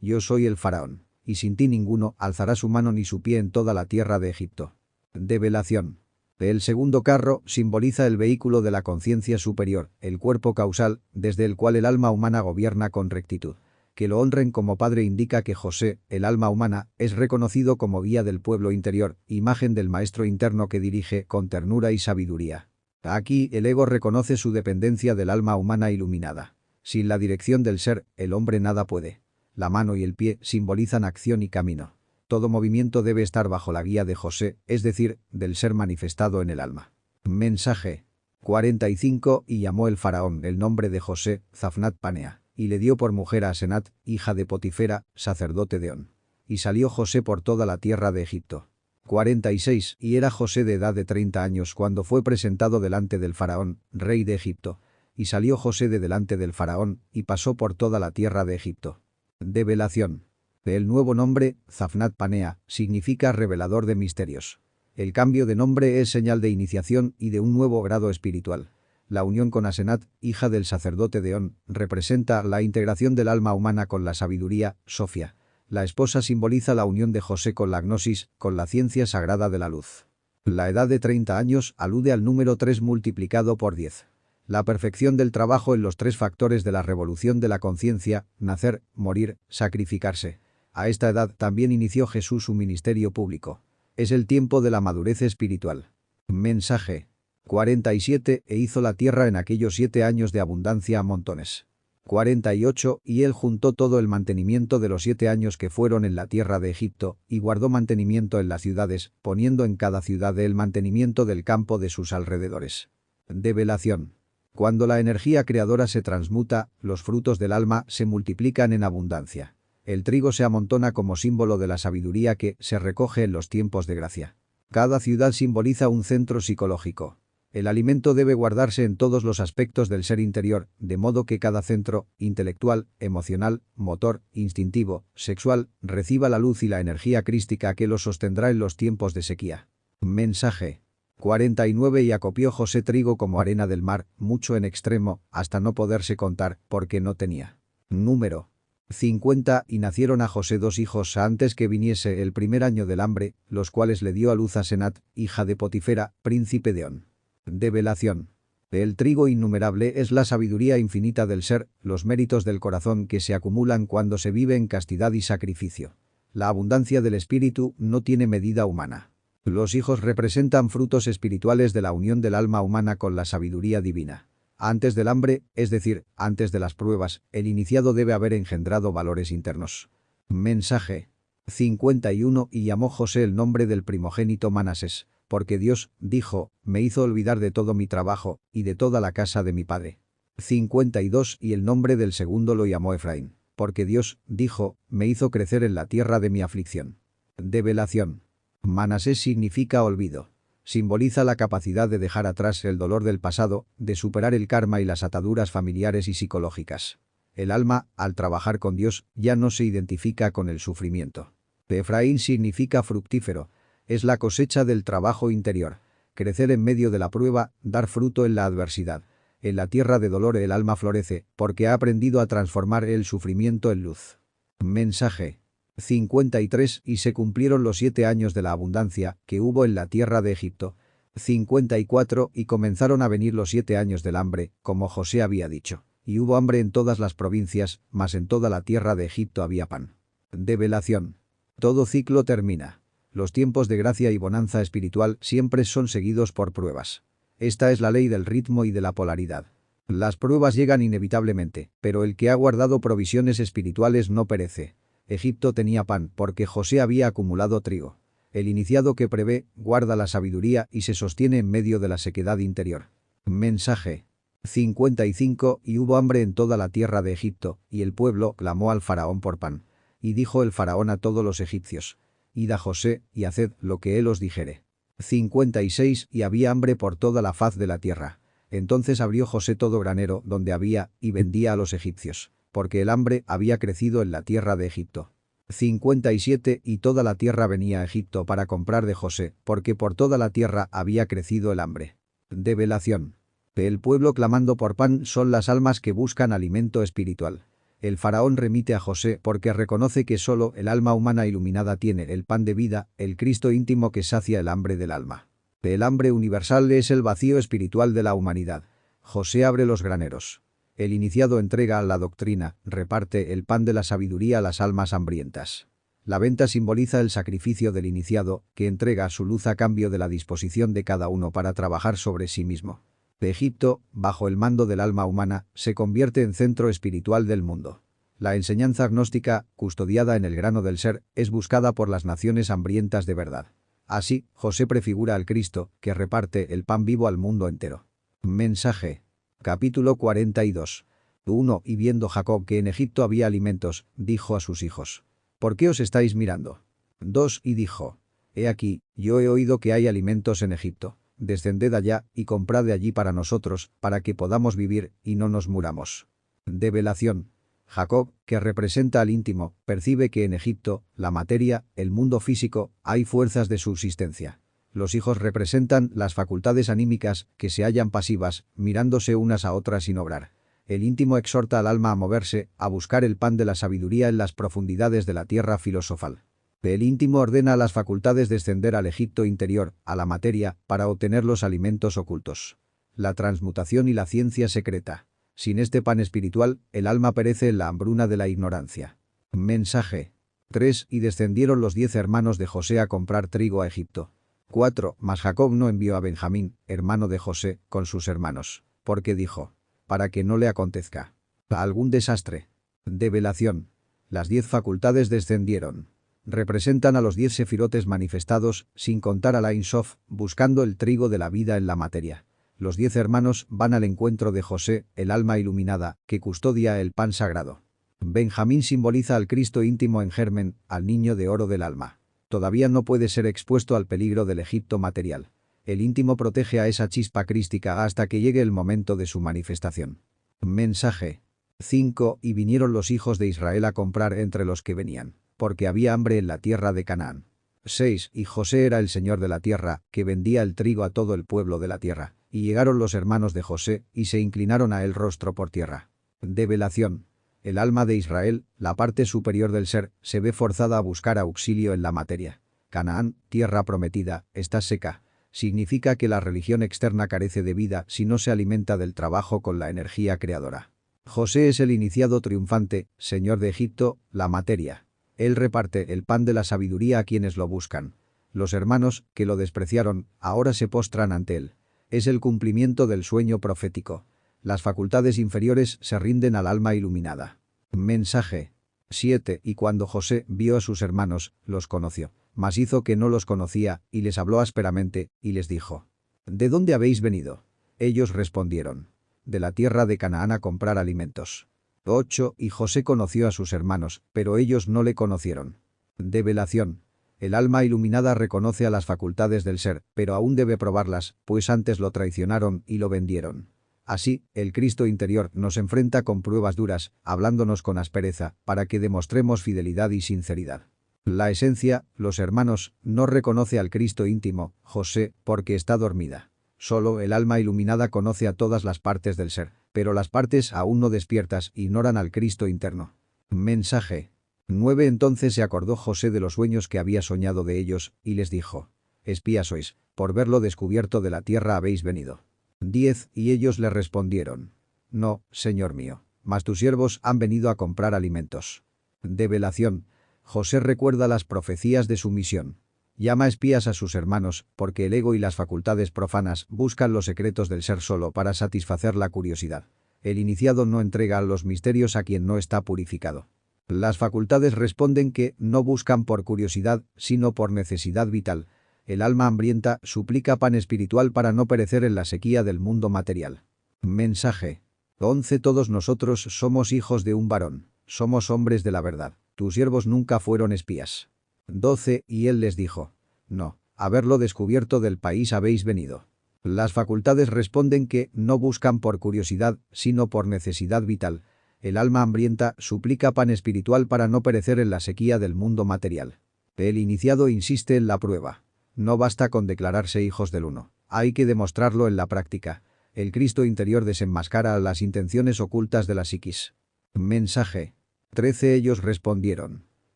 yo soy el faraón, y sin ti ninguno alzará su mano ni su pie en toda la tierra de Egipto. Develación. El segundo carro simboliza el vehículo de la conciencia superior, el cuerpo causal, desde el cual el alma humana gobierna con rectitud. Que lo honren como padre indica que José, el alma humana, es reconocido como guía del pueblo interior, imagen del maestro interno que dirige con ternura y sabiduría. Aquí el ego reconoce su dependencia del alma humana iluminada. Sin la dirección del ser, el hombre nada puede. La mano y el pie simbolizan acción y camino. Todo movimiento debe estar bajo la guía de José, es decir, del ser manifestado en el alma. Mensaje 45. Y llamó el faraón el nombre de José, Zafnat Panea, y le dio por mujer a Asenat, hija de Potifera, sacerdote de On. Y salió José por toda la tierra de Egipto. 46. Y era José de edad de 30 años cuando fue presentado delante del faraón, rey de Egipto. Y salió José de delante del faraón, y pasó por toda la tierra de Egipto. Develación. El nuevo nombre, Zafnat Panea, significa revelador de misterios. El cambio de nombre es señal de iniciación y de un nuevo grado espiritual. La unión con Asenat, hija del sacerdote de On, representa la integración del alma humana con la sabiduría, Sofía. La esposa simboliza la unión de José con la gnosis, con la ciencia sagrada de la luz. La edad de 30 años alude al número 3 multiplicado por 10. La perfección del trabajo en los 3 factores de la revolución de la conciencia, nacer, morir, sacrificarse. A esta edad también inició Jesús su ministerio público. Es el tiempo de la madurez espiritual. Mensaje 47. E hizo la tierra en aquellos 7 años de abundancia a montones. 48. Y él juntó todo el mantenimiento de los 7 años que fueron en la tierra de Egipto, y guardó mantenimiento en las ciudades, poniendo en cada ciudad el mantenimiento del campo de sus alrededores. Develación. Cuando la energía creadora se transmuta, los frutos del alma se multiplican en abundancia. El trigo se amontona como símbolo de la sabiduría que se recoge en los tiempos de gracia. Cada ciudad simboliza un centro psicológico. El alimento debe guardarse en todos los aspectos del ser interior, de modo que cada centro, intelectual, emocional, motor, instintivo, sexual, reciba la luz y la energía crística que lo sostendrá en los tiempos de sequía. Mensaje 49. Y acopió José trigo como arena del mar, mucho en extremo, hasta no poderse contar, porque no tenía número. 50. Y nacieron a José 2 hijos antes que viniese el primer año del hambre, los cuales le dio a luz Asenat, hija de Potifera, príncipe de On. Develación. El trigo innumerable es la sabiduría infinita del ser, los méritos del corazón que se acumulan cuando se vive en castidad y sacrificio. La abundancia del espíritu no tiene medida humana. Los hijos representan frutos espirituales de la unión del alma humana con la sabiduría divina. Antes del hambre, es decir, antes de las pruebas, el iniciado debe haber engendrado valores internos. Mensaje 51. Y llamó José el nombre del primogénito Manasés, porque Dios, dijo, me hizo olvidar de todo mi trabajo, y de toda la casa de mi padre. 52. Y el nombre del segundo lo llamó Efraín, porque Dios, dijo, me hizo crecer en la tierra de mi aflicción. Develación. Manasés significa olvido. Simboliza la capacidad de dejar atrás el dolor del pasado, de superar el karma y las ataduras familiares y psicológicas. El alma, al trabajar con Dios, ya no se identifica con el sufrimiento. Efraín significa fructífero. Es la cosecha del trabajo interior. Crecer en medio de la prueba, dar fruto en la adversidad. En la tierra de dolor el alma florece, porque ha aprendido a transformar el sufrimiento en luz. Mensaje 53. Y se cumplieron los 7 años de la abundancia que hubo en la tierra de Egipto. 54. Y comenzaron a venir los 7 años del hambre, como José había dicho. Y hubo hambre en todas las provincias, mas en toda la tierra de Egipto había pan. Develación. Todo ciclo termina. Los tiempos de gracia y bonanza espiritual siempre son seguidos por pruebas. Esta es la ley del ritmo y de la polaridad. Las pruebas llegan inevitablemente, pero el que ha guardado provisiones espirituales no perece. Egipto tenía pan porque José había acumulado trigo. El iniciado que prevé, guarda la sabiduría y se sostiene en medio de la sequedad interior. Mensaje 55. Y hubo hambre en toda la tierra de Egipto, y el pueblo clamó al faraón por pan. Y dijo el faraón a todos los egipcios: id a José, y haced lo que él os dijere. 56. Y había hambre por toda la faz de la tierra. Entonces abrió José todo granero donde había, y vendía a los egipcios, porque el hambre había crecido en la tierra de Egipto. 57. Y toda la tierra venía a Egipto para comprar de José, porque por toda la tierra había crecido el hambre. Develación. El pueblo clamando por pan son las almas que buscan alimento espiritual. El faraón remite a José porque reconoce que solo el alma humana iluminada tiene el pan de vida, el Cristo íntimo que sacia el hambre del alma. El hambre universal es el vacío espiritual de la humanidad. José abre los graneros. El iniciado entrega a la doctrina, reparte el pan de la sabiduría a las almas hambrientas. La venta simboliza el sacrificio del iniciado, que entrega su luz a cambio de la disposición de cada uno para trabajar sobre sí mismo. Egipto, bajo el mando del alma humana, se convierte en centro espiritual del mundo. La enseñanza gnóstica, custodiada en el grano del ser, es buscada por las naciones hambrientas de verdad. Así, José prefigura al Cristo, que reparte el pan vivo al mundo entero. Mensaje. Capítulo 42. 1. Y viendo Jacob que en Egipto había alimentos, dijo a sus hijos: ¿Por qué os estáis mirando? 2. Y dijo: He aquí, yo he oído que hay alimentos en Egipto. Descended allá y comprad de allí para nosotros, para que podamos vivir y no nos muramos. Develación. Jacob, que representa al íntimo, percibe que en Egipto, la materia, el mundo físico, hay fuerzas de subsistencia. Los hijos representan las facultades anímicas que se hallan pasivas, mirándose unas a otras sin obrar. El íntimo exhorta al alma a moverse, a buscar el pan de la sabiduría en las profundidades de la tierra filosofal. El íntimo ordena a las facultades descender al Egipto interior, a la materia, para obtener los alimentos ocultos. La transmutación y la ciencia secreta. Sin este pan espiritual, el alma perece en la hambruna de la ignorancia. Mensaje. 3. Y descendieron los 10 hermanos de José a comprar trigo a Egipto. 4. Mas Jacob no envió a Benjamín, hermano de José, con sus hermanos, porque dijo: para que no le acontezca algún desastre. Develación. Las 10 facultades descendieron. Representan a los 10 sefirotes manifestados, sin contar a la Ein Sof, buscando el trigo de la vida en la materia. Los 10 hermanos van al encuentro de José, el alma iluminada, que custodia el pan sagrado. Benjamín simboliza al Cristo íntimo en germen, al niño de oro del alma. Todavía no puede ser expuesto al peligro del Egipto material. El íntimo protege a esa chispa crística hasta que llegue el momento de su manifestación. Mensaje. 5. Y vinieron los hijos de Israel a comprar entre los que venían, porque había hambre en la tierra de Canaán. 6. Y José era el señor de la tierra, que vendía el trigo a todo el pueblo de la tierra. Y llegaron los hermanos de José, y se inclinaron a él rostro por tierra. Develación. El alma de Israel, la parte superior del ser, se ve forzada a buscar auxilio en la materia. Canaán, tierra prometida, está seca. Significa que la religión externa carece de vida si no se alimenta del trabajo con la energía creadora. José es el iniciado triunfante, señor de Egipto, la materia. Él reparte el pan de la sabiduría a quienes lo buscan. Los hermanos, que lo despreciaron, ahora se postran ante él. Es el cumplimiento del sueño profético. Las facultades inferiores se rinden al alma iluminada. Mensaje. 7. Y cuando José vio a sus hermanos, los conoció. Mas hizo que no los conocía, y les habló ásperamente, y les dijo: ¿De dónde habéis venido? Ellos respondieron: de la tierra de Canaán a comprar alimentos. 8. Y José conoció a sus hermanos, pero ellos no le conocieron. Develación. El alma iluminada reconoce a las facultades del ser, pero aún debe probarlas, pues antes lo traicionaron y lo vendieron. Así, el Cristo interior nos enfrenta con pruebas duras, hablándonos con aspereza, para que demostremos fidelidad y sinceridad. La esencia, los hermanos, no reconoce al Cristo íntimo, José, porque está dormida. Solo el alma iluminada conoce a todas las partes del ser, pero las partes aún no despiertas ignoran al Cristo interno. Mensaje. 9. Entonces se acordó José de los sueños que había soñado de ellos, y les dijo: espías sois, por verlo descubierto de la tierra habéis venido. 10. Y ellos le respondieron: no, señor mío, mas tus siervos han venido a comprar alimentos. Develación. José recuerda las profecías de su misión. Llama espías a sus hermanos, porque el ego y las facultades profanas buscan los secretos del ser solo para satisfacer la curiosidad. El iniciado no entrega los misterios a quien no está purificado. Las facultades responden que no buscan por curiosidad, sino por necesidad vital. El alma hambrienta suplica pan espiritual para no perecer en la sequía del mundo material. Mensaje. 11. Todos nosotros somos hijos de un varón, somos hombres de la verdad. Tus siervos nunca fueron espías. 12. Y él les dijo: no, a verlo descubierto del país habéis venido. Las facultades responden que no buscan por curiosidad, sino por necesidad vital. El alma hambrienta suplica pan espiritual para no perecer en la sequía del mundo material. El iniciado insiste en la prueba. No basta con declararse hijos del uno, hay que demostrarlo en la práctica. El Cristo interior desenmascara las intenciones ocultas de la psiquis. Mensaje. 13 Ellos respondieron.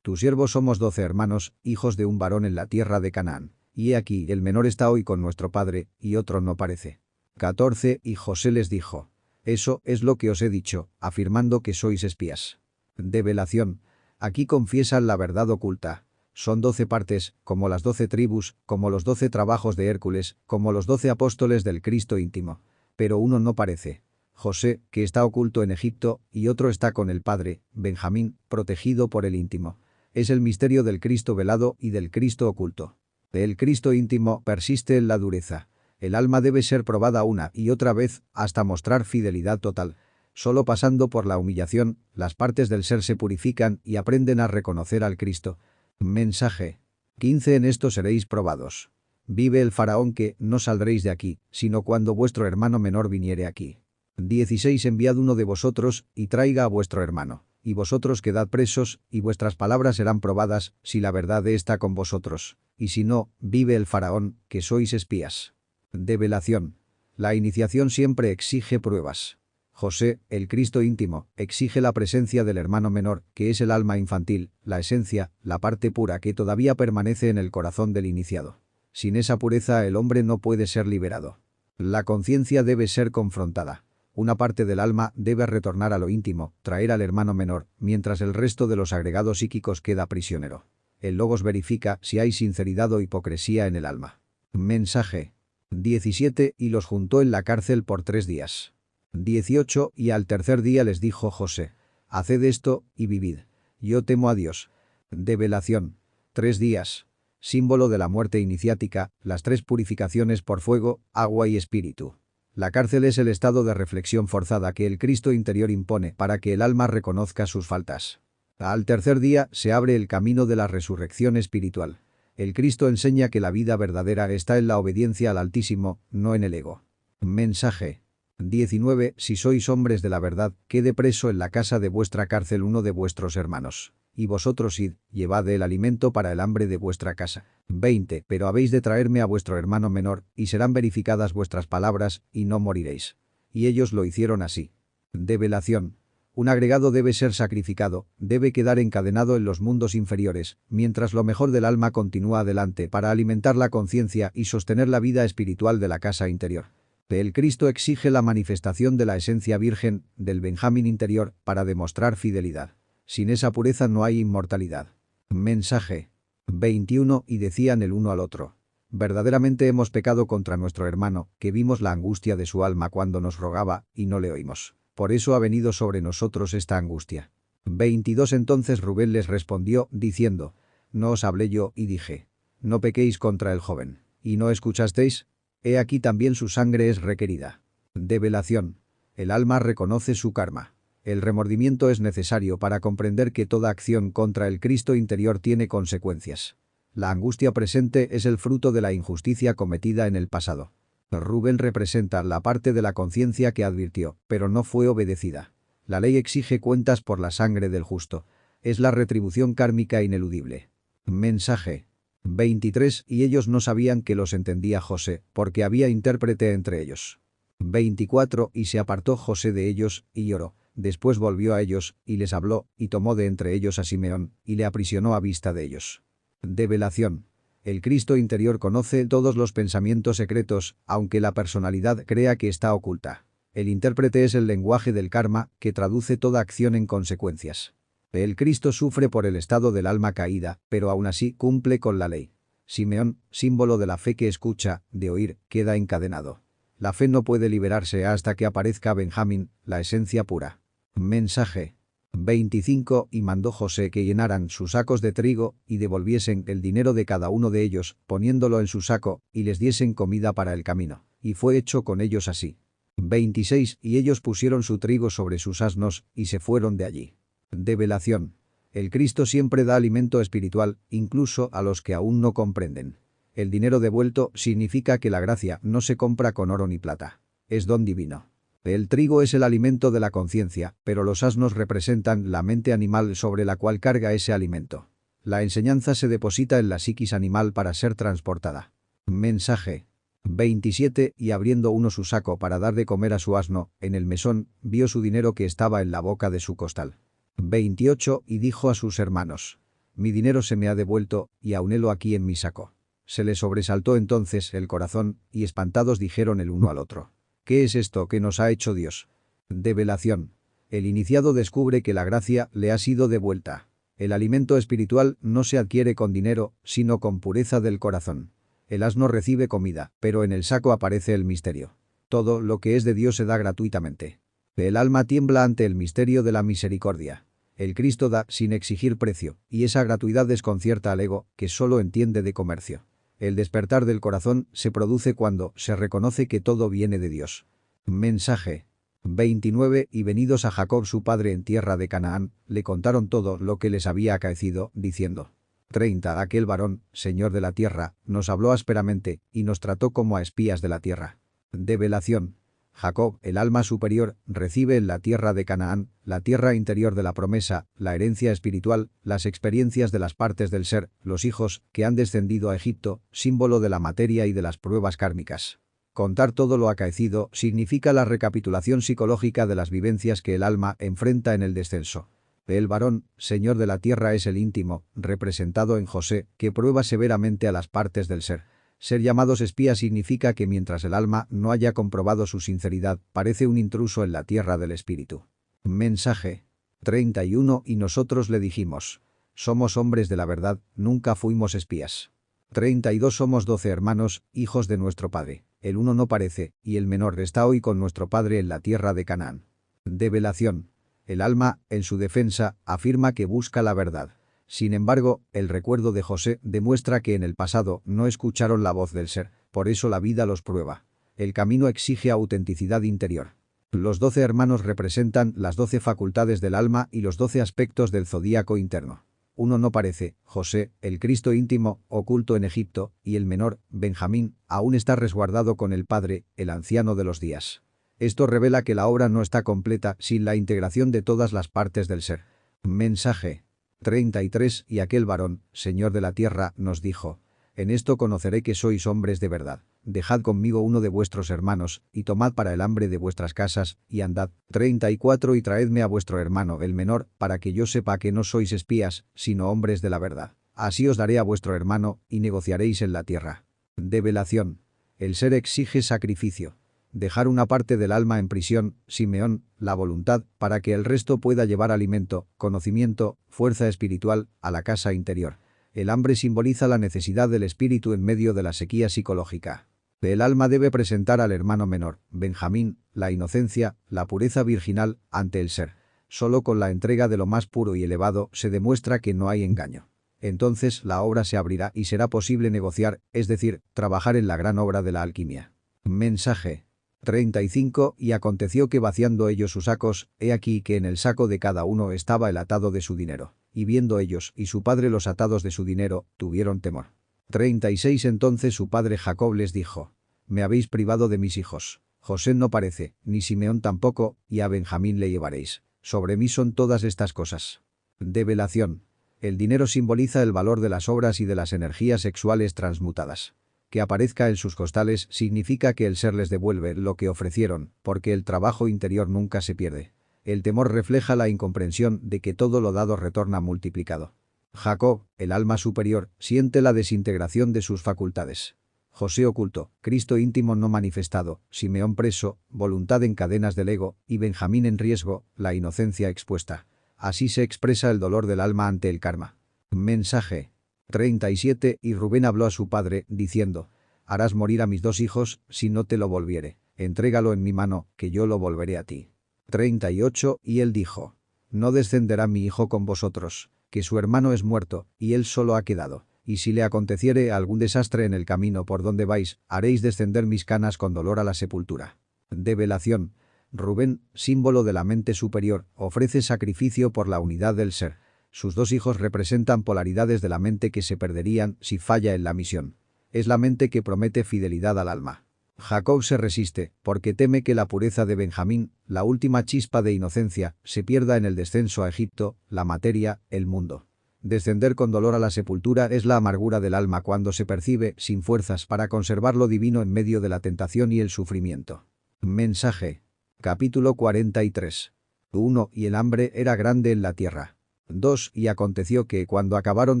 Tus siervos somos 12 hermanos, hijos de un varón en la tierra de Canaán. Y he aquí, el menor está hoy con nuestro padre, y otro no parece. 14 Y José les dijo. Eso es lo que os he dicho, afirmando que sois espías. Develación. Aquí confiesan la verdad oculta. Son 12 partes, como las 12 tribus, como los 12 trabajos de Hércules, como los 12 apóstoles del Cristo íntimo. Pero uno no parece. José, que está oculto en Egipto, y otro está con el padre, Benjamín, protegido por el íntimo. Es el misterio del Cristo velado y del Cristo oculto. El Cristo íntimo persiste en la dureza. El alma debe ser probada una y otra vez hasta mostrar fidelidad total. Solo pasando por la humillación, las partes del ser se purifican y aprenden a reconocer al Cristo. Mensaje. 15 En esto seréis probados. Vive el faraón que no saldréis de aquí, sino cuando vuestro hermano menor viniere aquí. 16 Enviad uno de vosotros y traiga a vuestro hermano. Y vosotros quedad presos, y vuestras palabras serán probadas, si la verdad está con vosotros. Y si no, vive el faraón, que sois espías. Develación. La iniciación siempre exige pruebas. José, el Cristo íntimo, exige la presencia del hermano menor, que es el alma infantil, la esencia, la parte pura que todavía permanece en el corazón del iniciado. Sin esa pureza el hombre no puede ser liberado. La conciencia debe ser confrontada. Una parte del alma debe retornar a lo íntimo, traer al hermano menor, mientras el resto de los agregados psíquicos queda prisionero. El logos verifica si hay sinceridad o hipocresía en el alma. Mensaje. 17 Y los juntó en la cárcel por 3 días. 18 Y al tercer día les dijo José. Haced esto y vivid. Yo temo a Dios. Develación. 3 días. Símbolo de la muerte iniciática, las 3 purificaciones por fuego, agua y espíritu. La cárcel es el estado de reflexión forzada que el Cristo interior impone para que el alma reconozca sus faltas. Al tercer día se abre el camino de la resurrección espiritual. El Cristo enseña que la vida verdadera está en la obediencia al Altísimo, no en el ego. Mensaje. 19 Si sois hombres de la verdad, quede preso en la casa de vuestra cárcel uno de vuestros hermanos. Y vosotros id, llevad el alimento para el hambre de vuestra casa. 20 Pero habéis de traerme a vuestro hermano menor, y serán verificadas vuestras palabras, y no moriréis. Y ellos lo hicieron así. Develación. Un agregado debe ser sacrificado, debe quedar encadenado en los mundos inferiores, mientras lo mejor del alma continúa adelante para alimentar la conciencia y sostener la vida espiritual de la casa interior. El Cristo exige la manifestación de la esencia virgen, del Benjamín interior, para demostrar fidelidad. Sin esa pureza no hay inmortalidad. Mensaje. 21 Y decían el uno al otro. Verdaderamente hemos pecado contra nuestro hermano, que vimos la angustia de su alma cuando nos rogaba, y no le oímos. Por eso ha venido sobre nosotros esta angustia. 22 Entonces Rubén les respondió, diciendo. No os hablé yo, y dije. No pequéis contra el joven. ¿Y no escuchasteis? He aquí también su sangre es requerida. Develación. El alma reconoce su karma. El remordimiento es necesario para comprender que toda acción contra el Cristo interior tiene consecuencias. La angustia presente es el fruto de la injusticia cometida en el pasado. Rubén representa la parte de la conciencia que advirtió, pero no fue obedecida. La ley exige cuentas por la sangre del justo. Es la retribución kármica ineludible. Mensaje. 23 Y ellos no sabían que los entendía José, porque había intérprete entre ellos. 24 Y se apartó José de ellos, y lloró. Después volvió a ellos, y les habló, y tomó de entre ellos a Simeón, y le aprisionó a vista de ellos. Develación. El Cristo interior conoce todos los pensamientos secretos, aunque la personalidad crea que está oculta. El intérprete es el lenguaje del karma, que traduce toda acción en consecuencias. El Cristo sufre por el estado del alma caída, pero aún así cumple con la ley. Simeón, símbolo de la fe que escucha, de oír, queda encadenado. La fe no puede liberarse hasta que aparezca Benjamín, la esencia pura. Mensaje. 25 Y mandó José que llenaran sus sacos de trigo, y devolviesen el dinero de cada uno de ellos, poniéndolo en su saco, y les diesen comida para el camino. Y fue hecho con ellos así. 26 Y ellos pusieron su trigo sobre sus asnos, y se fueron de allí. Develación. El Cristo siempre da alimento espiritual, incluso a los que aún no comprenden. El dinero devuelto significa que la gracia no se compra con oro ni plata. Es don divino. El trigo es el alimento de la conciencia, pero los asnos representan la mente animal sobre la cual carga ese alimento. La enseñanza se deposita en la psiquis animal para ser transportada. Mensaje. 27 Y abriendo uno su saco para dar de comer a su asno, en el mesón, vio su dinero que estaba en la boca de su costal. 28 Y dijo a sus hermanos: mi dinero se me ha devuelto, y aún helo aquí en mi saco. Se le sobresaltó entonces el corazón, y espantados dijeron el uno al otro: ¿qué es esto que nos ha hecho Dios? Develación. El iniciado descubre que la gracia le ha sido devuelta. El alimento espiritual no se adquiere con dinero, sino con pureza del corazón. El asno recibe comida, pero en el saco aparece el misterio. Todo lo que es de Dios se da gratuitamente. El alma tiembla ante el misterio de la misericordia. El Cristo da sin exigir precio, y esa gratuidad desconcierta al ego, que solo entiende de comercio. El despertar del corazón se produce cuando se reconoce que todo viene de Dios. Mensaje. 29 Y venidos a Jacob su padre en tierra de Canaán, le contaron todo lo que les había acaecido, diciendo: 30 Aquel varón, señor de la tierra, nos habló ásperamente, y nos trató como a espías de la tierra. Develación. Jacob, el alma superior, recibe en la tierra de Canaán, la tierra interior de la promesa, la herencia espiritual, las experiencias de las partes del ser, los hijos que han descendido a Egipto, símbolo de la materia y de las pruebas kármicas. Contar todo lo acaecido significa la recapitulación psicológica de las vivencias que el alma enfrenta en el descenso. El varón, señor de la tierra, es el íntimo, representado en José, que prueba severamente a las partes del ser. Ser llamados espías significa que mientras el alma no haya comprobado su sinceridad, parece un intruso en la tierra del espíritu. Mensaje. 31 Y nosotros le dijimos: somos hombres de la verdad, nunca fuimos espías. 32 Somos 12 hermanos, hijos de nuestro padre. El uno no parece, y el menor está hoy con nuestro padre en la tierra de Canaán. Develación. El alma, en su defensa, afirma que busca la verdad. Sin embargo, el recuerdo de José demuestra que en el pasado no escucharon la voz del ser, por eso la vida los prueba. El camino exige autenticidad interior. Los 12 hermanos representan las 12 facultades del alma y los 12 aspectos del zodíaco interno. Uno no parece, José, el Cristo íntimo, oculto en Egipto, y el menor, Benjamín, aún está resguardado con el padre, el anciano de los días. Esto revela que la obra no está completa sin la integración de todas las partes del ser. Mensaje. 33 Y aquel varón, señor de la tierra, nos dijo: en esto conoceré que sois hombres de verdad. Dejad conmigo uno de vuestros hermanos, y tomad para el hambre de vuestras casas, y andad. 34 Y traedme a vuestro hermano, el menor, para que yo sepa que no sois espías, sino hombres de la verdad. Así os daré a vuestro hermano, y negociaréis en la tierra. Develación. El ser exige sacrificio. Dejar una parte del alma en prisión, Simeón, la voluntad, para que el resto pueda llevar alimento, conocimiento, fuerza espiritual, a la casa interior. El hambre simboliza la necesidad del espíritu en medio de la sequía psicológica. El alma debe presentar al hermano menor, Benjamín, la inocencia, la pureza virginal, ante el ser. Solo con la entrega de lo más puro y elevado se demuestra que no hay engaño. Entonces la obra se abrirá y será posible negociar, es decir, trabajar en la gran obra de la alquimia. Mensaje. 35 Y aconteció que vaciando ellos sus sacos, he aquí que en el saco de cada uno estaba el atado de su dinero. Y viendo ellos y su padre los atados de su dinero, tuvieron temor. 36 Entonces su padre Jacob les dijo: me habéis privado de mis hijos. José no parece, ni Simeón tampoco, y a Benjamín le llevaréis. Sobre mí son todas estas cosas. Develación. El dinero simboliza el valor de las obras y de las energías sexuales transmutadas. Que aparezca en sus costales significa que el ser les devuelve lo que ofrecieron, porque el trabajo interior nunca se pierde. El temor refleja la incomprensión de que todo lo dado retorna multiplicado. Jacob, el alma superior, siente la desintegración de sus facultades. José oculto, Cristo íntimo no manifestado, Simeón preso, voluntad en cadenas del ego, y Benjamín en riesgo, la inocencia expuesta. Así se expresa el dolor del alma ante el karma. Mensaje. 37 Y Rubén habló a su padre, diciendo: harás morir a mis 2 hijos, si no te lo volviere. Entrégalo en mi mano, que yo lo volveré a ti. 38 Y él dijo: no descenderá mi hijo con vosotros, que su hermano es muerto, y él solo ha quedado. Y si le aconteciere algún desastre en el camino por donde vais, haréis descender mis canas con dolor a la sepultura. Develación. Rubén, símbolo de la mente superior, ofrece sacrificio por la unidad del ser. Sus 2 hijos representan polaridades de la mente que se perderían si falla en la misión. Es la mente que promete fidelidad al alma. Jacob se resiste, porque teme que la pureza de Benjamín, la última chispa de inocencia, se pierda en el descenso a Egipto, la materia, el mundo. Descender con dolor a la sepultura es la amargura del alma cuando se percibe sin fuerzas para conservar lo divino en medio de la tentación y el sufrimiento. Mensaje. Capítulo 43. 1. Y el hambre era grande en la tierra. 2. Y aconteció que cuando acabaron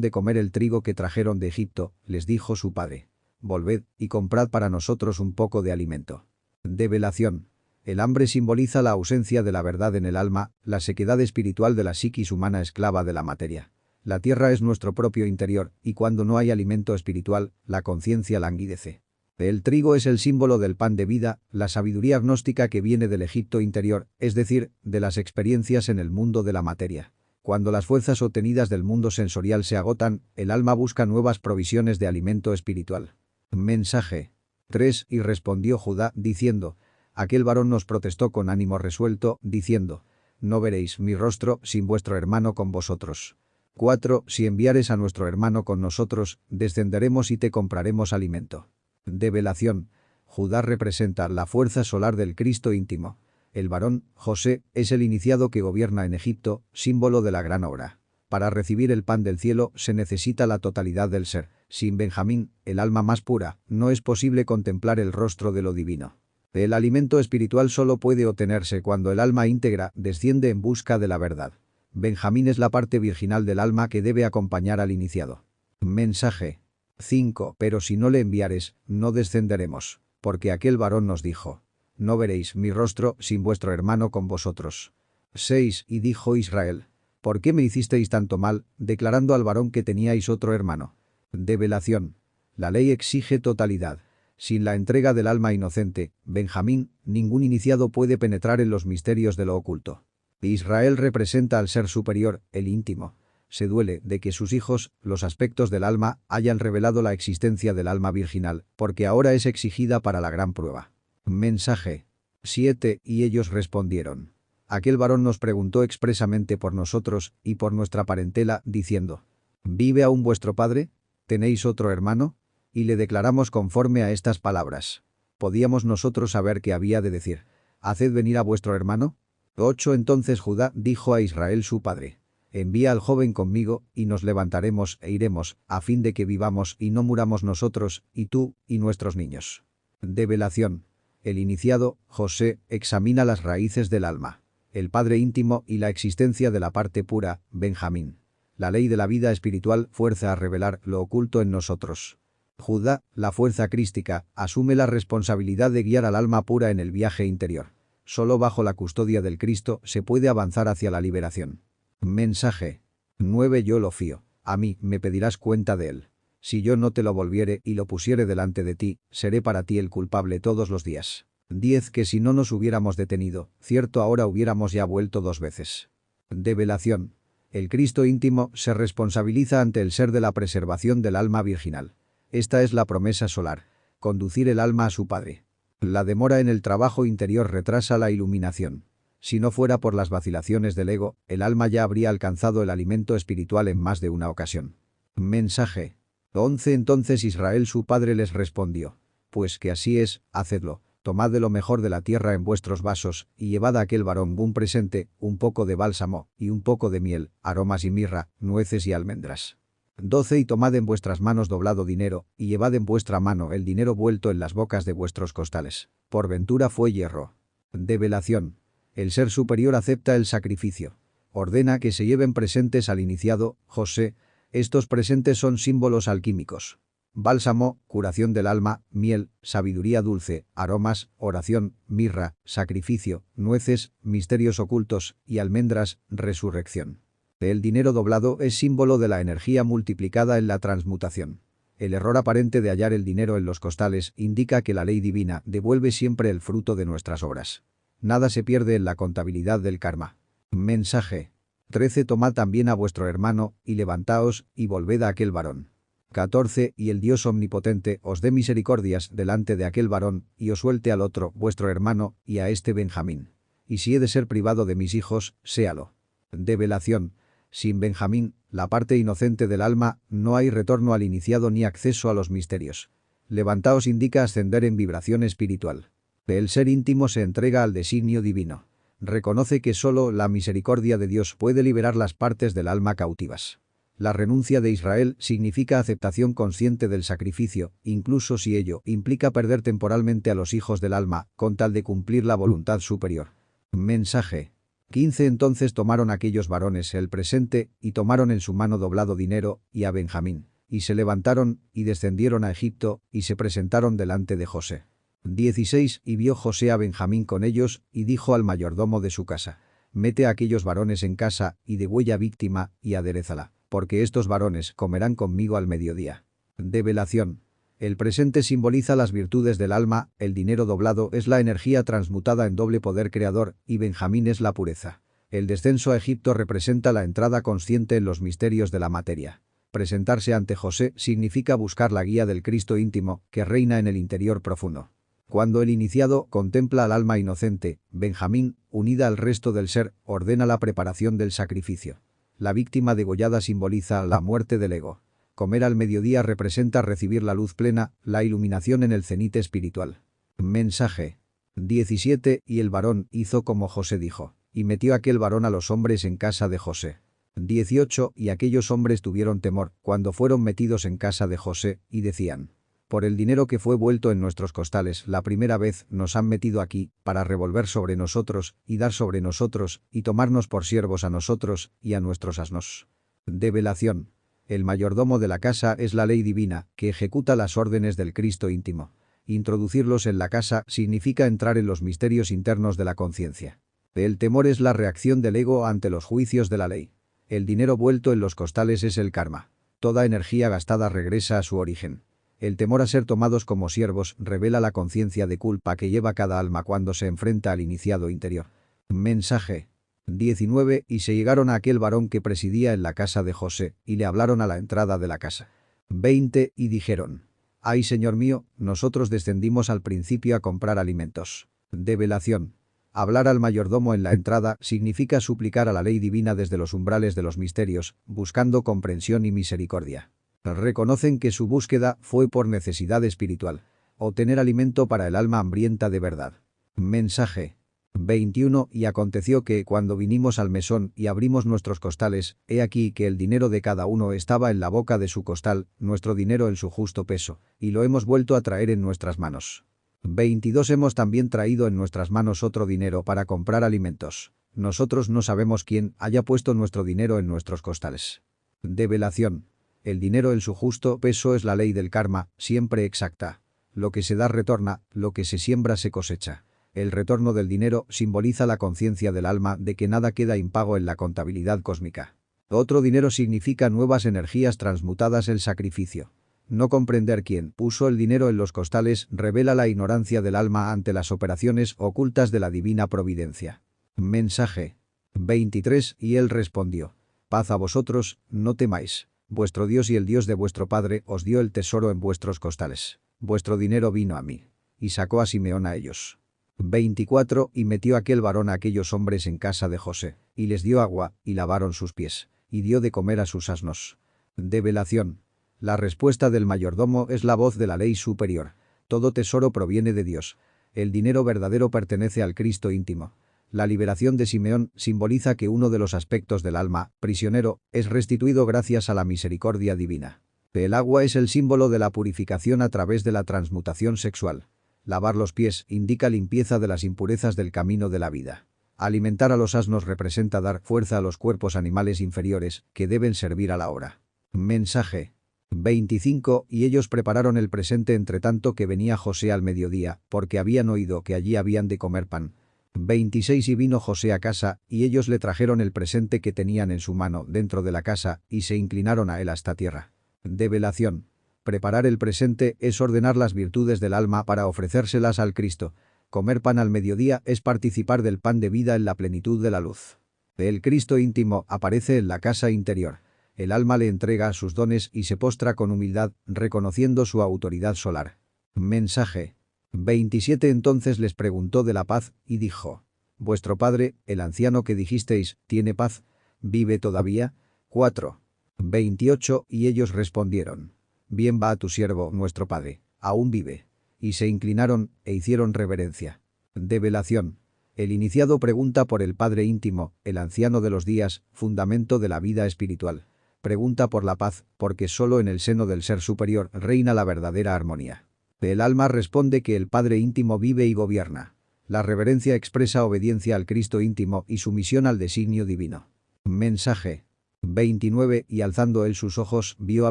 de comer el trigo que trajeron de Egipto, les dijo su padre: volved y comprad para nosotros un poco de alimento. Develación. El hambre simboliza la ausencia de la verdad en el alma, la sequedad espiritual de la psiquis humana esclava de la materia. La tierra es nuestro propio interior, y cuando no hay alimento espiritual, la conciencia languidece. El trigo es el símbolo del pan de vida, la sabiduría gnóstica que viene del Egipto interior, es decir, de las experiencias en el mundo de la materia. Cuando las fuerzas obtenidas del mundo sensorial se agotan, el alma busca nuevas provisiones de alimento espiritual. Mensaje. 3. Y respondió Judá, diciendo: aquel varón nos protestó con ánimo resuelto, diciendo: no veréis mi rostro sin vuestro hermano con vosotros. 4. Si enviares a nuestro hermano con nosotros, descenderemos y te compraremos alimento. Develación. Judá representa la fuerza solar del Cristo íntimo. El varón, José, es el iniciado que gobierna en Egipto, símbolo de la gran obra. Para recibir el pan del cielo se necesita la totalidad del ser. Sin Benjamín, el alma más pura, no es posible contemplar el rostro de lo divino. El alimento espiritual solo puede obtenerse cuando el alma íntegra desciende en busca de la verdad. Benjamín es la parte virginal del alma que debe acompañar al iniciado. Mensaje. 5. Pero si no le enviares, no descenderemos, porque aquel varón nos dijo: no veréis mi rostro sin vuestro hermano con vosotros. 6. Y dijo Israel: ¿por qué me hicisteis tanto mal, declarando al varón que teníais otro hermano? Develación. La ley exige totalidad. Sin la entrega del alma inocente, Benjamín, ningún iniciado puede penetrar en los misterios de lo oculto. Israel representa al ser superior, el íntimo. Se duele de que sus hijos, los aspectos del alma, hayan revelado la existencia del alma virginal, porque ahora es exigida para la gran prueba. Mensaje. 7. Y ellos respondieron: aquel varón nos preguntó expresamente por nosotros y por nuestra parentela, diciendo: ¿vive aún vuestro padre? ¿Tenéis otro hermano? Y le declaramos conforme a estas palabras. ¿Podíamos nosotros saber qué había de decir? ¿Haced venir a vuestro hermano? 8. Entonces Judá dijo a Israel su padre: envía al joven conmigo, y nos levantaremos e iremos, a fin de que vivamos y no muramos nosotros, y tú, y nuestros niños. Develación. El iniciado, José, examina las raíces del alma. El padre íntimo y la existencia de la parte pura, Benjamín. La ley de la vida espiritual fuerza a revelar lo oculto en nosotros. Judá, la fuerza crística, asume la responsabilidad de guiar al alma pura en el viaje interior. Solo bajo la custodia del Cristo se puede avanzar hacia la liberación. Mensaje. 9. Yo lo fío. A mí me pedirás cuenta de él. Si yo no te lo volviere y lo pusiere delante de ti, seré para ti el culpable todos los días. 10. Que si no nos hubiéramos detenido, cierto ahora hubiéramos ya vuelto 2 veces. Develación. El Cristo íntimo se responsabiliza ante el ser de la preservación del alma virginal. Esta es la promesa solar: conducir el alma a su Padre. La demora en el trabajo interior retrasa la iluminación. Si no fuera por las vacilaciones del ego, el alma ya habría alcanzado el alimento espiritual en más de una ocasión. Mensaje. 11. Entonces Israel su padre les respondió: pues que así es, hacedlo. Tomad de lo mejor de la tierra en vuestros vasos, y llevad a aquel varón un presente, un poco de bálsamo, y un poco de miel, aromas y mirra, nueces y almendras. 12. Y tomad en vuestras manos doblado dinero, y llevad en vuestra mano el dinero vuelto en las bocas de vuestros costales. Por ventura fue hierro. Develación. El ser superior acepta el sacrificio. Ordena que se lleven presentes al iniciado, José. Estos presentes son símbolos alquímicos. Bálsamo, curación del alma; miel, sabiduría dulce; aromas, oración; mirra, sacrificio; nueces, misterios ocultos; y almendras, resurrección. El dinero doblado es símbolo de la energía multiplicada en la transmutación. El error aparente de hallar el dinero en los costales indica que la ley divina devuelve siempre el fruto de nuestras obras. Nada se pierde en la contabilidad del karma. Mensaje. 13. Tomad también a vuestro hermano, y levantaos, y volved a aquel varón. 14. Y el Dios omnipotente os dé misericordias delante de aquel varón, y os suelte al otro, vuestro hermano, y a este Benjamín. Y si he de ser privado de mis hijos, séalo. Develación. Sin Benjamín, la parte inocente del alma, no hay retorno al iniciado ni acceso a los misterios. Levantaos indica ascender en vibración espiritual. El ser íntimo se entrega al designio divino. Reconoce que solo la misericordia de Dios puede liberar las partes del alma cautivas. La renuncia de Israel significa aceptación consciente del sacrificio, incluso si ello implica perder temporalmente a los hijos del alma, con tal de cumplir la voluntad superior. Mensaje. 15 Entonces tomaron aquellos varones el presente, y tomaron en su mano doblado dinero, y a Benjamín. Y se levantaron, y descendieron a Egipto, y se presentaron delante de José. 16 Y vio José a Benjamín con ellos, y dijo al mayordomo de su casa: mete a aquellos varones en casa, y degüella víctima, y aderézala, porque estos varones comerán conmigo al mediodía. Develación. El presente simboliza las virtudes del alma, el dinero doblado es la energía transmutada en doble poder creador, y Benjamín es la pureza. El descenso a Egipto representa la entrada consciente en los misterios de la materia. Presentarse ante José significa buscar la guía del Cristo íntimo, que reina en el interior profundo. Cuando el iniciado contempla al alma inocente, Benjamín, unida al resto del ser, ordena la preparación del sacrificio. La víctima degollada simboliza la muerte del ego. Comer al mediodía representa recibir la luz plena, la iluminación en el cenit espiritual. Mensaje. 17 Y el varón hizo como José dijo, y metió aquel varón a los hombres en casa de José. 18 Y aquellos hombres tuvieron temor cuando fueron metidos en casa de José, y decían: por el dinero que fue vuelto en nuestros costales la primera vez nos han metido aquí, para revolver sobre nosotros, y dar sobre nosotros, y tomarnos por siervos a nosotros, y a nuestros asnos. Develación. El mayordomo de la casa es la ley divina, que ejecuta las órdenes del Cristo íntimo. Introducirlos en la casa significa entrar en los misterios internos de la conciencia. El temor es la reacción del ego ante los juicios de la ley. El dinero vuelto en los costales es el karma. Toda energía gastada regresa a su origen. El temor a ser tomados como siervos revela la conciencia de culpa que lleva cada alma cuando se enfrenta al iniciado interior. Mensaje. 19 Y se llegaron a aquel varón que presidía en la casa de José, y le hablaron a la entrada de la casa. 20 Y dijeron: ay, señor mío, nosotros descendimos al principio a comprar alimentos. Develación. Hablar al mayordomo en la entrada significa suplicar a la ley divina desde los umbrales de los misterios, buscando comprensión y misericordia. Reconocen que su búsqueda fue por necesidad espiritual. Obtener alimento para el alma hambrienta de verdad. Mensaje. 21 Y aconteció que, cuando vinimos al mesón y abrimos nuestros costales, he aquí que el dinero de cada uno estaba en la boca de su costal, nuestro dinero en su justo peso, y lo hemos vuelto a traer en nuestras manos. 22 Hemos también traído en nuestras manos otro dinero para comprar alimentos. Nosotros no sabemos quién haya puesto nuestro dinero en nuestros costales. Develación. El dinero en su justo peso es la ley del karma, siempre exacta. Lo que se da retorna, lo que se siembra se cosecha. El retorno del dinero simboliza la conciencia del alma de que nada queda impago en la contabilidad cósmica. Otro dinero significa nuevas energías transmutadas el sacrificio. No comprender quién puso el dinero en los costales revela la ignorancia del alma ante las operaciones ocultas de la divina providencia. Mensaje. 23 Y él respondió: paz a vosotros, no temáis. Vuestro Dios y el Dios de vuestro Padre os dio el tesoro en vuestros costales. Vuestro dinero vino a mí. Y sacó a Simeón a ellos. 24 Y metió aquel varón a aquellos hombres en casa de José, y les dio agua, y lavaron sus pies, y dio de comer a sus asnos. Develación. La respuesta del mayordomo es la voz de la ley superior. Todo tesoro proviene de Dios. El dinero verdadero pertenece al Cristo íntimo. La liberación de Simeón simboliza que uno de los aspectos del alma, prisionero, es restituido gracias a la misericordia divina. El agua es el símbolo de la purificación a través de la transmutación sexual. Lavar los pies indica limpieza de las impurezas del camino de la vida. Alimentar a los asnos representa dar fuerza a los cuerpos animales inferiores, que deben servir a la hora. Mensaje. 25 Y ellos prepararon el presente entre tanto que venía José al mediodía, porque habían oído que allí habían de comer pan. 26 Y vino José a casa, y ellos le trajeron el presente que tenían en su mano dentro de la casa, y se inclinaron a él hasta tierra. Develación. Preparar el presente es ordenar las virtudes del alma para ofrecérselas al Cristo. Comer pan al mediodía es participar del pan de vida en la plenitud de la luz. El Cristo íntimo aparece en la casa interior. El alma le entrega sus dones y se postra con humildad, reconociendo su autoridad solar. Mensaje. 27 Entonces les preguntó de la paz, y dijo: vuestro padre, el anciano que dijisteis, ¿tiene paz? ¿Vive todavía? 4. 28 Y ellos respondieron: bien va a tu siervo, nuestro padre, aún vive. Y se inclinaron, e hicieron reverencia. Develación. El iniciado pregunta por el Padre íntimo, el anciano de los días, fundamento de la vida espiritual. Pregunta por la paz, porque solo en el seno del ser superior reina la verdadera armonía. El alma responde que el Padre íntimo vive y gobierna. La reverencia expresa obediencia al Cristo íntimo y sumisión al designio divino. Mensaje 29. Y alzando él sus ojos, vio a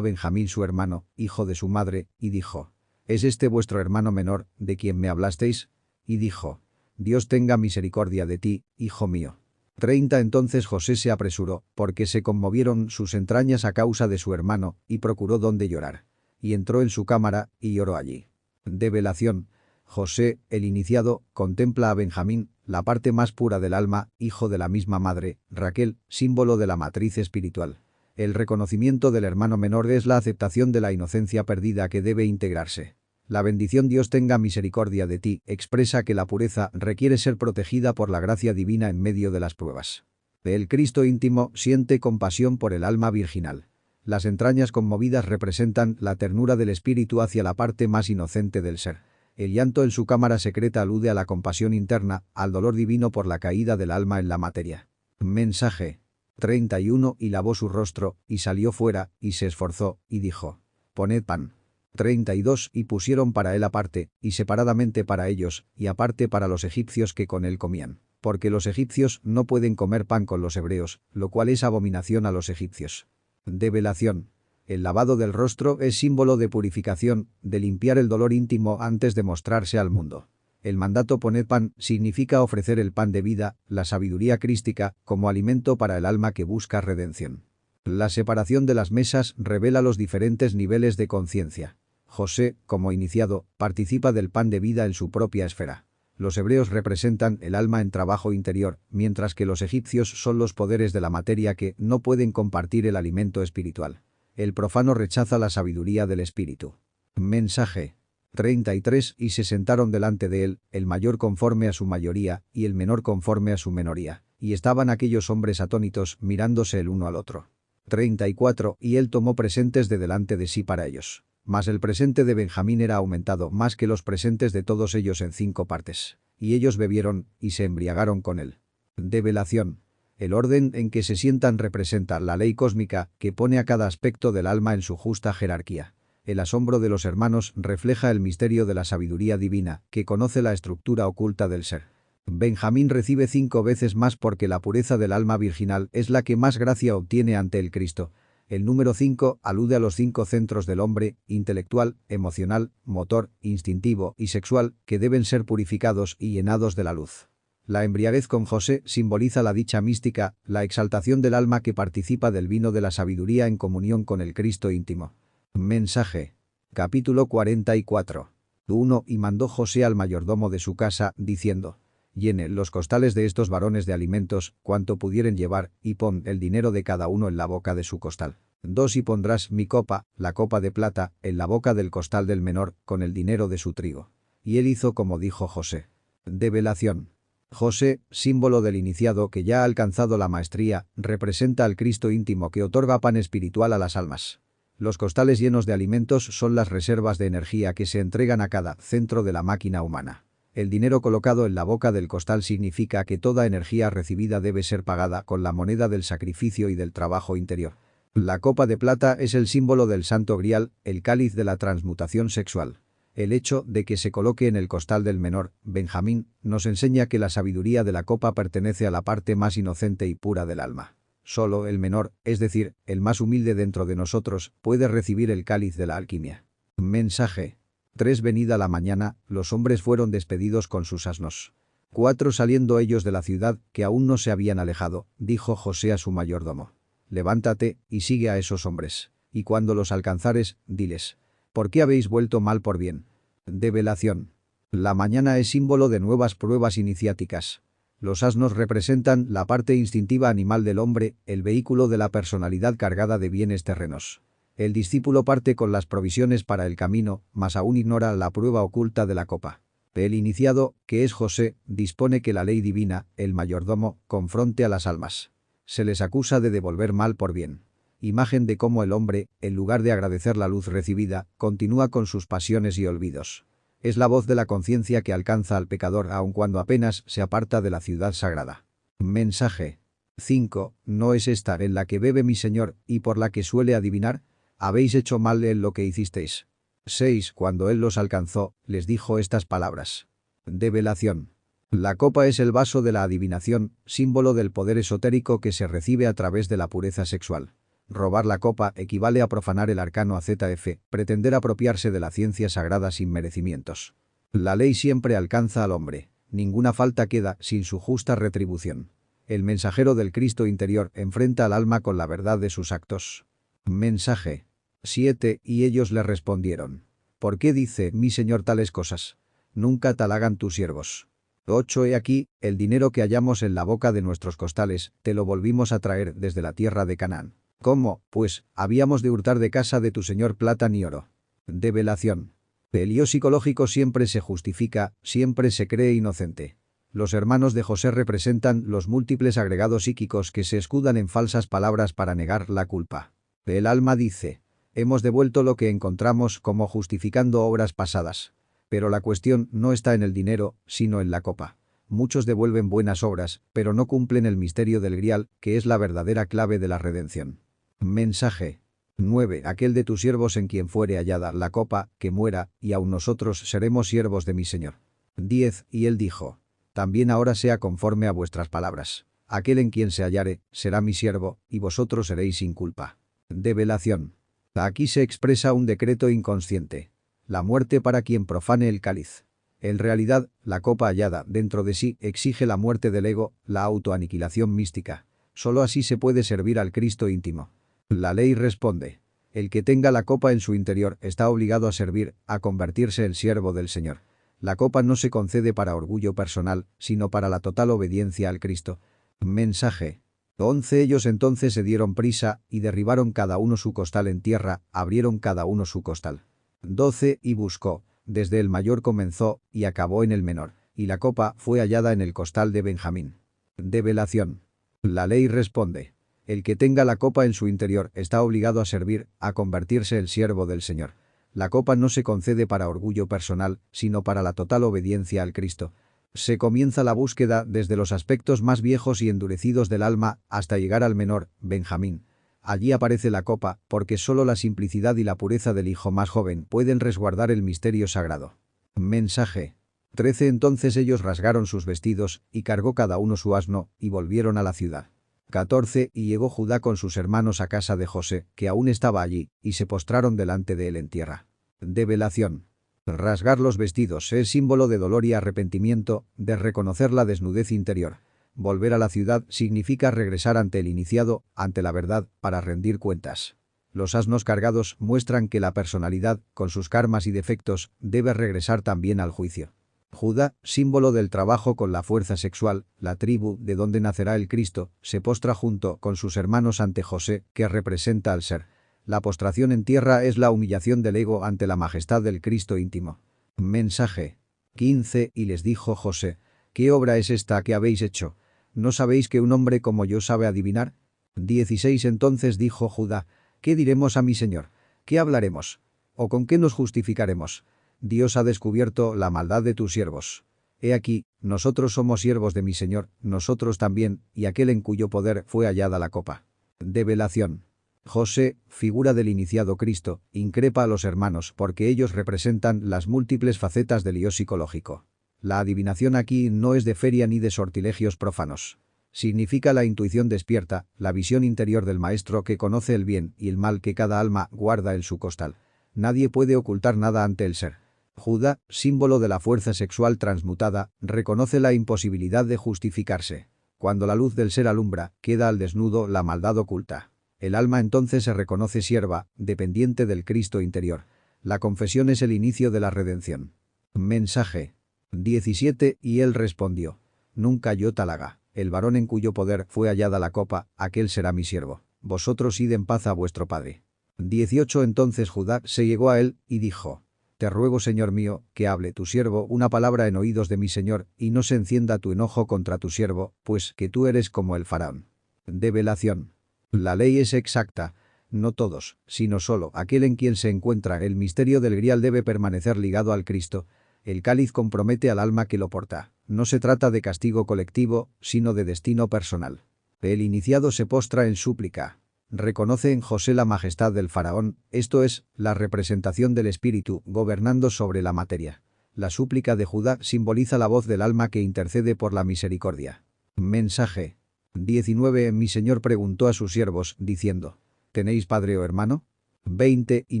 Benjamín su hermano, hijo de su madre, y dijo: ¿Es este vuestro hermano menor, de quien me hablasteis? Y dijo: Dios tenga misericordia de ti, hijo mío. 30. Entonces José se apresuró, porque se conmovieron sus entrañas a causa de su hermano, y procuró donde llorar. Y entró en su cámara, y lloró allí. Develación. José, el iniciado, contempla a Benjamín, la parte más pura del alma, hijo de la misma madre, Raquel, símbolo de la matriz espiritual. El reconocimiento del hermano menor es la aceptación de la inocencia perdida que debe integrarse. La bendición Dios tenga misericordia de ti expresa que la pureza requiere ser protegida por la gracia divina en medio de las pruebas. El Cristo íntimo siente compasión por el alma virginal. Las entrañas conmovidas representan la ternura del espíritu hacia la parte más inocente del ser. El llanto en su cámara secreta alude a la compasión interna, al dolor divino por la caída del alma en la materia. Mensaje 31. Y lavó su rostro, y salió fuera, y se esforzó, y dijo: Poned pan. 32. Y pusieron para él aparte, y separadamente para ellos, y aparte para los egipcios que con él comían. Porque los egipcios no pueden comer pan con los hebreos, lo cual es abominación a los egipcios. Develación. El lavado del rostro es símbolo de purificación, de limpiar el dolor íntimo antes de mostrarse al mundo. El mandato poned pan significa ofrecer el pan de vida, la sabiduría crística, como alimento para el alma que busca redención. La separación de las mesas revela los diferentes niveles de conciencia. José, como iniciado, participa del pan de vida en su propia esfera. Los hebreos representan el alma en trabajo interior, mientras que los egipcios son los poderes de la materia que no pueden compartir el alimento espiritual. El profano rechaza la sabiduría del espíritu. Mensaje 33. Y se sentaron delante de él, el mayor conforme a su mayoría, y el menor conforme a su menoría. Y estaban aquellos hombres atónitos, mirándose el uno al otro. 34. Y él tomó presentes de delante de sí para ellos. Mas el presente de Benjamín era aumentado más que los presentes de todos ellos en 5 partes. Y ellos bebieron, y se embriagaron con él. Develación. El orden en que se sientan representa la ley cósmica que pone a cada aspecto del alma en su justa jerarquía. El asombro de los hermanos refleja el misterio de la sabiduría divina, que conoce la estructura oculta del ser. Benjamín recibe 5 veces más porque la pureza del alma virginal es la que más gracia obtiene ante el Cristo. El número 5 alude a los 5 centros del hombre, intelectual, emocional, motor, instintivo y sexual, que deben ser purificados y llenados de la luz. La embriaguez con José simboliza la dicha mística, la exaltación del alma que participa del vino de la sabiduría en comunión con el Cristo íntimo. Mensaje. Capítulo 44. 1. Y mandó José al mayordomo de su casa, diciendo: Llene los costales de estos varones de alimentos, cuanto pudieren llevar, y pon el dinero de cada uno en la boca de su costal. 2. Y pondrás mi copa, la copa de plata, en la boca del costal del menor, con el dinero de su trigo. Y él hizo como dijo José. Develación. José, símbolo del iniciado que ya ha alcanzado la maestría, representa al Cristo íntimo que otorga pan espiritual a las almas. Los costales llenos de alimentos son las reservas de energía que se entregan a cada centro de la máquina humana. El dinero colocado en la boca del costal significa que toda energía recibida debe ser pagada con la moneda del sacrificio y del trabajo interior. La copa de plata es el símbolo del Santo Grial, el cáliz de la transmutación sexual. El hecho de que se coloque en el costal del menor, Benjamín, nos enseña que la sabiduría de la copa pertenece a la parte más inocente y pura del alma. Solo el menor, es decir, el más humilde dentro de nosotros, puede recibir el cáliz de la alquimia. Mensaje. 3. Venida la mañana, los hombres fueron despedidos con sus asnos. 4. Saliendo ellos de la ciudad, que aún no se habían alejado, dijo José a su mayordomo: Levántate, y sigue a esos hombres. Y cuando los alcanzares, diles: ¿Por qué habéis vuelto mal por bien? Develación. La mañana es símbolo de nuevas pruebas iniciáticas. Los asnos representan la parte instintiva animal del hombre, el vehículo de la personalidad cargada de bienes terrenos. El discípulo parte con las provisiones para el camino, mas aún ignora la prueba oculta de la copa. El iniciado, que es José, dispone que la ley divina, el mayordomo, confronte a las almas. Se les acusa de devolver mal por bien. Imagen de cómo el hombre, en lugar de agradecer la luz recibida, continúa con sus pasiones y olvidos. Es la voz de la conciencia que alcanza al pecador aun cuando apenas se aparta de la ciudad sagrada. Mensaje. 5. ¿No es esta en la que bebe mi señor y por la que suele adivinar? Habéis hecho mal en lo que hicisteis. 6. Cuando él los alcanzó, les dijo estas palabras. Develación. La copa es el vaso de la adivinación, símbolo del poder esotérico que se recibe a través de la pureza sexual. Robar la copa equivale a profanar el arcano AZF, pretender apropiarse de la ciencia sagrada sin merecimientos. La ley siempre alcanza al hombre. Ninguna falta queda sin su justa retribución. El mensajero del Cristo interior enfrenta al alma con la verdad de sus actos. Mensaje. 7. Y ellos le respondieron. ¿Por qué dice mi señor tales cosas? Nunca tal hagan tus siervos. 8. He aquí, el dinero que hallamos en la boca de nuestros costales, te lo volvimos a traer desde la tierra de Canaán. ¿Cómo, pues, habíamos de hurtar de casa de tu señor plata ni oro? Develación. El yo psicológico siempre se justifica, siempre se cree inocente. Los hermanos de José representan los múltiples agregados psíquicos que se escudan en falsas palabras para negar la culpa. El alma dice, hemos devuelto lo que encontramos como justificando obras pasadas. Pero la cuestión no está en el dinero, sino en la copa. Muchos devuelven buenas obras, pero no cumplen el misterio del grial, que es la verdadera clave de la redención. Mensaje. 9. Aquel de tus siervos en quien fuere hallada la copa, que muera, y aun nosotros seremos siervos de mi señor. 10. Y él dijo. También ahora sea conforme a vuestras palabras. Aquel en quien se hallare, será mi siervo, y vosotros seréis sin culpa. Develación. Aquí se expresa un decreto inconsciente. La muerte para quien profane el cáliz. En realidad, la copa hallada dentro de sí exige la muerte del ego, la autoaniquilación mística. Solo así se puede servir al Cristo íntimo. La ley responde. El que tenga la copa en su interior está obligado a servir, a convertirse en siervo del Señor. La copa no se concede para orgullo personal, sino para la total obediencia al Cristo. Mensaje. 11. Ellos entonces se dieron prisa y derribaron cada uno su costal en tierra, abrieron cada uno su costal. 12. Y buscó. Desde el mayor comenzó y acabó en el menor, y la copa fue hallada en el costal de Benjamín. Develación. La ley responde. El que tenga la copa en su interior está obligado a servir, a convertirse el siervo del Señor. La copa no se concede para orgullo personal, sino para la total obediencia al Cristo. Se comienza la búsqueda desde los aspectos más viejos y endurecidos del alma hasta llegar al menor, Benjamín. Allí aparece la copa, porque solo la simplicidad y la pureza del hijo más joven pueden resguardar el misterio sagrado. Mensaje. 13. Entonces ellos rasgaron sus vestidos, y cargó cada uno su asno, y volvieron a la ciudad. 14. Y llegó Judá con sus hermanos a casa de José, que aún estaba allí, y se postraron delante de él en tierra. Develación. Rasgar los vestidos es símbolo de dolor y arrepentimiento, de reconocer la desnudez interior. Volver a la ciudad significa regresar ante el iniciado, ante la verdad, para rendir cuentas. Los asnos cargados muestran que la personalidad, con sus karmas y defectos, debe regresar también al juicio. Judá, símbolo del trabajo con la fuerza sexual, la tribu de donde nacerá el Cristo, se postra junto con sus hermanos ante José, que representa al ser. La postración en tierra es la humillación del ego ante la majestad del Cristo íntimo. Mensaje. 15. Y les dijo José, ¿qué obra es esta que habéis hecho? ¿No sabéis que un hombre como yo sabe adivinar? 16. Entonces dijo Judá, ¿qué diremos a mi señor? ¿Qué hablaremos? ¿O con qué nos justificaremos? Dios ha descubierto la maldad de tus siervos. He aquí, nosotros somos siervos de mi señor, nosotros también, y aquel en cuyo poder fue hallada la copa. Develación. José, figura del iniciado Cristo, increpa a los hermanos porque ellos representan las múltiples facetas del yo psicológico. La adivinación aquí no es de feria ni de sortilegios profanos. Significa la intuición despierta, la visión interior del maestro que conoce el bien y el mal que cada alma guarda en su costal. Nadie puede ocultar nada ante el ser. Judá, símbolo de la fuerza sexual transmutada, reconoce la imposibilidad de justificarse. Cuando la luz del ser alumbra, queda al desnudo la maldad oculta. El alma entonces se reconoce sierva, dependiente del Cristo interior. La confesión es el inicio de la redención. Mensaje. 17. Y él respondió. Nunca yo tal haga. El varón en cuyo poder fue hallada la copa, aquel será mi siervo. Vosotros id en paz a vuestro padre. 18. Entonces Judá se llegó a él y dijo. Te ruego, señor mío, que hable tu siervo una palabra en oídos de mi señor, y no se encienda tu enojo contra tu siervo, pues que tú eres como el faraón. Develación. La ley es exacta. No todos, sino solo aquel en quien se encuentra el misterio del grial debe permanecer ligado al Cristo. El cáliz compromete al alma que lo porta. No se trata de castigo colectivo, sino de destino personal. El iniciado se postra en súplica. Reconoce en José la majestad del faraón, esto es, la representación del espíritu gobernando sobre la materia. La súplica de Judá simboliza la voz del alma que intercede por la misericordia. Mensaje 19. Mi señor preguntó a sus siervos, diciendo: ¿tenéis padre o hermano? 20. Y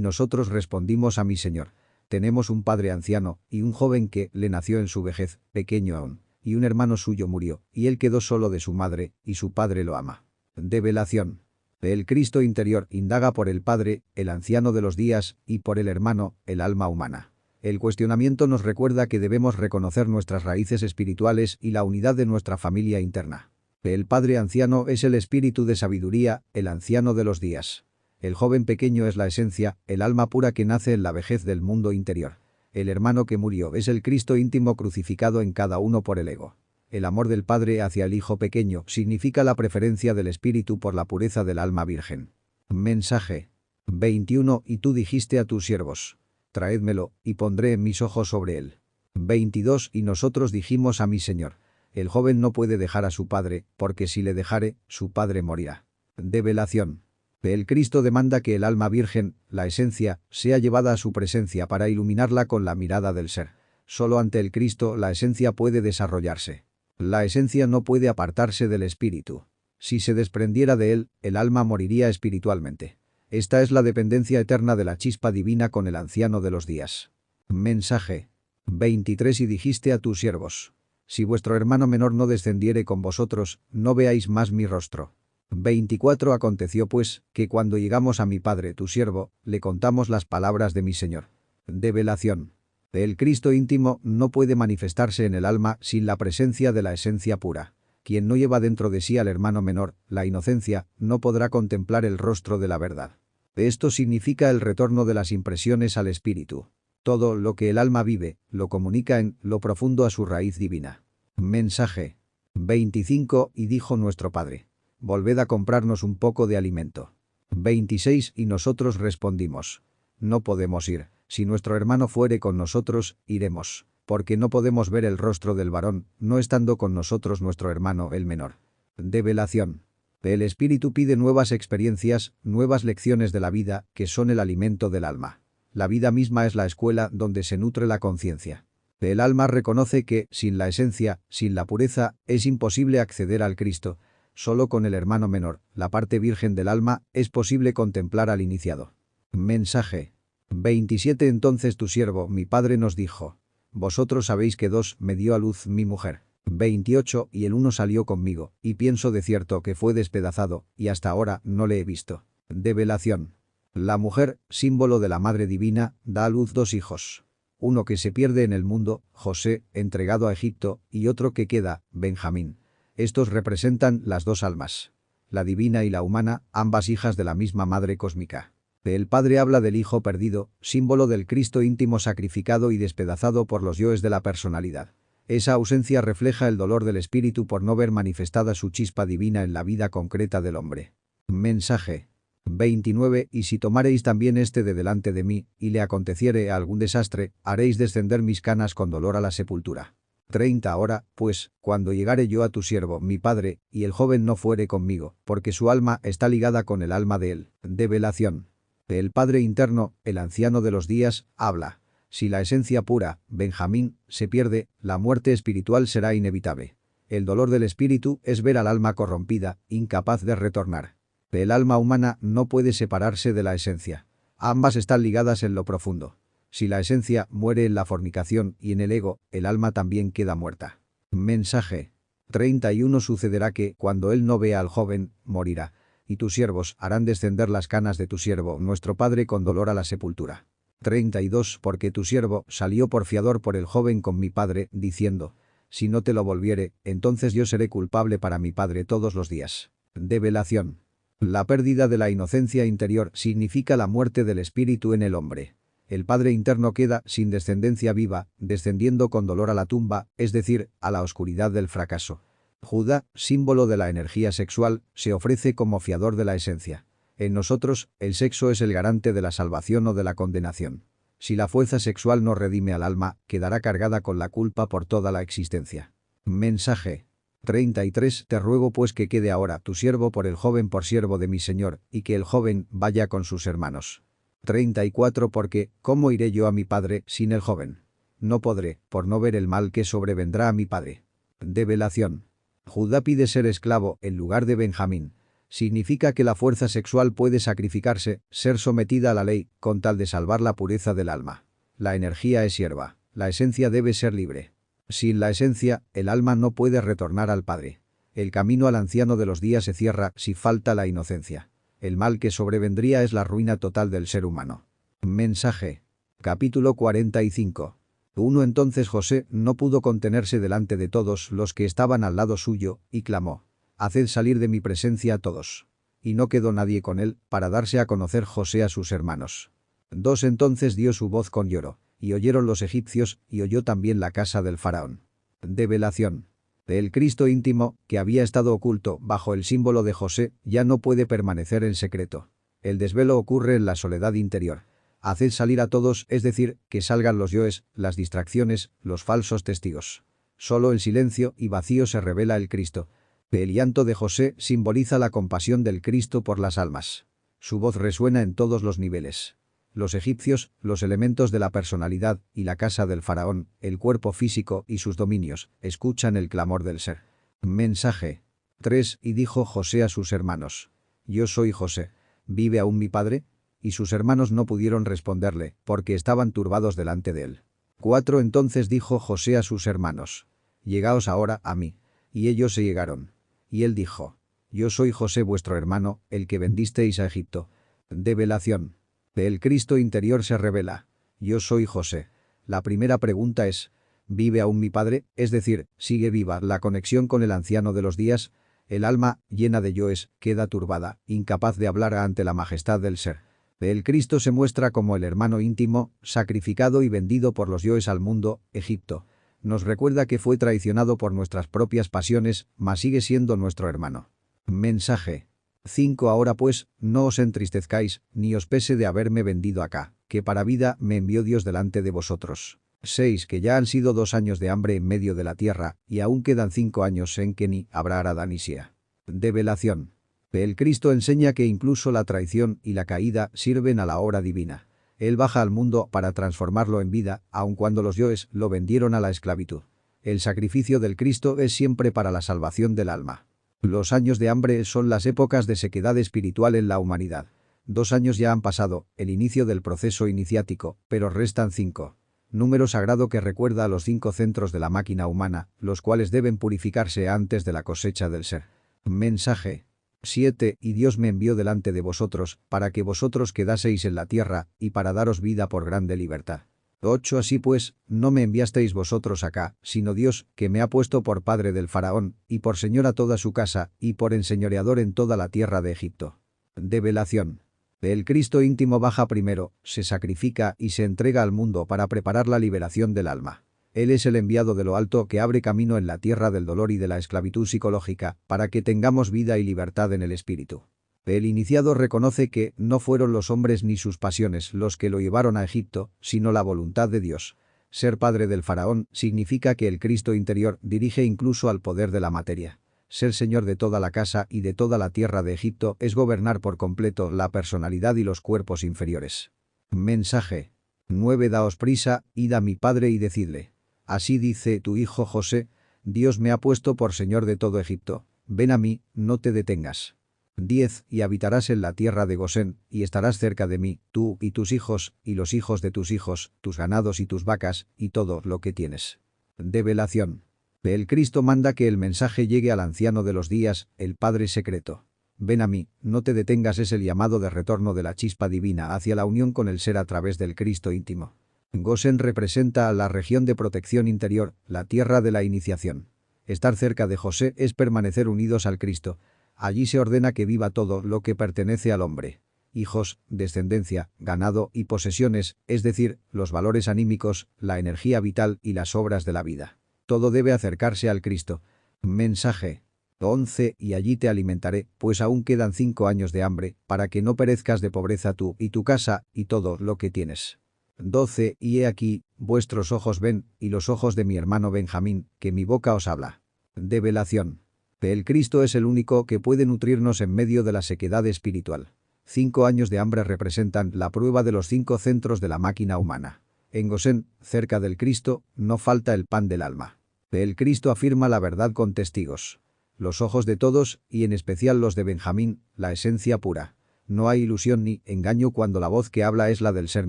nosotros respondimos a mi señor: tenemos un padre anciano, y un joven que le nació en su vejez, pequeño aún, y un hermano suyo murió, y él quedó solo de su madre, y su padre lo ama. Develación. El Cristo interior indaga por el Padre, el anciano de los días, y por el hermano, el alma humana. El cuestionamiento nos recuerda que debemos reconocer nuestras raíces espirituales y la unidad de nuestra familia interna. El Padre anciano es el espíritu de sabiduría, el anciano de los días. El joven pequeño es la esencia, el alma pura que nace en la vejez del mundo interior. El hermano que murió es el Cristo íntimo crucificado en cada uno por el ego. El amor del Padre hacia el Hijo pequeño significa la preferencia del Espíritu por la pureza del alma virgen. Mensaje 21. Y tú dijiste a tus siervos: traédmelo, y pondré mis ojos sobre él. 22. Y nosotros dijimos a mi Señor: el joven no puede dejar a su padre, porque si le dejare, su padre morirá. Develación. El Cristo demanda que el alma virgen, la esencia, sea llevada a su presencia para iluminarla con la mirada del ser. Solo ante el Cristo la esencia puede desarrollarse. La esencia no puede apartarse del espíritu. Si se desprendiera de él, el alma moriría espiritualmente. Esta es la dependencia eterna de la chispa divina con el anciano de los días. Mensaje 23. Y dijiste a tus siervos: si vuestro hermano menor no descendiere con vosotros, no veáis más mi rostro. 24. Aconteció pues, que cuando llegamos a mi padre tu siervo, le contamos las palabras de mi Señor. Develación. El Cristo íntimo no puede manifestarse en el alma sin la presencia de la esencia pura. Quien no lleva dentro de sí al hermano menor, la inocencia, no podrá contemplar el rostro de la verdad. Esto significa el retorno de las impresiones al espíritu. Todo lo que el alma vive, lo comunica en lo profundo a su raíz divina. Mensaje 25. Y dijo nuestro Padre: volved a comprarnos un poco de alimento. 26. Y nosotros respondimos: no podemos ir. Si nuestro hermano fuere con nosotros, iremos, porque no podemos ver el rostro del varón, no estando con nosotros nuestro hermano el menor. Develación. El espíritu pide nuevas experiencias, nuevas lecciones de la vida, que son el alimento del alma. La vida misma es la escuela donde se nutre la conciencia. El alma reconoce que, sin la esencia, sin la pureza, es imposible acceder al Cristo. Solo con el hermano menor, la parte virgen del alma, es posible contemplar al iniciado. Mensaje 27. Entonces tu siervo, mi padre, nos dijo: vosotros sabéis que dos me dio a luz mi mujer. 28. Y el uno salió conmigo, y pienso de cierto que fue despedazado, y hasta ahora no le he visto. Develación. La mujer, símbolo de la Madre Divina, da a luz dos hijos. Uno que se pierde en el mundo, José, entregado a Egipto, y otro que queda, Benjamín. Estos representan las dos almas. La divina y la humana, ambas hijas de la misma Madre Cósmica. El Padre habla del Hijo perdido, símbolo del Cristo íntimo sacrificado y despedazado por los yoes de la personalidad. Esa ausencia refleja el dolor del espíritu por no ver manifestada su chispa divina en la vida concreta del hombre. Mensaje 29. Y si tomareis también este de delante de mí, y le aconteciere algún desastre, haréis descender mis canas con dolor a la sepultura. 30. Ahora, pues, cuando llegare yo a tu siervo, mi padre, y el joven no fuere conmigo, porque su alma está ligada con el alma de él. Develación. El Padre interno, el anciano de los días, habla. Si la esencia pura, Benjamín, se pierde, la muerte espiritual será inevitable. El dolor del espíritu es ver al alma corrompida, incapaz de retornar. El alma humana no puede separarse de la esencia. Ambas están ligadas en lo profundo. Si la esencia muere en la fornicación y en el ego, el alma también queda muerta. Mensaje 31. Sucederá que, cuando él no vea al joven, morirá. Y tus siervos harán descender las canas de tu siervo, nuestro padre, con dolor a la sepultura. 32. Porque tu siervo salió por fiador por el joven con mi padre, diciendo: si no te lo volviere, entonces yo seré culpable para mi padre todos los días. Develación. La pérdida de la inocencia interior significa la muerte del espíritu en el hombre. El Padre interno queda sin descendencia viva, descendiendo con dolor a la tumba, es decir, a la oscuridad del fracaso. Judá, símbolo de la energía sexual, se ofrece como fiador de la esencia. En nosotros, el sexo es el garante de la salvación o de la condenación. Si la fuerza sexual no redime al alma, quedará cargada con la culpa por toda la existencia. Mensaje 33 Te ruego pues que quede ahora tu siervo por el joven por siervo de mi señor, y que el joven vaya con sus hermanos. 34 Porque, ¿cómo iré yo a mi padre sin el joven? No podré, por no ver el mal que sobrevendrá a mi padre. Develación. Judá pide ser esclavo en lugar de Benjamín. Significa que la fuerza sexual puede sacrificarse, ser sometida a la ley, con tal de salvar la pureza del alma. La energía es sierva, la esencia debe ser libre. Sin la esencia, el alma no puede retornar al Padre. El camino al anciano de los días se cierra si falta la inocencia. El mal que sobrevendría es la ruina total del ser humano. Mensaje. Capítulo 45. 1 Entonces José no pudo contenerse delante de todos los que estaban al lado suyo, y clamó: «Haced salir de mi presencia a todos». Y no quedó nadie con él, para darse a conocer José a sus hermanos. 2 Entonces dio su voz con lloro, y oyeron los egipcios, y oyó también la casa del faraón. Develación. El Cristo íntimo, que había estado oculto bajo el símbolo de José, ya no puede permanecer en secreto. El desvelo ocurre en la soledad interior. Haced salir a todos, es decir, que salgan los yoes, las distracciones, los falsos testigos. Solo en silencio y vacío se revela el Cristo. El llanto de José simboliza la compasión del Cristo por las almas. Su voz resuena en todos los niveles. Los egipcios, los elementos de la personalidad y la casa del faraón, el cuerpo físico y sus dominios, escuchan el clamor del ser. Mensaje. 3 Y dijo José a sus hermanos: «Yo soy José. ¿Vive aún mi padre?». Y sus hermanos no pudieron responderle, porque estaban turbados delante de él. 4 Entonces dijo José a sus hermanos: «Llegaos ahora a mí». Y ellos se llegaron. Y él dijo: «Yo soy José vuestro hermano, el que vendisteis a Egipto». Develación. El Cristo interior se revela. Yo soy José. La primera pregunta es: ¿vive aún mi padre? Es decir, ¿sigue viva la conexión con el anciano de los días? El alma, llena de yoes, queda turbada, incapaz de hablar ante la majestad del ser. El Cristo se muestra como el hermano íntimo, sacrificado y vendido por los yoes al mundo, Egipto. Nos recuerda que fue traicionado por nuestras propias pasiones, mas sigue siendo nuestro hermano. Mensaje. 5 Ahora pues, no os entristezcáis, ni os pese de haberme vendido acá, que para vida me envió Dios delante de vosotros. 6 Que ya han sido 2 años de hambre en medio de la tierra, y aún quedan 5 años en que ni habrá Aradánisia. Develación. El Cristo enseña que incluso la traición y la caída sirven a la obra divina. Él baja al mundo para transformarlo en vida, aun cuando los yoes lo vendieron a la esclavitud. El sacrificio del Cristo es siempre para la salvación del alma. Los años de hambre son las épocas de sequedad espiritual en la humanidad. 2 años ya han pasado, el inicio del proceso iniciático, pero restan 5. Número sagrado que recuerda a los 5 centros de la máquina humana, los cuales deben purificarse antes de la cosecha del ser. Mensaje. 7 Y Dios me envió delante de vosotros, para que vosotros quedaseis en la tierra, y para daros vida por grande libertad. 8 Así pues, no me enviasteis vosotros acá, sino Dios, que me ha puesto por padre del faraón, y por señor a toda su casa, y por enseñoreador en toda la tierra de Egipto. Develación. El Cristo íntimo baja primero, se sacrifica y se entrega al mundo para preparar la liberación del alma. Él es el enviado de lo alto que abre camino en la tierra del dolor y de la esclavitud psicológica, para que tengamos vida y libertad en el espíritu. El iniciado reconoce que no fueron los hombres ni sus pasiones los que lo llevaron a Egipto, sino la voluntad de Dios. Ser padre del faraón significa que el Cristo interior dirige incluso al poder de la materia. Ser señor de toda la casa y de toda la tierra de Egipto es gobernar por completo la personalidad y los cuerpos inferiores. Mensaje. 9 Daos prisa, id a mi padre y decidle: así dice tu hijo José, Dios me ha puesto por señor de todo Egipto. Ven a mí, no te detengas. 10 Y habitarás en la tierra de Gosén, y estarás cerca de mí, tú y tus hijos, y los hijos de tus hijos, tus ganados y tus vacas, y todo lo que tienes. Develación. El Cristo manda que el mensaje llegue al anciano de los días, el Padre secreto. Ven a mí, no te detengas es el llamado de retorno de la chispa divina hacia la unión con el ser a través del Cristo íntimo. Gosén representa a la región de protección interior, la tierra de la iniciación. Estar cerca de José es permanecer unidos al Cristo. Allí se ordena que viva todo lo que pertenece al hombre. Hijos, descendencia, ganado y posesiones, es decir, los valores anímicos, la energía vital y las obras de la vida. Todo debe acercarse al Cristo. Mensaje. 11 Y allí te alimentaré, pues aún quedan 5 años de hambre, para que no perezcas de pobreza tú y tu casa y todo lo que tienes. 12 Y he aquí, vuestros ojos ven, y los ojos de mi hermano Benjamín, que mi boca os habla. Develación. El Cristo es el único que puede nutrirnos en medio de la sequedad espiritual. 5 años de hambre representan la prueba de los 5 centros de la máquina humana. En Gosén, cerca del Cristo, no falta el pan del alma. El Cristo afirma la verdad con testigos. Los ojos de todos, y en especial los de Benjamín, la esencia pura. No hay ilusión ni engaño cuando la voz que habla es la del ser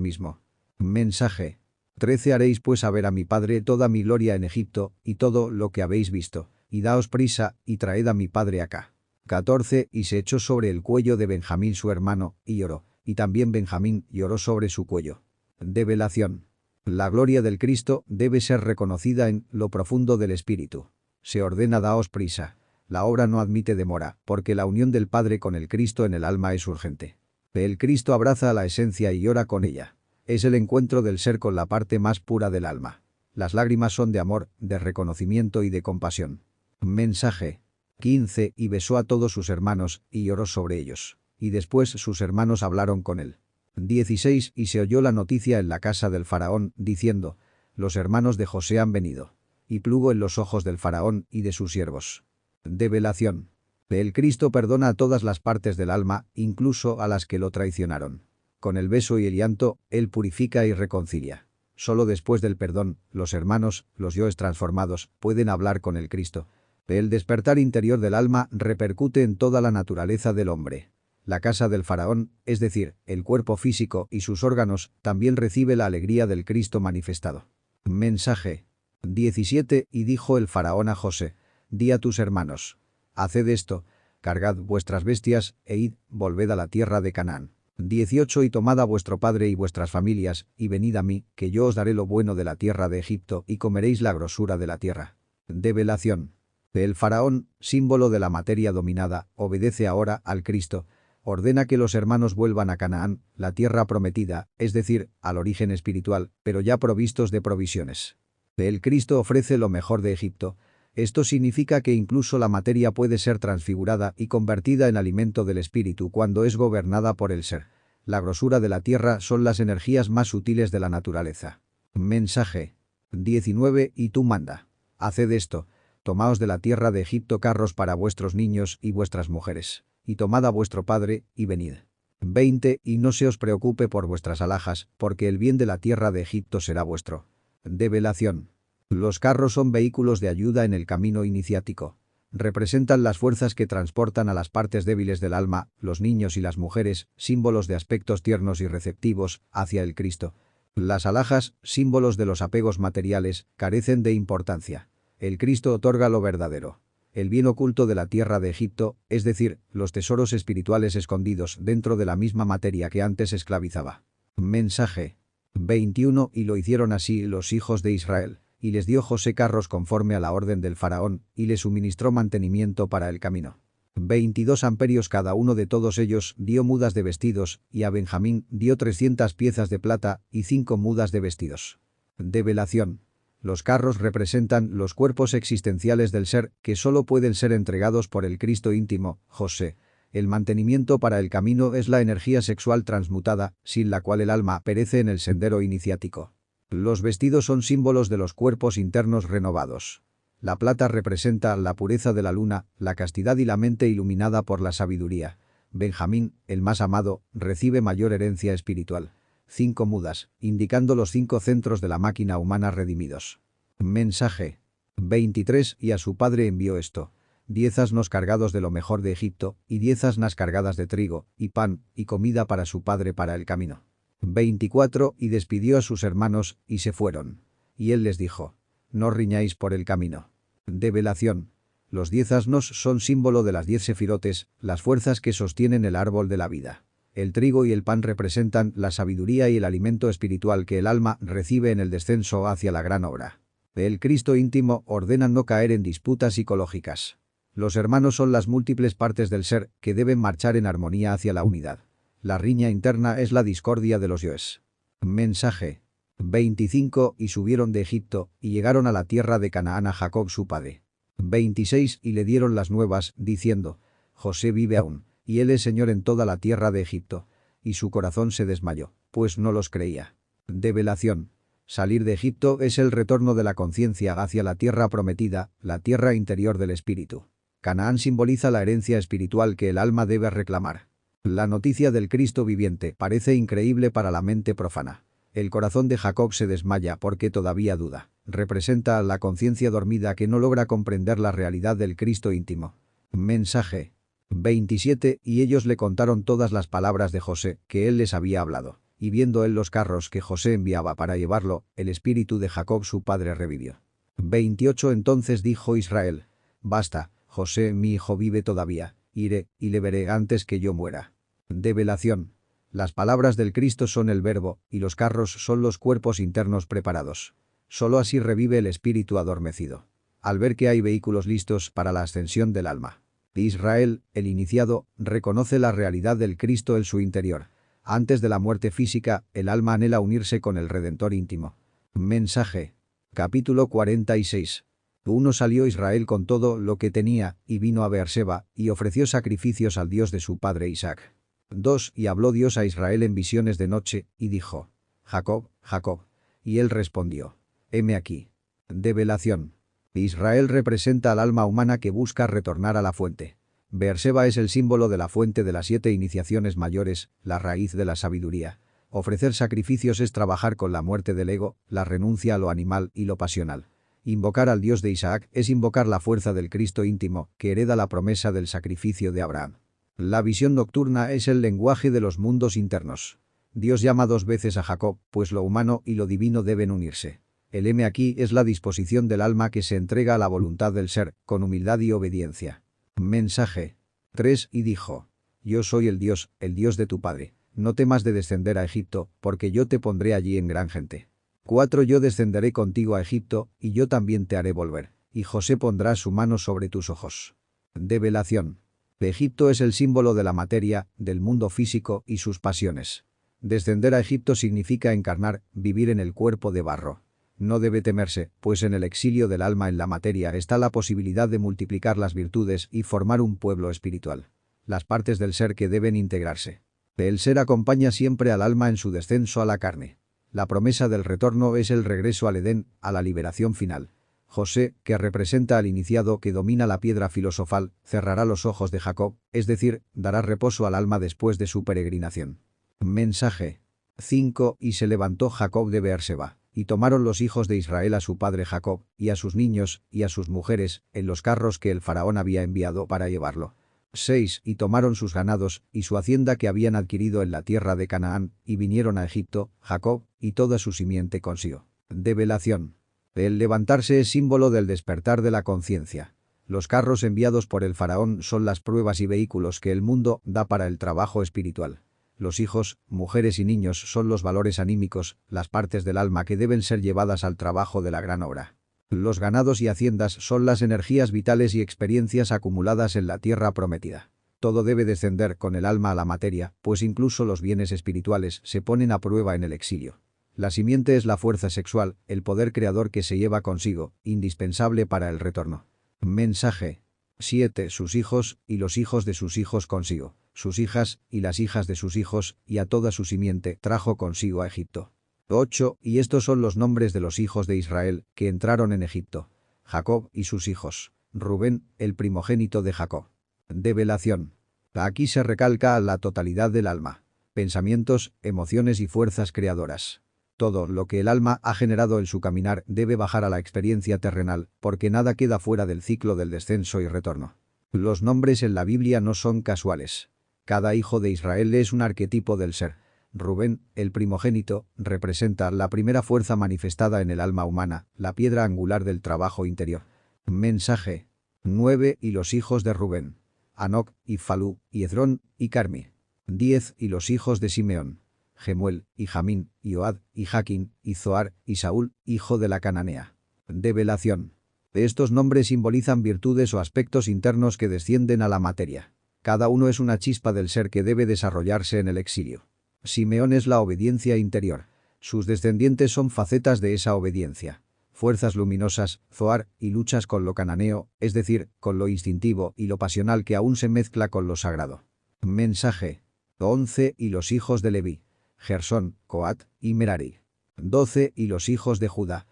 mismo. Mensaje. 13 Haréis pues saber a mi padre toda mi gloria en Egipto, y todo lo que habéis visto, y daos prisa, y traed a mi padre acá. 14 Y se echó sobre el cuello de Benjamín su hermano, y lloró, y también Benjamín lloró sobre su cuello. Develación. La gloria del Cristo debe ser reconocida en lo profundo del Espíritu. Se ordena daos prisa. La obra no admite demora, porque la unión del Padre con el Cristo en el alma es urgente. El Cristo abraza a la esencia y llora con ella. Es el encuentro del ser con la parte más pura del alma. Las lágrimas son de amor, de reconocimiento y de compasión. Mensaje. 15 Y besó a todos sus hermanos, y lloró sobre ellos. Y después sus hermanos hablaron con él. 16 Y se oyó la noticia en la casa del faraón, diciendo: los hermanos de José han venido. Y plugo en los ojos del faraón y de sus siervos. Develación. El Cristo perdona a todas las partes del alma, incluso a las que lo traicionaron. Con el beso y el llanto, él purifica y reconcilia. Solo después del perdón, los hermanos, los yoes transformados, pueden hablar con el Cristo. El despertar interior del alma repercute en toda la naturaleza del hombre. La casa del faraón, es decir, el cuerpo físico y sus órganos, también recibe la alegría del Cristo manifestado. Mensaje. 17 Y dijo el faraón a José: di a tus hermanos: haced esto, cargad vuestras bestias, e id, volved a la tierra de Canaán. 18 Y tomad a vuestro padre y vuestras familias, y venid a mí, que yo os daré lo bueno de la tierra de Egipto, y comeréis la grosura de la tierra. Develación. El faraón, símbolo de la materia dominada, obedece ahora al Cristo. Ordena que los hermanos vuelvan a Canaán, la tierra prometida, es decir, al origen espiritual, pero ya provistos de provisiones. El Cristo ofrece lo mejor de Egipto. Esto significa que incluso la materia puede ser transfigurada y convertida en alimento del espíritu cuando es gobernada por el ser. La grosura de la tierra son las energías más sutiles de la naturaleza. Mensaje. 19 Y tú manda: haced esto. Tomaos de la tierra de Egipto carros para vuestros niños y vuestras mujeres, y tomad a vuestro padre, y venid. 20 Y no se os preocupe por vuestras alhajas, porque el bien de la tierra de Egipto será vuestro. Develación. Los carros son vehículos de ayuda en el camino iniciático. Representan las fuerzas que transportan a las partes débiles del alma, los niños y las mujeres, símbolos de aspectos tiernos y receptivos, hacia el Cristo. Las alhajas, símbolos de los apegos materiales, carecen de importancia. El Cristo otorga lo verdadero. El bien oculto de la tierra de Egipto, es decir, los tesoros espirituales escondidos dentro de la misma materia que antes esclavizaba. Mensaje. 21 Y lo hicieron así los hijos de Israel, y les dio José carros conforme a la orden del faraón, y les suministró mantenimiento para el camino. 22 amperios cada uno de todos ellos dio mudas de vestidos, y a Benjamín dio 300 piezas de plata y 5 mudas de vestidos. Develación. Los carros representan los cuerpos existenciales del ser que solo pueden ser entregados por el Cristo íntimo, José. El mantenimiento para el camino es la energía sexual transmutada, sin la cual el alma perece en el sendero iniciático. Los vestidos son símbolos de los cuerpos internos renovados. La plata representa la pureza de la luna, la castidad y la mente iluminada por la sabiduría. Benjamín, el más amado, recibe mayor herencia espiritual. 5 mudas, indicando los 5 centros de la máquina humana redimidos. Mensaje. 23 Y a su padre envió esto: 10 asnos cargados de lo mejor de Egipto, y 10 asnas cargadas de trigo, y pan, y comida para su padre para el camino. 24 Y despidió a sus hermanos, y se fueron. Y él les dijo: no riñáis por el camino. Develación. Los 10 asnos son símbolo de las 10 sefirotes, las fuerzas que sostienen el árbol de la vida. El trigo y el pan representan la sabiduría y el alimento espiritual que el alma recibe en el descenso hacia la gran obra. El Cristo íntimo ordena no caer en disputas psicológicas. Los hermanos son las múltiples partes del ser que deben marchar en armonía hacia la unidad. La riña interna es la discordia de los yoes. Mensaje. 25 Y subieron de Egipto, y llegaron a la tierra de Canaán a Jacob su padre. 26 Y le dieron las nuevas, diciendo: José vive aún, y él es señor en toda la tierra de Egipto. Y su corazón se desmayó, pues no los creía. Develación. Salir de Egipto es el retorno de la conciencia hacia la tierra prometida, la tierra interior del espíritu. Canaán simboliza la herencia espiritual que el alma debe reclamar. La noticia del Cristo viviente parece increíble para la mente profana. El corazón de Jacob se desmaya porque todavía duda. Representa a la conciencia dormida que no logra comprender la realidad del Cristo íntimo. Mensaje 27. Y ellos le contaron todas las palabras de José, que él les había hablado. Y viendo él los carros que José enviaba para llevarlo, el espíritu de Jacob su padre revivió. 28. Entonces dijo Israel: basta, José mi hijo vive todavía, iré, y le veré antes que yo muera. Develación. Las palabras del Cristo son el verbo, y los carros son los cuerpos internos preparados. Solo así revive el espíritu adormecido. Al ver que hay vehículos listos para la ascensión del alma. Israel, el iniciado, reconoce la realidad del Cristo en su interior. Antes de la muerte física, el alma anhela unirse con el Redentor íntimo. Mensaje. Capítulo 46. 1. Salió Israel con todo lo que tenía, y vino a Beerseba, y ofreció sacrificios al Dios de su padre Isaac. 2. Y habló Dios a Israel en visiones de noche, y dijo: Jacob, Jacob. Y él respondió: heme aquí. Develación. Israel representa al alma humana que busca retornar a la fuente. Beerseba es el símbolo de la fuente de las 7 iniciaciones mayores, la raíz de la sabiduría. Ofrecer sacrificios es trabajar con la muerte del ego, la renuncia a lo animal y lo pasional. Invocar al Dios de Isaac es invocar la fuerza del Cristo íntimo, que hereda la promesa del sacrificio de Abraham. La visión nocturna es el lenguaje de los mundos internos. Dios llama 2 veces a Jacob, pues lo humano y lo divino deben unirse. El heme aquí es la disposición del alma que se entrega a la voluntad del ser, con humildad y obediencia. Mensaje 3. Y dijo: yo soy el Dios de tu padre. No temas de descender a Egipto, porque yo te pondré allí en gran gente. 4. Yo descenderé contigo a Egipto, y yo también te haré volver, y José pondrá su mano sobre tus ojos. Develación. Egipto es el símbolo de la materia, del mundo físico y sus pasiones. Descender a Egipto significa encarnar, vivir en el cuerpo de barro. No debe temerse, pues en el exilio del alma en la materia está la posibilidad de multiplicar las virtudes y formar un pueblo espiritual. Las partes del ser que deben integrarse. El ser acompaña siempre al alma en su descenso a la carne. La promesa del retorno es el regreso al Edén, a la liberación final. José, que representa al iniciado que domina la piedra filosofal, cerrará los ojos de Jacob, es decir, dará reposo al alma después de su peregrinación. Mensaje 5. Y se levantó Jacob de Beerseba. Y tomaron los hijos de Israel a su padre Jacob, y a sus niños, y a sus mujeres, en los carros que el faraón había enviado para llevarlo. 6. Y tomaron sus ganados, y su hacienda que habían adquirido en la tierra de Canaán, y vinieron a Egipto, Jacob, y toda su simiente consigo. Develación. El levantarse es símbolo del despertar de la conciencia. Los carros enviados por el faraón son las pruebas y vehículos que el mundo da para el trabajo espiritual. Los hijos, mujeres y niños son los valores anímicos, las partes del alma que deben ser llevadas al trabajo de la gran obra. Los ganados y haciendas son las energías vitales y experiencias acumuladas en la tierra prometida. Todo debe descender con el alma a la materia, pues incluso los bienes espirituales se ponen a prueba en el exilio. La simiente es la fuerza sexual, el poder creador que se lleva consigo, indispensable para el retorno. Mensaje 7. Sus hijos, y los hijos de sus hijos consigo. Sus hijas, y las hijas de sus hijos, y a toda su simiente, trajo consigo a Egipto. 8. Y estos son los nombres de los hijos de Israel, que entraron en Egipto. Jacob y sus hijos. Rubén, el primogénito de Jacob. Develación. Aquí se recalca la totalidad del alma. Pensamientos, emociones y fuerzas creadoras. Todo lo que el alma ha generado en su caminar debe bajar a la experiencia terrenal, porque nada queda fuera del ciclo del descenso y retorno. Los nombres en la Biblia no son casuales. Cada hijo de Israel es un arquetipo del ser. Rubén, el primogénito, representa la primera fuerza manifestada en el alma humana, la piedra angular del trabajo interior. Mensaje 9. Y los hijos de Rubén. Anoc, y Falú, y Hezrón, y Carmi. 10. Y los hijos de Simeón. Gemuel, y Jamín, y Ohad, y Jaquín, y Zoar, y Saúl, hijo de la cananea. Develación. Estos nombres simbolizan virtudes o aspectos internos que descienden a la materia. Cada uno es una chispa del ser que debe desarrollarse en el exilio. Simeón es la obediencia interior. Sus descendientes son facetas de esa obediencia. Fuerzas luminosas, Zoar, y luchas con lo cananeo, es decir, con lo instintivo y lo pasional que aún se mezcla con lo sagrado. Mensaje 11. Y los hijos de Leví. Gersón, Coat, y Merari. 12 y los hijos de Judá,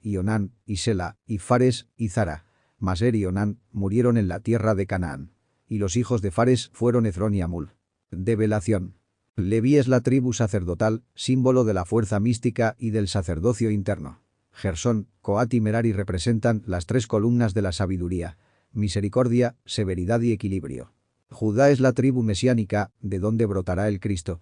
y Onán, y Sela, y Fares, y Zara. Mas y Onán murieron en la tierra de Canaán. Y los hijos de Fares fueron Hezrón y Amul. Develación. Leví es la tribu sacerdotal, símbolo de la fuerza mística y del sacerdocio interno. Gersón, Coat y Merari representan las tres columnas de la sabiduría: misericordia, severidad y equilibrio. Judá es la tribu mesiánica, de donde brotará el Cristo.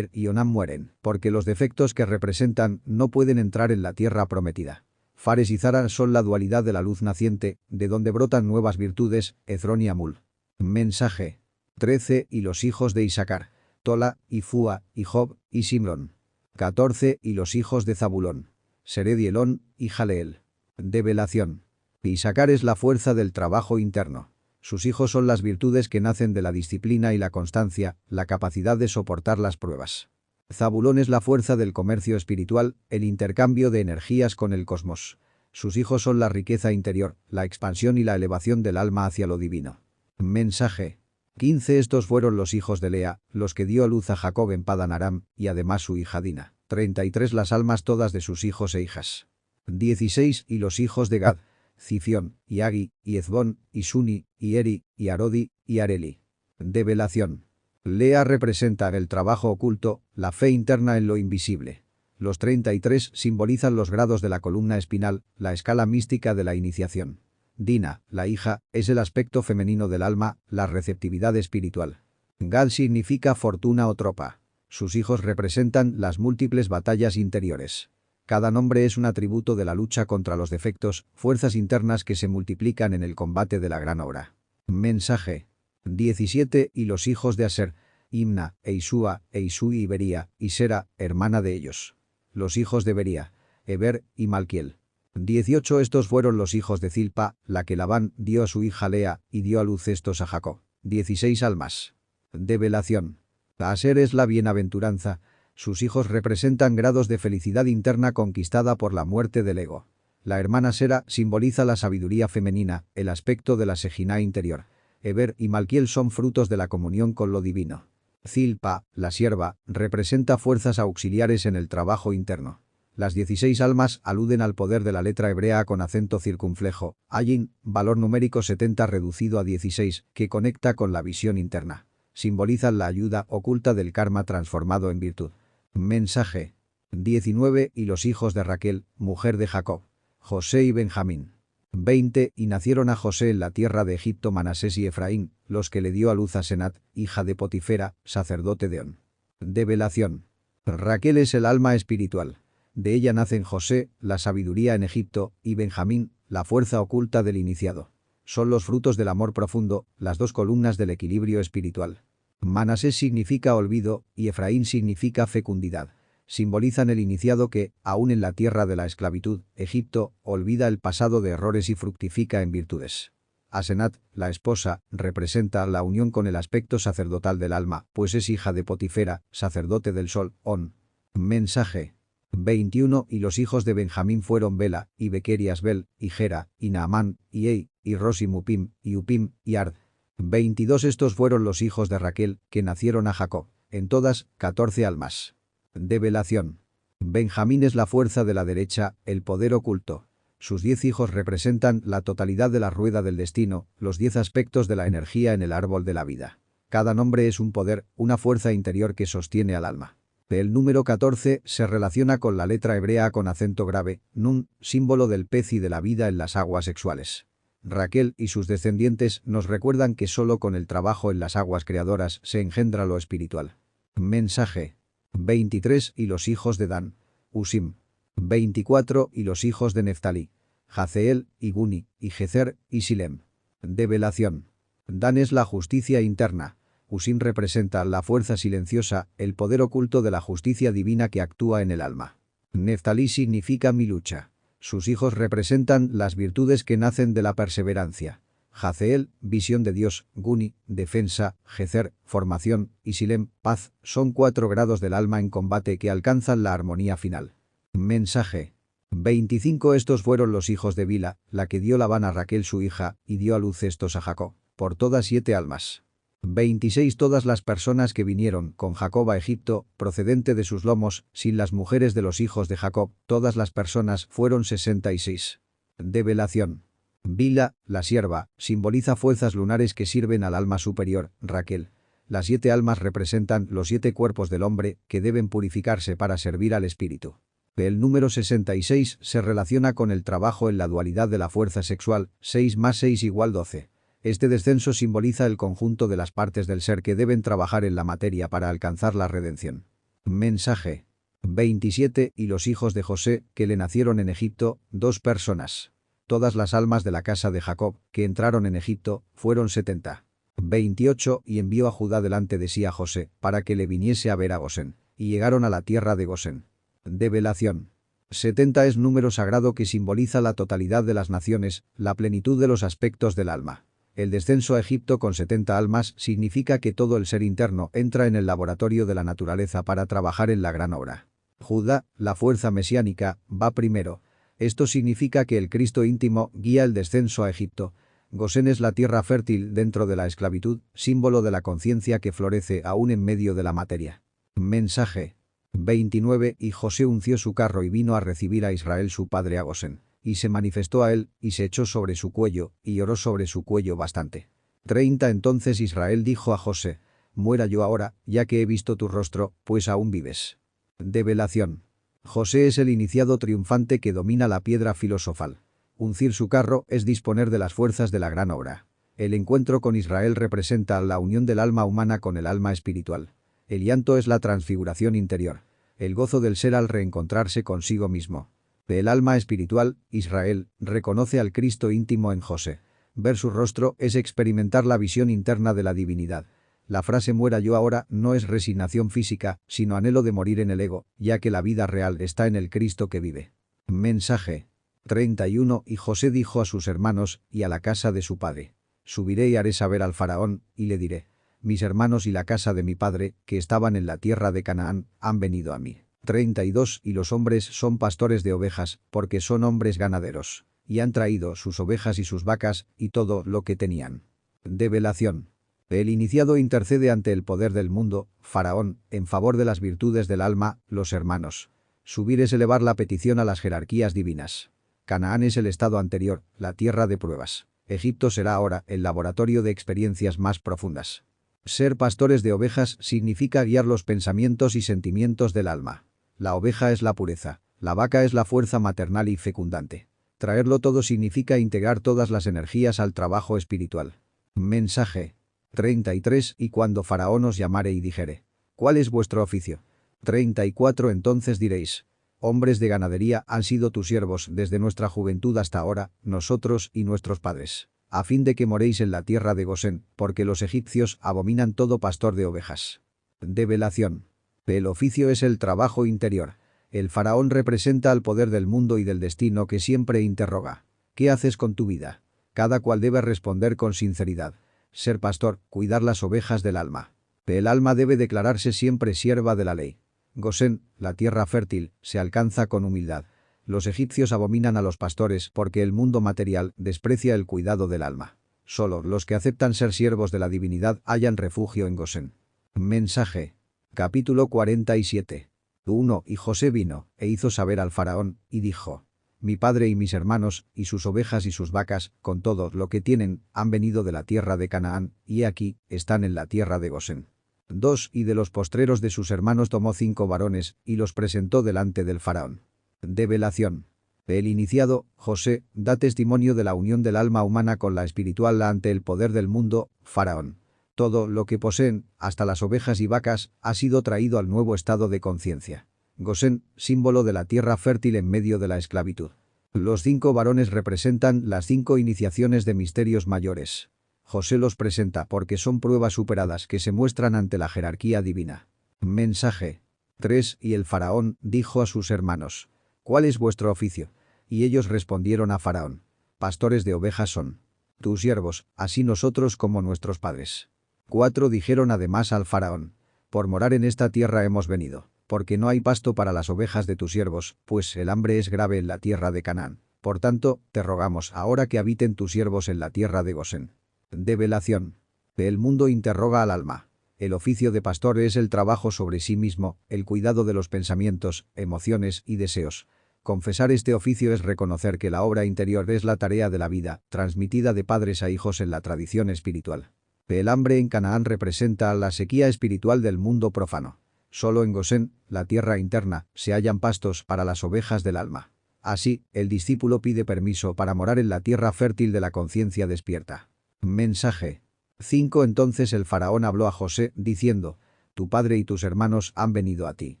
Y Onán mueren, porque los defectos que representan no pueden entrar en la tierra prometida. Fares y Zara son la dualidad de la luz naciente, de donde brotan nuevas virtudes, Hezrón y Amul. Mensaje. 13 y los hijos de Isaacar, Tola, y Fúa, y Job, y Simrón. 14 y los hijos de Zabulón, Sered y Elón, y Jaleel. Develación. Isaacar es la fuerza del trabajo interno. Sus hijos son las virtudes que nacen de la disciplina y la constancia, la capacidad de soportar las pruebas. Zabulón es la fuerza del comercio espiritual, el intercambio de energías con el cosmos. Sus hijos son la riqueza interior, la expansión y la elevación del alma hacia lo divino. Mensaje. 15 Estos fueron los hijos de Lea, los que dio a luz a Jacob en Padan Aram, y además su hija Dina. 33 Las almas todas de sus hijos e hijas. 16 Y los hijos de Gad, Zifión, y Agi, y Ezbón, y Suni, y Eri, y Arodi, y Areli. Develación. Lea representa el trabajo oculto, la fe interna en lo invisible. Los 33 simbolizan los grados de la columna espinal, la escala mística de la iniciación. Dina, la hija, es el aspecto femenino del alma, la receptividad espiritual. Gad significa fortuna o tropa. Sus hijos representan las múltiples batallas interiores. Cada nombre es un atributo de la lucha contra los defectos, fuerzas internas que se multiplican en el combate de la gran obra. Mensaje. 17 Y los hijos de Aser, Imna, Eisúa, Eisui y Bería, y Sera, hermana de ellos. Los hijos de Bería, Eber y Malquiel. 18 Estos fueron los hijos de Zilpa, la que Labán dio a su hija Lea, y dio a luz estos a Jacob. 16 Almas. Develación. Aser es la bienaventuranza. Sus hijos representan grados de felicidad interna conquistada por la muerte del ego. La hermana Sera simboliza la sabiduría femenina, el aspecto de la Sejiná interior. Eber y Malquiel son frutos de la comunión con lo divino. Zilpa, la sierva, representa fuerzas auxiliares en el trabajo interno. Las 16 almas aluden al poder de la letra hebrea con acento circunflejo, Ayin, valor numérico 70 reducido a 16, que conecta con la visión interna. Simbolizan la ayuda oculta del karma transformado en virtud. Mensaje. 19 Y los hijos de Raquel, mujer de Jacob, José y Benjamín. 20 Y nacieron a José en la tierra de Egipto Manasés y Efraín, los que le dio a luz a Senat, hija de Potifera, sacerdote de On. Develación. Raquel es el alma espiritual. De ella nacen José, la sabiduría en Egipto, y Benjamín, la fuerza oculta del iniciado. Son los frutos del amor profundo, las dos columnas del equilibrio espiritual. Manasés significa olvido, y Efraín significa fecundidad. Simbolizan el iniciado que, aún en la tierra de la esclavitud, Egipto, olvida el pasado de errores y fructifica en virtudes. Asenat, la esposa, representa la unión con el aspecto sacerdotal del alma, pues es hija de Potifera, sacerdote del sol, On. Mensaje. 21 Y los hijos de Benjamín fueron Bela, y Bequer y Asbel, y Gera, y Naamán, y Ei, y Ros y Mupim, y Upim, y Ard. 22 Estos fueron los hijos de Raquel, que nacieron a Jacob. En todas, 14 almas. Develación. Benjamín es la fuerza de la derecha, el poder oculto. Sus 10 hijos representan la totalidad de la rueda del destino, los 10 aspectos de la energía en el árbol de la vida. Cada nombre es un poder, una fuerza interior que sostiene al alma. El número 14 se relaciona con la letra hebrea con acento grave, Nun, símbolo del pez y de la vida en las aguas sexuales. Raquel y sus descendientes nos recuerdan que solo con el trabajo en las aguas creadoras se engendra lo espiritual. Mensaje. 23 Y los hijos de Dan, Usim. 24 Y los hijos de Neftalí, Jaceel, y Guni, y Jezer, y Silem. Develación. Dan es la justicia interna. Usim representa la fuerza silenciosa, el poder oculto de la justicia divina que actúa en el alma. Neftalí significa mi lucha. Sus hijos representan las virtudes que nacen de la perseverancia. Jaceel, visión de Dios, Guni, defensa, Jezer, formación, y Silem, paz, son 4 grados del alma en combate que alcanzan la armonía final. Mensaje. 25 Estos fueron los hijos de Bila, la que dio Labán a Raquel su hija, y dio a luz estos a Jacob, por todas 7 almas. 26 Todas las personas que vinieron con Jacob a Egipto, procedente de sus lomos, sin las mujeres de los hijos de Jacob, todas las personas fueron 66. Develación. Bila, la sierva, simboliza fuerzas lunares que sirven al alma superior, Raquel. Las 7 almas representan los 7 cuerpos del hombre que deben purificarse para servir al espíritu. El número 66 se relaciona con el trabajo en la dualidad de la fuerza sexual, 6 más 6 igual 12. Este descenso simboliza el conjunto de las partes del ser que deben trabajar en la materia para alcanzar la redención. Mensaje. 27 Y los hijos de José, que le nacieron en Egipto, 2 personas. Todas las almas de la casa de Jacob, que entraron en Egipto, fueron 70. 28 Y envió a Judá delante de sí a José, para que le viniese a ver a Gosén. Y llegaron a la tierra de Gosén. Develación. 70 es número sagrado que simboliza la totalidad de las naciones, la plenitud de los aspectos del alma. El descenso a Egipto con 70 almas significa que todo el ser interno entra en el laboratorio de la naturaleza para trabajar en la gran obra. Judá, la fuerza mesiánica, va primero. Esto significa que el Cristo íntimo guía el descenso a Egipto. Gosén es la tierra fértil dentro de la esclavitud, símbolo de la conciencia que florece aún en medio de la materia. Mensaje. 29 Y José unció su carro y vino a recibir a Israel su padre a Gosén. Y se manifestó a él, y se echó sobre su cuello, y lloró sobre su cuello bastante. 30 Entonces Israel dijo a José: muera yo ahora, ya que he visto tu rostro, pues aún vives. Develación. José es el iniciado triunfante que domina la piedra filosofal. Uncir su carro es disponer de las fuerzas de la gran obra. El encuentro con Israel representa la unión del alma humana con el alma espiritual. El llanto es la transfiguración interior. El gozo del ser al reencontrarse consigo mismo. El alma espiritual, Israel, reconoce al Cristo íntimo en José. Ver su rostro es experimentar la visión interna de la divinidad. La frase muera yo ahora no es resignación física, sino anhelo de morir en el ego, ya que la vida real está en el Cristo que vive. Mensaje. 31 Y José dijo a sus hermanos y a la casa de su padre: subiré y haré saber al faraón, y le diré: mis hermanos y la casa de mi padre, que estaban en la tierra de Canaán, han venido a mí. 32 Y los hombres son pastores de ovejas, porque son hombres ganaderos, y han traído sus ovejas y sus vacas, y todo lo que tenían. Develación. El iniciado intercede ante el poder del mundo, Faraón, en favor de las virtudes del alma, los hermanos. Subir es elevar la petición a las jerarquías divinas. Canaán es el estado anterior, la tierra de pruebas. Egipto será ahora el laboratorio de experiencias más profundas. Ser pastores de ovejas significa guiar los pensamientos y sentimientos del alma. La oveja es la pureza, la vaca es la fuerza maternal y fecundante. Traerlo todo significa integrar todas las energías al trabajo espiritual. Mensaje. 33 Y cuando Faraón os llamare y dijere: ¿cuál es vuestro oficio? 34 Entonces diréis: hombres de ganadería han sido tus siervos desde nuestra juventud hasta ahora, nosotros y nuestros padres, a fin de que moréis en la tierra de Gosén, porque los egipcios abominan todo pastor de ovejas. Develación. El oficio es el trabajo interior. El faraón representa al poder del mundo y del destino que siempre interroga: ¿qué haces con tu vida? Cada cual debe responder con sinceridad: ser pastor, cuidar las ovejas del alma. El alma debe declararse siempre sierva de la ley. Gosén, la tierra fértil, se alcanza con humildad. Los egipcios abominan a los pastores porque el mundo material desprecia el cuidado del alma. Solo los que aceptan ser siervos de la divinidad hallan refugio en Gosén. Mensaje. Capítulo 47. 1 Y José vino, e hizo saber al faraón, y dijo: mi padre y mis hermanos, y sus ovejas y sus vacas, con todo lo que tienen, han venido de la tierra de Canaán, y aquí, están en la tierra de Gosén. 2 Y de los postreros de sus hermanos tomó 5 varones, y los presentó delante del faraón. Develación. El iniciado, José, da testimonio de la unión del alma humana con la espiritual ante el poder del mundo, faraón. Todo lo que poseen, hasta las ovejas y vacas, ha sido traído al nuevo estado de conciencia. Gosén, símbolo de la tierra fértil en medio de la esclavitud. Los 5 varones representan las 5 iniciaciones de misterios mayores. José los presenta porque son pruebas superadas que se muestran ante la jerarquía divina. Mensaje. 3 Y el faraón dijo a sus hermanos: ¿cuál es vuestro oficio? Y ellos respondieron a faraón: pastores de ovejas son tus siervos, así nosotros como nuestros padres. 4 Dijeron además al faraón: por morar en esta tierra hemos venido, porque no hay pasto para las ovejas de tus siervos, pues el hambre es grave en la tierra de Canaán. Por tanto, te rogamos ahora que habiten tus siervos en la tierra de Gosén. Develación. El mundo interroga al alma. El oficio de pastor es el trabajo sobre sí mismo, el cuidado de los pensamientos, emociones y deseos. Confesar este oficio es reconocer que la obra interior es la tarea de la vida, transmitida de padres a hijos en la tradición espiritual. El hambre en Canaán representa la sequía espiritual del mundo profano. Solo en Gosén, la tierra interna, se hallan pastos para las ovejas del alma. Así, el discípulo pide permiso para morar en la tierra fértil de la conciencia despierta. Mensaje 5. Entonces el faraón habló a José, diciendo: Tu padre y tus hermanos han venido a ti.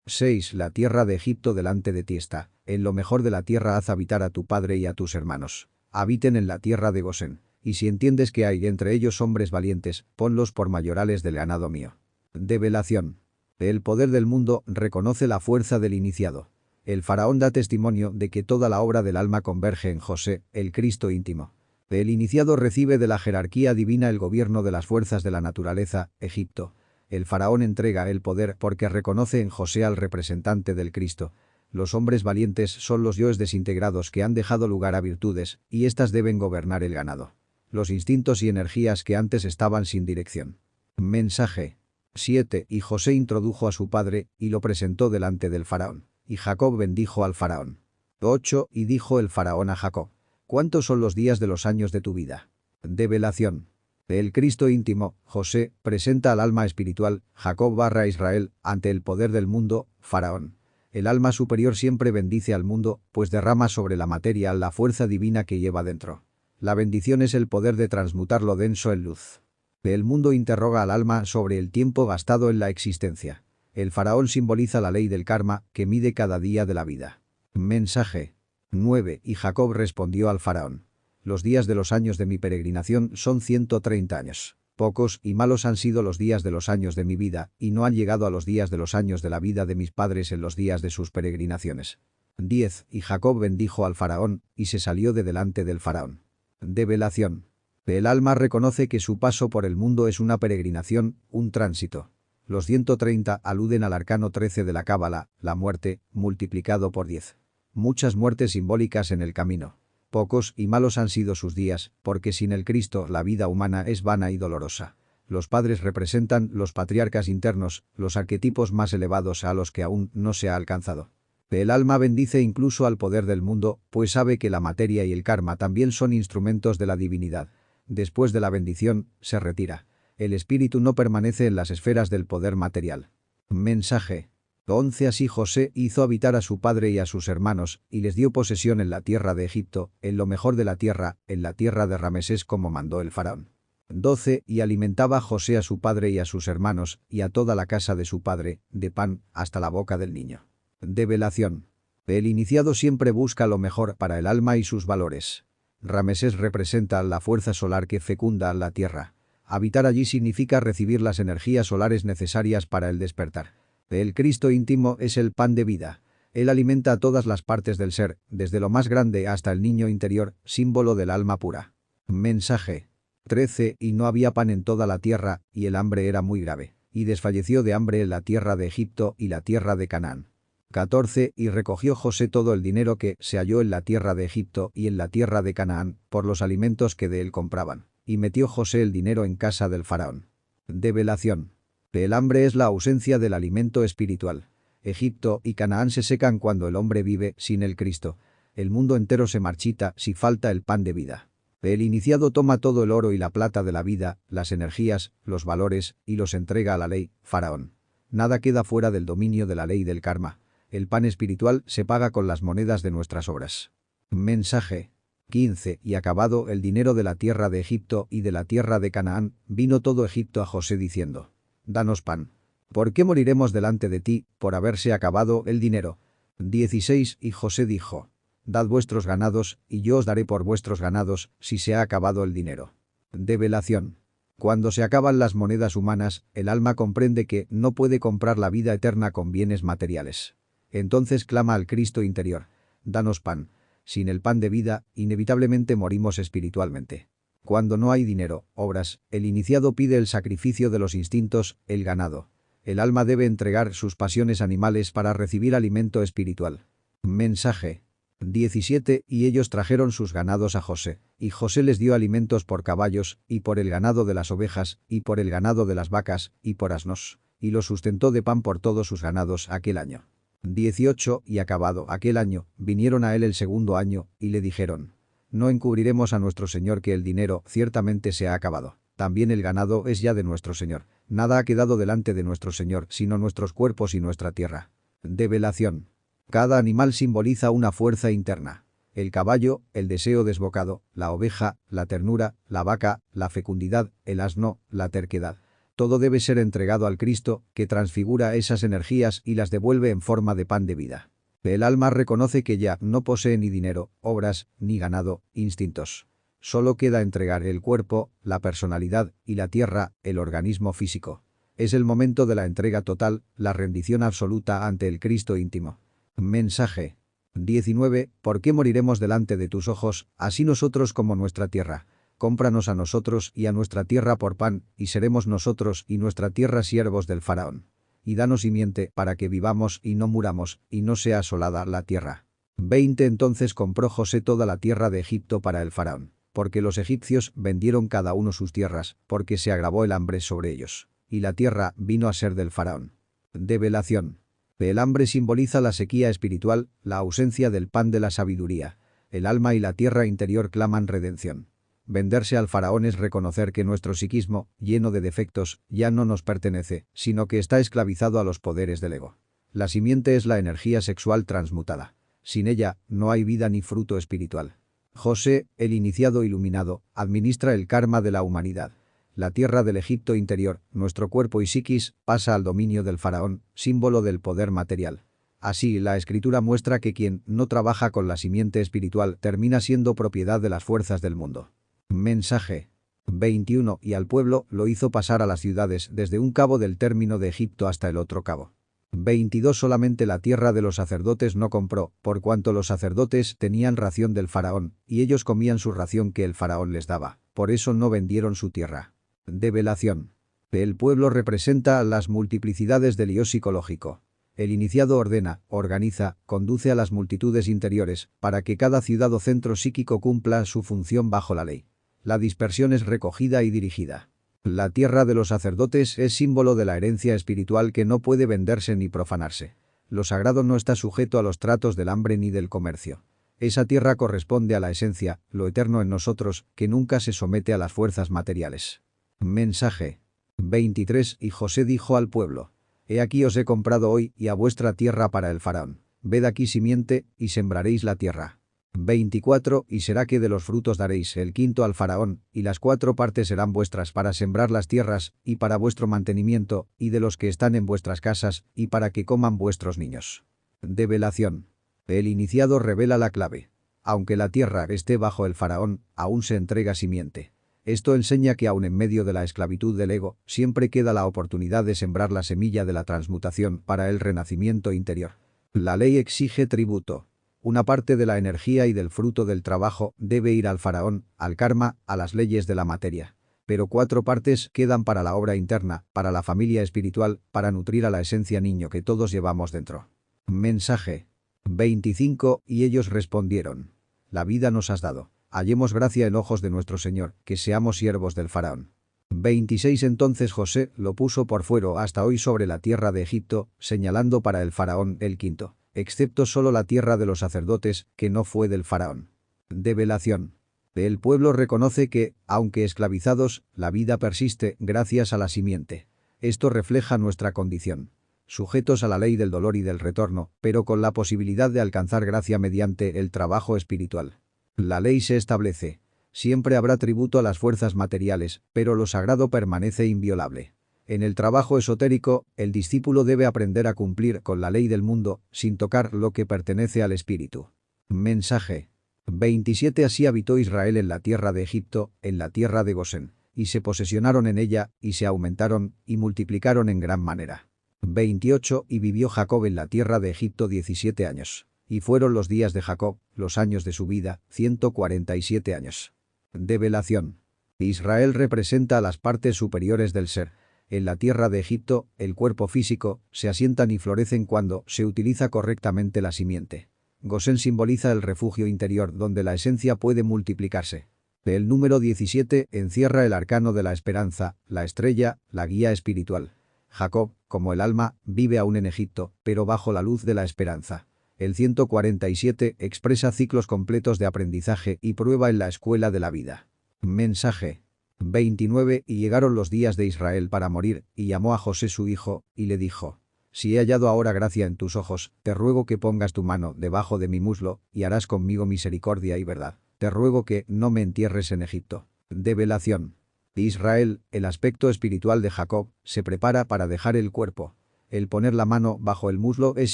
6. La tierra de Egipto delante de ti está. En lo mejor de la tierra haz habitar a tu padre y a tus hermanos. Habiten en la tierra de Gosén. Y si entiendes que hay entre ellos hombres valientes, ponlos por mayorales del ganado mío. Develación. El poder del mundo reconoce la fuerza del iniciado. El faraón da testimonio de que toda la obra del alma converge en José, el Cristo íntimo. El iniciado recibe de la jerarquía divina el gobierno de las fuerzas de la naturaleza, Egipto. El faraón entrega el poder porque reconoce en José al representante del Cristo. Los hombres valientes son los yoes desintegrados que han dejado lugar a virtudes, y éstas deben gobernar el ganado. Los instintos y energías que antes estaban sin dirección. Mensaje 7. Y José introdujo a su padre, y lo presentó delante del faraón. Y Jacob bendijo al faraón. 8. Y dijo el faraón a Jacob: ¿Cuántos son los días de los años de tu vida? Develación. El Cristo íntimo, José, presenta al alma espiritual, Jacob / Israel, ante el poder del mundo, faraón. El alma superior siempre bendice al mundo, pues derrama sobre la materia la fuerza divina que lleva dentro. La bendición es el poder de transmutar lo denso en luz. El mundo interroga al alma sobre el tiempo gastado en la existencia. El faraón simboliza la ley del karma, que mide cada día de la vida. Mensaje 9. Y Jacob respondió al faraón: Los días de los años de mi peregrinación son 130 años. Pocos y malos han sido los días de los años de mi vida, y no han llegado a los días de los años de la vida de mis padres en los días de sus peregrinaciones. 10. Y Jacob bendijo al faraón, y se salió de delante del faraón. Develación. El alma reconoce que su paso por el mundo es una peregrinación, un tránsito. Los 130 aluden al arcano 13 de la Cábala, la muerte, multiplicado por 10. Muchas muertes simbólicas en el camino. Pocos y malos han sido sus días, porque sin el Cristo la vida humana es vana y dolorosa. Los padres representan los patriarcas internos, los arquetipos más elevados a los que aún no se ha alcanzado. El alma bendice incluso al poder del mundo, pues sabe que la materia y el karma también son instrumentos de la divinidad. Después de la bendición, se retira. El espíritu no permanece en las esferas del poder material. Mensaje 11. Así José hizo habitar a su padre y a sus hermanos, y les dio posesión en la tierra de Egipto, en lo mejor de la tierra, en la tierra de Ramesés como mandó el faraón. 12. Y alimentaba José a su padre y a sus hermanos, y a toda la casa de su padre, de pan, hasta la boca del niño. Develación. El iniciado siempre busca lo mejor para el alma y sus valores. Ramesés representa la fuerza solar que fecunda la tierra. Habitar allí significa recibir las energías solares necesarias para el despertar. El Cristo íntimo es el pan de vida. Él alimenta a todas las partes del ser, desde lo más grande hasta el niño interior, símbolo del alma pura. Mensaje 13. Y no había pan en toda la tierra, y el hambre era muy grave. Y desfalleció de hambre en la tierra de Egipto y la tierra de Canaán. 14. Y recogió José todo el dinero que se halló en la tierra de Egipto y en la tierra de Canaán, por los alimentos que de él compraban. Y metió José el dinero en casa del faraón. Develación. El hambre es la ausencia del alimento espiritual. Egipto y Canaán se secan cuando el hombre vive sin el Cristo. El mundo entero se marchita si falta el pan de vida. El iniciado toma todo el oro y la plata de la vida, las energías, los valores, y los entrega a la ley, faraón. Nada queda fuera del dominio de la ley del karma. El pan espiritual se paga con las monedas de nuestras obras. Mensaje 15. Y acabado el dinero de la tierra de Egipto y de la tierra de Canaán, vino todo Egipto a José diciendo: Danos pan. ¿Por qué moriremos delante de ti, por haberse acabado el dinero? 16. Y José dijo: Dad vuestros ganados, y yo os daré por vuestros ganados, si se ha acabado el dinero. Develación. Cuando se acaban las monedas humanas, el alma comprende que no puede comprar la vida eterna con bienes materiales. Entonces clama al Cristo interior: Danos pan. Sin el pan de vida, inevitablemente morimos espiritualmente. Cuando no hay dinero, obras, el iniciado pide el sacrificio de los instintos, el ganado. El alma debe entregar sus pasiones animales para recibir alimento espiritual. Mensaje 17 Y ellos trajeron sus ganados a José, y José les dio alimentos por caballos, y por el ganado de las ovejas, y por el ganado de las vacas, y por asnos, y los sustentó de pan por todos sus ganados aquel año. 18 Y acabado aquel año, vinieron a él el segundo año, y le dijeron: no encubriremos a nuestro señor que el dinero ciertamente se ha acabado. También el ganado es ya de nuestro señor. Nada ha quedado delante de nuestro señor, sino nuestros cuerpos y nuestra tierra. Develación. Cada animal simboliza una fuerza interna. El caballo, el deseo desbocado, la oveja, la ternura, la vaca, la fecundidad, el asno, la terquedad. Todo debe ser entregado al Cristo, que transfigura esas energías y las devuelve en forma de pan de vida. El alma reconoce que ya no posee ni dinero, obras, ni ganado, instintos. Solo queda entregar el cuerpo, la personalidad y la tierra, el organismo físico. Es el momento de la entrega total, la rendición absoluta ante el Cristo íntimo. Mensaje. 19 ¿Por qué moriremos delante de tus ojos, así nosotros como nuestra tierra? Cómpranos a nosotros y a nuestra tierra por pan, y seremos nosotros y nuestra tierra siervos del faraón. Y danos simiente para que vivamos y no muramos, y no sea asolada la tierra. 20 Entonces compró José toda la tierra de Egipto para el faraón, porque los egipcios vendieron cada uno sus tierras, porque se agravó el hambre sobre ellos. Y la tierra vino a ser del faraón. Develación. El hambre simboliza la sequía espiritual, la ausencia del pan de la sabiduría. El alma y la tierra interior claman redención. Venderse al faraón es reconocer que nuestro psiquismo, lleno de defectos, ya no nos pertenece, sino que está esclavizado a los poderes del ego. La simiente es la energía sexual transmutada. Sin ella, no hay vida ni fruto espiritual. José, el iniciado iluminado, administra el karma de la humanidad. La tierra del Egipto interior, nuestro cuerpo y psiquis, pasa al dominio del faraón, símbolo del poder material. Así, la escritura muestra que quien no trabaja con la simiente espiritual termina siendo propiedad de las fuerzas del mundo. Mensaje. 21 Y al pueblo lo hizo pasar a las ciudades desde un cabo del término de Egipto hasta el otro cabo. 22 Solamente la tierra de los sacerdotes no compró, por cuanto los sacerdotes tenían ración del faraón, y ellos comían su ración que el faraón les daba, por eso no vendieron su tierra. Develación. El pueblo representa las multiplicidades del yo psicológico. El iniciado ordena, organiza, conduce a las multitudes interiores, para que cada ciudad o centro psíquico cumpla su función bajo la ley. La dispersión es recogida y dirigida. La tierra de los sacerdotes es símbolo de la herencia espiritual que no puede venderse ni profanarse. Lo sagrado no está sujeto a los tratos del hambre ni del comercio. Esa tierra corresponde a la esencia, lo eterno en nosotros, que nunca se somete a las fuerzas materiales. Mensaje. 23 Y José dijo al pueblo: He aquí os he comprado hoy y a vuestra tierra para el faraón. Ved aquí simiente, y sembraréis la tierra. 24 Y será que de los frutos daréis el quinto al faraón, y las 4 partes serán vuestras para sembrar las tierras, y para vuestro mantenimiento, y de los que están en vuestras casas, y para que coman vuestros niños. Develación. El iniciado revela la clave. Aunque la tierra esté bajo el faraón, aún se entrega simiente. Esto enseña que aun en medio de la esclavitud del ego, siempre queda la oportunidad de sembrar la semilla de la transmutación para el renacimiento interior. La ley exige tributo. Una parte de la energía y del fruto del trabajo debe ir al faraón, al karma, a las leyes de la materia. Pero 4 partes quedan para la obra interna, para la familia espiritual, para nutrir a la esencia niño que todos llevamos dentro. Mensaje. 25 Y ellos respondieron: La vida nos has dado. Hallemos gracia en ojos de nuestro Señor, que seamos siervos del faraón. 26 Entonces José lo puso por fuero hasta hoy sobre la tierra de Egipto, señalando para el faraón el quinto, excepto solo la tierra de los sacerdotes, que no fue del faraón. Develación. El pueblo reconoce que, aunque esclavizados, la vida persiste gracias a la simiente. Esto refleja nuestra condición. Sujetos a la ley del dolor y del retorno, pero con la posibilidad de alcanzar gracia mediante el trabajo espiritual. La ley se establece. Siempre habrá tributo a las fuerzas materiales, pero lo sagrado permanece inviolable. En el trabajo esotérico, el discípulo debe aprender a cumplir con la ley del mundo, sin tocar lo que pertenece al espíritu. Mensaje. 27 Así habitó Israel en la tierra de Egipto, en la tierra de Gosén, y se posesionaron en ella, y se aumentaron, y multiplicaron en gran manera. 28 Y vivió Jacob en la tierra de Egipto 17 años. Y fueron los días de Jacob, los años de su vida, 147 años. Develación. Israel representa a las partes superiores del ser. En la tierra de Egipto, el cuerpo físico, se asientan y florecen cuando se utiliza correctamente la simiente. Gosén simboliza el refugio interior donde la esencia puede multiplicarse. El número 17 encierra el arcano de la esperanza, la estrella, la guía espiritual. Jacob, como el alma, vive aún en Egipto, pero bajo la luz de la esperanza. El 147 expresa ciclos completos de aprendizaje y prueba en la escuela de la vida. Mensaje 29 Y llegaron los días de Israel para morir, y llamó a José su hijo, y le dijo: si he hallado ahora gracia en tus ojos, te ruego que pongas tu mano debajo de mi muslo, y harás conmigo misericordia y verdad. Te ruego que no me entierres en Egipto. Develación. Israel, el aspecto espiritual de Jacob, se prepara para dejar el cuerpo. El poner la mano bajo el muslo es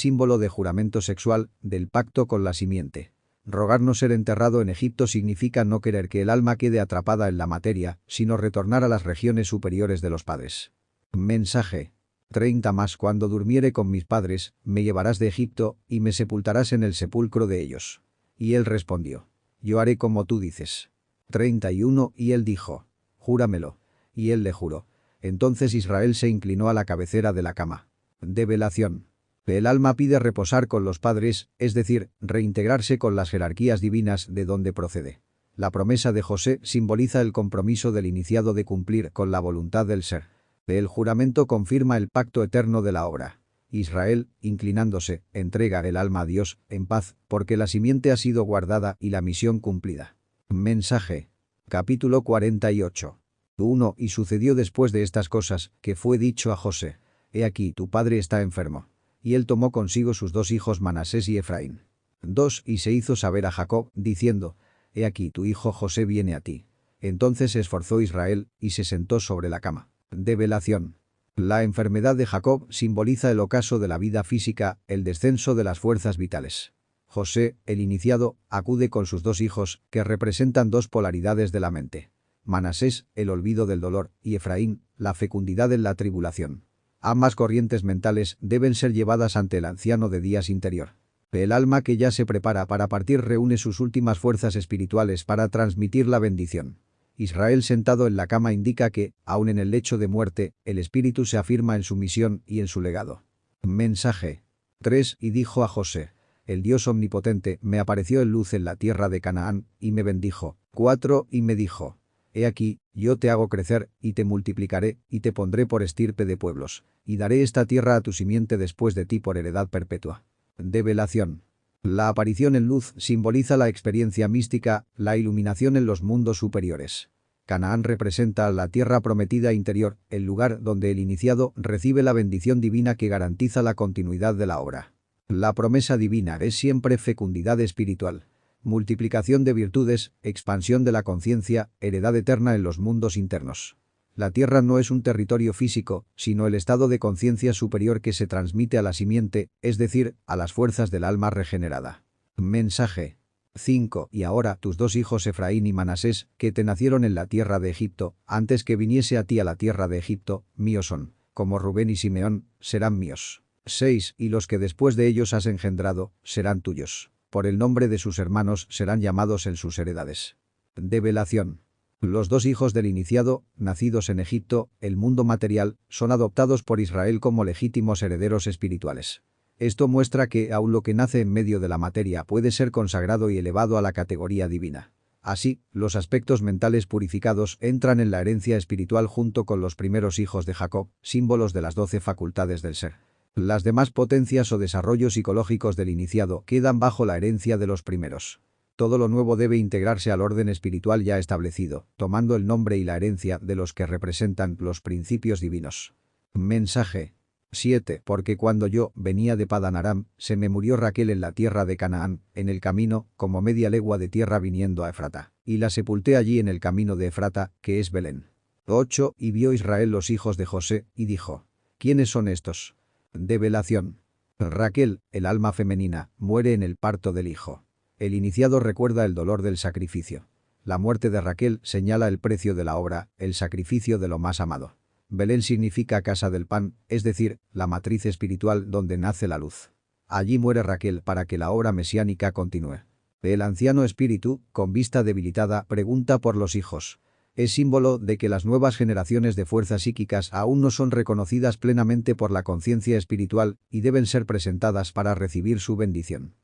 símbolo de juramento sexual, del pacto con la simiente. Rogar no ser enterrado en Egipto significa no querer que el alma quede atrapada en la materia, sino retornar a las regiones superiores de los padres. Mensaje 30 Mas cuando durmiere con mis padres, me llevarás de Egipto, y me sepultarás en el sepulcro de ellos. Y él respondió: yo haré como tú dices. 31 Y él dijo: júramelo. Y él le juró. Entonces Israel se inclinó a la cabecera de la cama. Develación. El alma pide reposar con los padres, es decir, reintegrarse con las jerarquías divinas de donde procede. La promesa de José simboliza el compromiso del iniciado de cumplir con la voluntad del ser. El juramento confirma el pacto eterno de la obra. Israel, inclinándose, entrega el alma a Dios, en paz, porque la simiente ha sido guardada y la misión cumplida. Mensaje. Capítulo 48. 1 Y sucedió después de estas cosas, que fue dicho a José: he aquí tu padre está enfermo. Y él tomó consigo sus dos hijos Manasés y Efraín. 2 Y se hizo saber a Jacob, diciendo: he aquí tu hijo José viene a ti. Entonces se esforzó Israel, y se sentó sobre la cama. Develación. La enfermedad de Jacob simboliza el ocaso de la vida física, el descenso de las fuerzas vitales. José, el iniciado, acude con sus dos hijos, que representan dos polaridades de la mente. Manasés, el olvido del dolor, y Efraín, la fecundidad en la tribulación. Ambas corrientes mentales deben ser llevadas ante el anciano de días interior. El alma que ya se prepara para partir reúne sus últimas fuerzas espirituales para transmitir la bendición. Israel sentado en la cama indica que, aun en el lecho de muerte, el espíritu se afirma en su misión y en su legado. Mensaje 3 Y dijo a José: el Dios omnipotente me apareció en luz en la tierra de Canaán, y me bendijo. 4 Y me dijo: he aquí, yo te hago crecer, y te multiplicaré, y te pondré por estirpe de pueblos, y daré esta tierra a tu simiente después de ti por heredad perpetua. Develación. La aparición en luz simboliza la experiencia mística, la iluminación en los mundos superiores. Canaán representa la tierra prometida interior, el lugar donde el iniciado recibe la bendición divina que garantiza la continuidad de la obra. La promesa divina es siempre fecundidad espiritual, multiplicación de virtudes, expansión de la conciencia, heredad eterna en los mundos internos. La tierra no es un territorio físico, sino el estado de conciencia superior que se transmite a la simiente, es decir, a las fuerzas del alma regenerada. Mensaje 5 Y ahora tus dos hijos Efraín y Manasés, que te nacieron en la tierra de Egipto, antes que viniese a ti a la tierra de Egipto, míos son, como Rubén y Simeón, serán míos. 6 Y los que después de ellos has engendrado, serán tuyos. Por el nombre de sus hermanos serán llamados en sus heredades. Develación. Los dos hijos del iniciado, nacidos en Egipto, el mundo material, son adoptados por Israel como legítimos herederos espirituales. Esto muestra que aun lo que nace en medio de la materia puede ser consagrado y elevado a la categoría divina. Así, los aspectos mentales purificados entran en la herencia espiritual junto con los primeros hijos de Jacob, símbolos de las 12 facultades del ser. Las demás potencias o desarrollos psicológicos del iniciado quedan bajo la herencia de los primeros. Todo lo nuevo debe integrarse al orden espiritual ya establecido, tomando el nombre y la herencia de los que representan los principios divinos. Mensaje 7 Porque cuando yo venía de Padan Aram, se me murió Raquel en la tierra de Canaán, en el camino, como media legua de tierra viniendo a Efrata, y la sepulté allí en el camino de Efrata, que es Belén. 8 Y vio Israel los hijos de José, y dijo: ¿quiénes son estos? Develación. Raquel, el alma femenina, muere en el parto del hijo. El iniciado recuerda el dolor del sacrificio. La muerte de Raquel señala el precio de la obra, el sacrificio de lo más amado. Belén significa casa del pan, es decir, la matriz espiritual donde nace la luz. Allí muere Raquel para que la obra mesiánica continúe. El anciano espíritu, con vista debilitada, pregunta por los hijos. Es símbolo de que las nuevas generaciones de fuerzas psíquicas aún no son reconocidas plenamente por la conciencia espiritual y deben ser presentadas para recibir su bendición.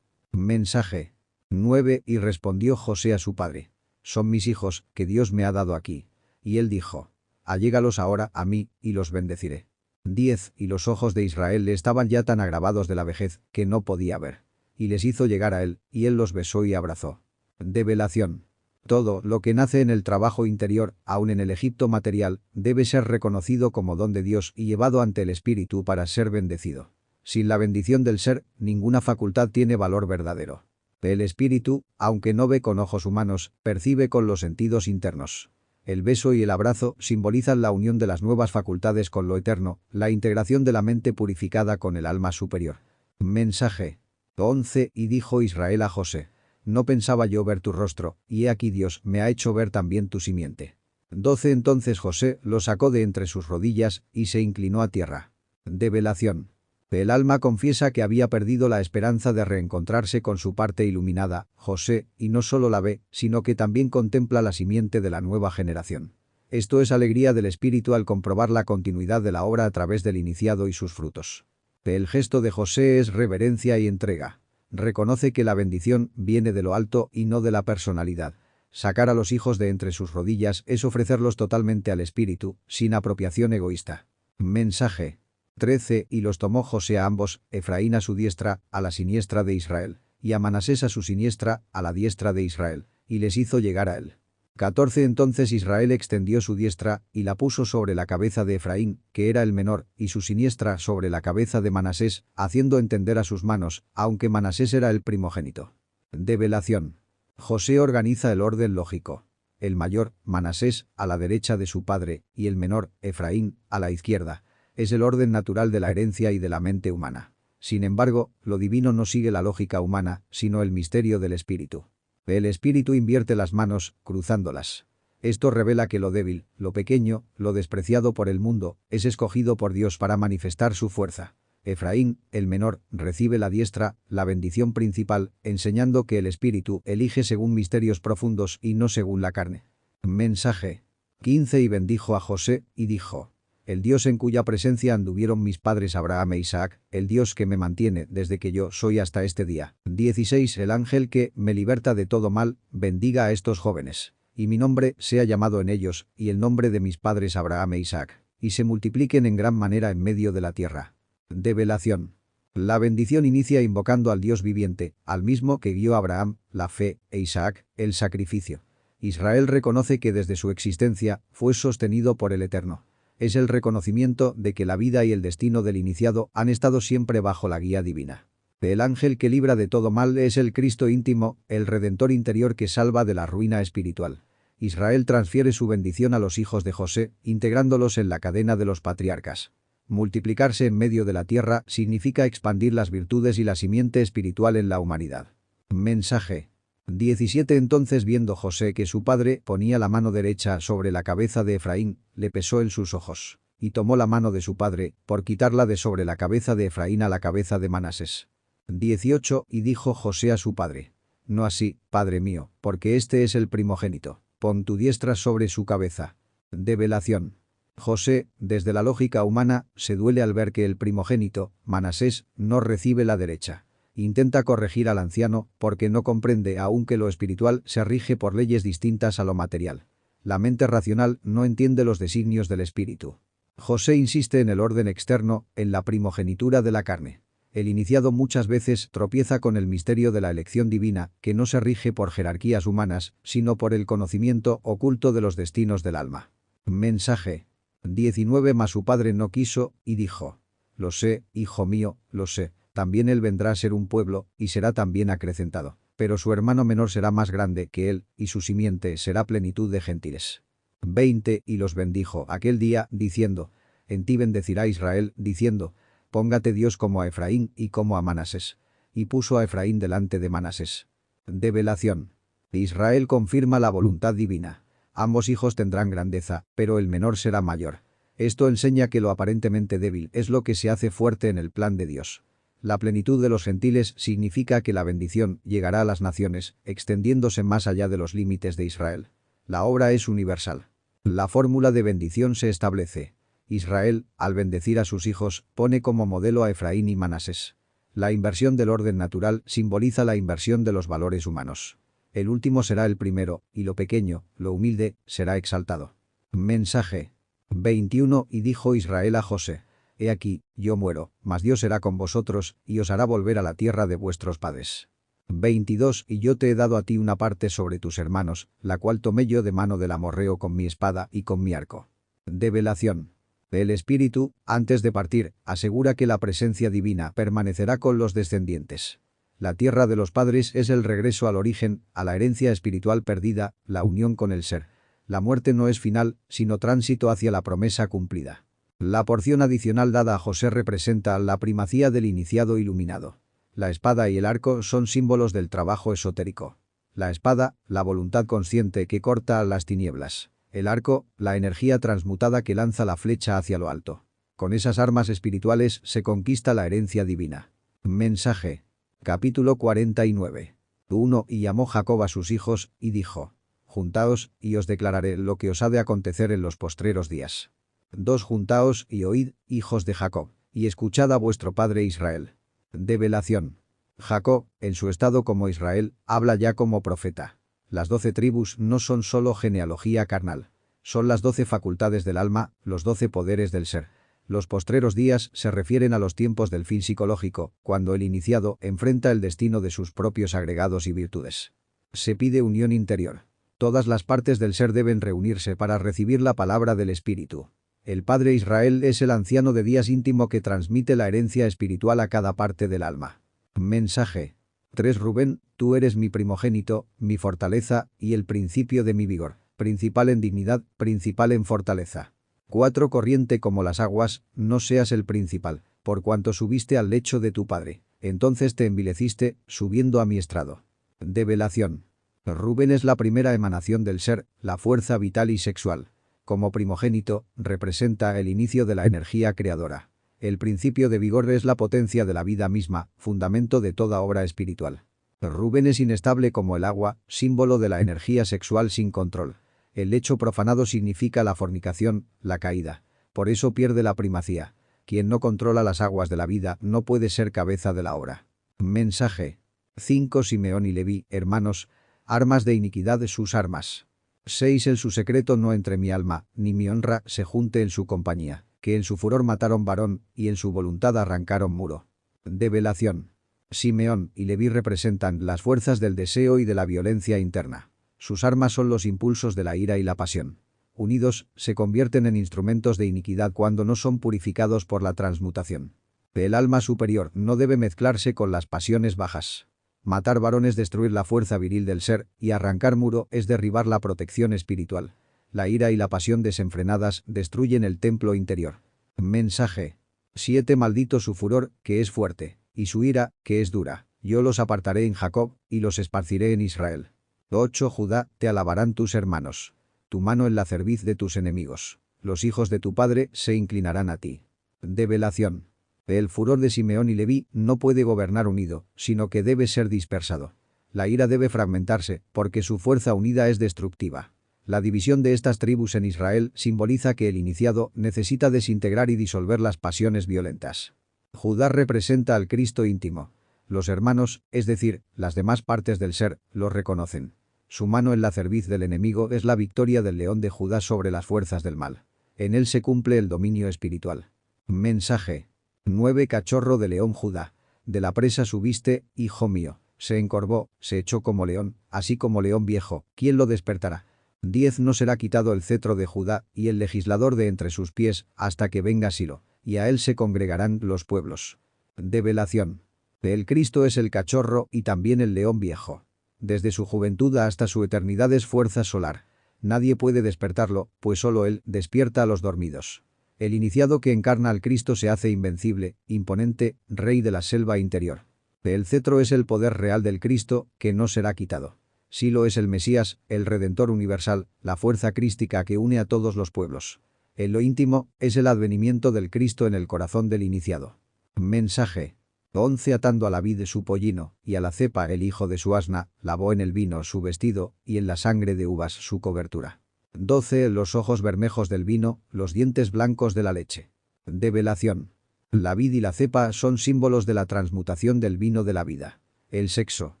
Mensaje 9. Y respondió José a su padre: son mis hijos, que Dios me ha dado aquí. Y él dijo: allégalos ahora a mí, y los bendeciré. 10. Y los ojos de Israel estaban ya tan agravados de la vejez, que no podía ver. Y les hizo llegar a él, y él los besó y abrazó. Develación. Todo lo que nace en el trabajo interior, aun en el Egipto material, debe ser reconocido como don de Dios y llevado ante el Espíritu para ser bendecido. Sin la bendición del ser, ninguna facultad tiene valor verdadero. El Espíritu, aunque no ve con ojos humanos, percibe con los sentidos internos. El beso y el abrazo simbolizan la unión de las nuevas facultades con lo eterno, la integración de la mente purificada con el alma superior. Mensaje 11. Y dijo Israel a José: no pensaba yo ver tu rostro, y he aquí Dios me ha hecho ver también tu simiente. 12. Entonces José lo sacó de entre sus rodillas y se inclinó a tierra. Develación. El alma confiesa que había perdido la esperanza de reencontrarse con su parte iluminada, José, y no solo la ve, sino que también contempla la simiente de la nueva generación. Esto es alegría del espíritu al comprobar la continuidad de la obra a través del iniciado y sus frutos. El gesto de José es reverencia y entrega. Reconoce que la bendición viene de lo alto y no de la personalidad. Sacar a los hijos de entre sus rodillas es ofrecerlos totalmente al espíritu, sin apropiación egoísta. Mensaje 13. Y los tomó José a ambos, Efraín a su diestra, a la siniestra de Israel, y a Manasés a su siniestra, a la diestra de Israel, y les hizo llegar a él. 14. Entonces Israel extendió su diestra, y la puso sobre la cabeza de Efraín, que era el menor, y su siniestra sobre la cabeza de Manasés, haciendo entender a sus manos, aunque Manasés era el primogénito. Develación. José organiza el orden lógico. El mayor, Manasés, a la derecha de su padre, y el menor, Efraín, a la izquierda. Es el orden natural de la herencia y de la mente humana. Sin embargo, lo divino no sigue la lógica humana, sino el misterio del espíritu. El espíritu invierte las manos, cruzándolas. Esto revela que lo débil, lo pequeño, lo despreciado por el mundo, es escogido por Dios para manifestar su fuerza. Efraín, el menor, recibe la diestra, la bendición principal, enseñando que el espíritu elige según misterios profundos y no según la carne. Mensaje 15. Y bendijo a José, y dijo: el Dios en cuya presencia anduvieron mis padres Abraham e Isaac, el Dios que me mantiene desde que yo soy hasta este día. 16. El ángel que me liberta de todo mal, bendiga a estos jóvenes. Y mi nombre sea llamado en ellos, y el nombre de mis padres Abraham e Isaac, y se multipliquen en gran manera en medio de la tierra. Develación. La bendición inicia invocando al Dios viviente, al mismo que guió a Abraham, la fe, e Isaac, el sacrificio. Israel reconoce que desde su existencia fue sostenido por el Eterno. Es el reconocimiento de que la vida y el destino del iniciado han estado siempre bajo la guía divina. El ángel que libra de todo mal es el Cristo íntimo, el Redentor interior que salva de la ruina espiritual. Israel transfiere su bendición a los hijos de José, integrándolos en la cadena de los patriarcas. Multiplicarse en medio de la tierra significa expandir las virtudes y la simiente espiritual en la humanidad. Mensaje 17. Entonces viendo José que su padre ponía la mano derecha sobre la cabeza de Efraín, le pesó en sus ojos, y tomó la mano de su padre, por quitarla de sobre la cabeza de Efraín a la cabeza de Manasés. 18. Y dijo José a su padre: no así, padre mío, porque este es el primogénito, pon tu diestra sobre su cabeza. Develación. José, desde la lógica humana, se duele al ver que el primogénito, Manasés, no recibe la derecha. Intenta corregir al anciano porque no comprende aún que lo espiritual se rige por leyes distintas a lo material. La mente racional no entiende los designios del espíritu. José insiste en el orden externo, en la primogenitura de la carne. El iniciado muchas veces tropieza con el misterio de la elección divina, que no se rige por jerarquías humanas, sino por el conocimiento oculto de los destinos del alma. Mensaje 19. Mas su padre no quiso, y dijo: lo sé, hijo mío, lo sé. También él vendrá a ser un pueblo, y será también acrecentado. Pero su hermano menor será más grande que él, y su simiente será plenitud de gentiles. 20. Y los bendijo aquel día, diciendo: en ti bendecirá Israel, diciendo: póngate Dios como a Efraín y como a Manasés. Y puso a Efraín delante de Manasés. Develación. Israel confirma la voluntad divina. Ambos hijos tendrán grandeza, pero el menor será mayor. Esto enseña que lo aparentemente débil es lo que se hace fuerte en el plan de Dios. La plenitud de los gentiles significa que la bendición llegará a las naciones, extendiéndose más allá de los límites de Israel. La obra es universal. La fórmula de bendición se establece. Israel, al bendecir a sus hijos, pone como modelo a Efraín y Manasés. La inversión del orden natural simboliza la inversión de los valores humanos. El último será el primero, y lo pequeño, lo humilde, será exaltado. Mensaje 21. Y dijo Israel a José: He aquí, yo muero, mas Dios será con vosotros, y os hará volver a la tierra de vuestros padres. 22. Y yo te he dado a ti una parte sobre tus hermanos, la cual tomé yo de mano del amorreo con mi espada y con mi arco. Develación. El Espíritu, antes de partir, asegura que la presencia divina permanecerá con los descendientes. La tierra de los padres es el regreso al origen, a la herencia espiritual perdida, la unión con el ser. La muerte no es final, sino tránsito hacia la promesa cumplida. La porción adicional dada a José representa la primacía del iniciado iluminado. La espada y el arco son símbolos del trabajo esotérico. La espada, la voluntad consciente que corta a las tinieblas. El arco, la energía transmutada que lanza la flecha hacia lo alto. Con esas armas espirituales se conquista la herencia divina. Mensaje. Capítulo 49. 1. Y llamó Jacob a sus hijos, y dijo: Juntaos, y os declararé lo que os ha de acontecer en los postreros días. 2. Juntaos, y oíd, hijos de Jacob, y escuchad a vuestro padre Israel. Develación. Jacob, en su estado como Israel, habla ya como profeta. Las 12 tribus no son solo genealogía carnal. Son las 12 facultades del alma, los 12 poderes del ser. Los postreros días se refieren a los tiempos del fin psicológico, cuando el iniciado enfrenta el destino de sus propios agregados y virtudes. Se pide unión interior. Todas las partes del ser deben reunirse para recibir la palabra del Espíritu. El Padre Israel es el anciano de días íntimo que transmite la herencia espiritual a cada parte del alma. Mensaje. 3. Rubén, tú eres mi primogénito, mi fortaleza y el principio de mi vigor, principal en dignidad, principal en fortaleza. 4. Corriente como las aguas, no seas el principal, por cuanto subiste al lecho de tu padre, entonces te envileciste, subiendo a mi estrado. Develación. Rubén es la primera emanación del ser, la fuerza vital y sexual. Como primogénito, representa el inicio de la energía creadora. El principio de vigor es la potencia de la vida misma, fundamento de toda obra espiritual. Rubén es inestable como el agua, símbolo de la energía sexual sin control. El lecho profanado significa la fornicación, la caída. Por eso pierde la primacía. Quien no controla las aguas de la vida no puede ser cabeza de la obra. Mensaje. 5. Simeón y Leví, hermanos, armas de iniquidad sus armas. 6. En su secreto no entre mi alma, ni mi honra se junte en su compañía, que en su furor mataron varón, y en su voluntad arrancaron muro. Develación. Simeón y Leví representan las fuerzas del deseo y de la violencia interna. Sus armas son los impulsos de la ira y la pasión. Unidos, se convierten en instrumentos de iniquidad cuando no son purificados por la transmutación. El alma superior no debe mezclarse con las pasiones bajas. Matar varón es destruir la fuerza viril del ser, y arrancar muro es derribar la protección espiritual. La ira y la pasión desenfrenadas destruyen el templo interior. Mensaje. 7. Maldito su furor, que es fuerte, y su ira, que es dura. Yo los apartaré en Jacob, y los esparciré en Israel. 8. Judá, te alabarán tus hermanos. Tu mano en la cerviz de tus enemigos. Los hijos de tu padre se inclinarán a ti. Develación. El furor de Simeón y Leví no puede gobernar unido, sino que debe ser dispersado. La ira debe fragmentarse, porque su fuerza unida es destructiva. La división de estas tribus en Israel simboliza que el iniciado necesita desintegrar y disolver las pasiones violentas. Judá representa al Cristo íntimo. Los hermanos, es decir, las demás partes del ser, lo reconocen. Su mano en la cerviz del enemigo es la victoria del león de Judá sobre las fuerzas del mal. En él se cumple el dominio espiritual. Mensaje. 9. Cachorro de león Judá. De la presa subiste, hijo mío. Se encorvó, se echó como león, así como león viejo. ¿Quién lo despertará? 10. No será quitado el cetro de Judá y el legislador de entre sus pies, hasta que venga Silo, y a él se congregarán los pueblos. Develación. El Cristo es el cachorro y también el león viejo. Desde su juventud hasta su eternidad es fuerza solar. Nadie puede despertarlo, pues solo él despierta a los dormidos. El iniciado que encarna al Cristo se hace invencible, imponente, rey de la selva interior. El cetro es el poder real del Cristo, que no será quitado. Silo es el Mesías, el Redentor universal, la fuerza crística que une a todos los pueblos. En lo íntimo, es el advenimiento del Cristo en el corazón del iniciado. Mensaje. 11. Atando a la vid su pollino, y a la cepa el hijo de su asna, lavó en el vino su vestido, y en la sangre de uvas su cobertura. 12. Los ojos bermejos del vino, los dientes blancos de la leche. Develación. La vid y la cepa son símbolos de la transmutación del vino de la vida. El sexo.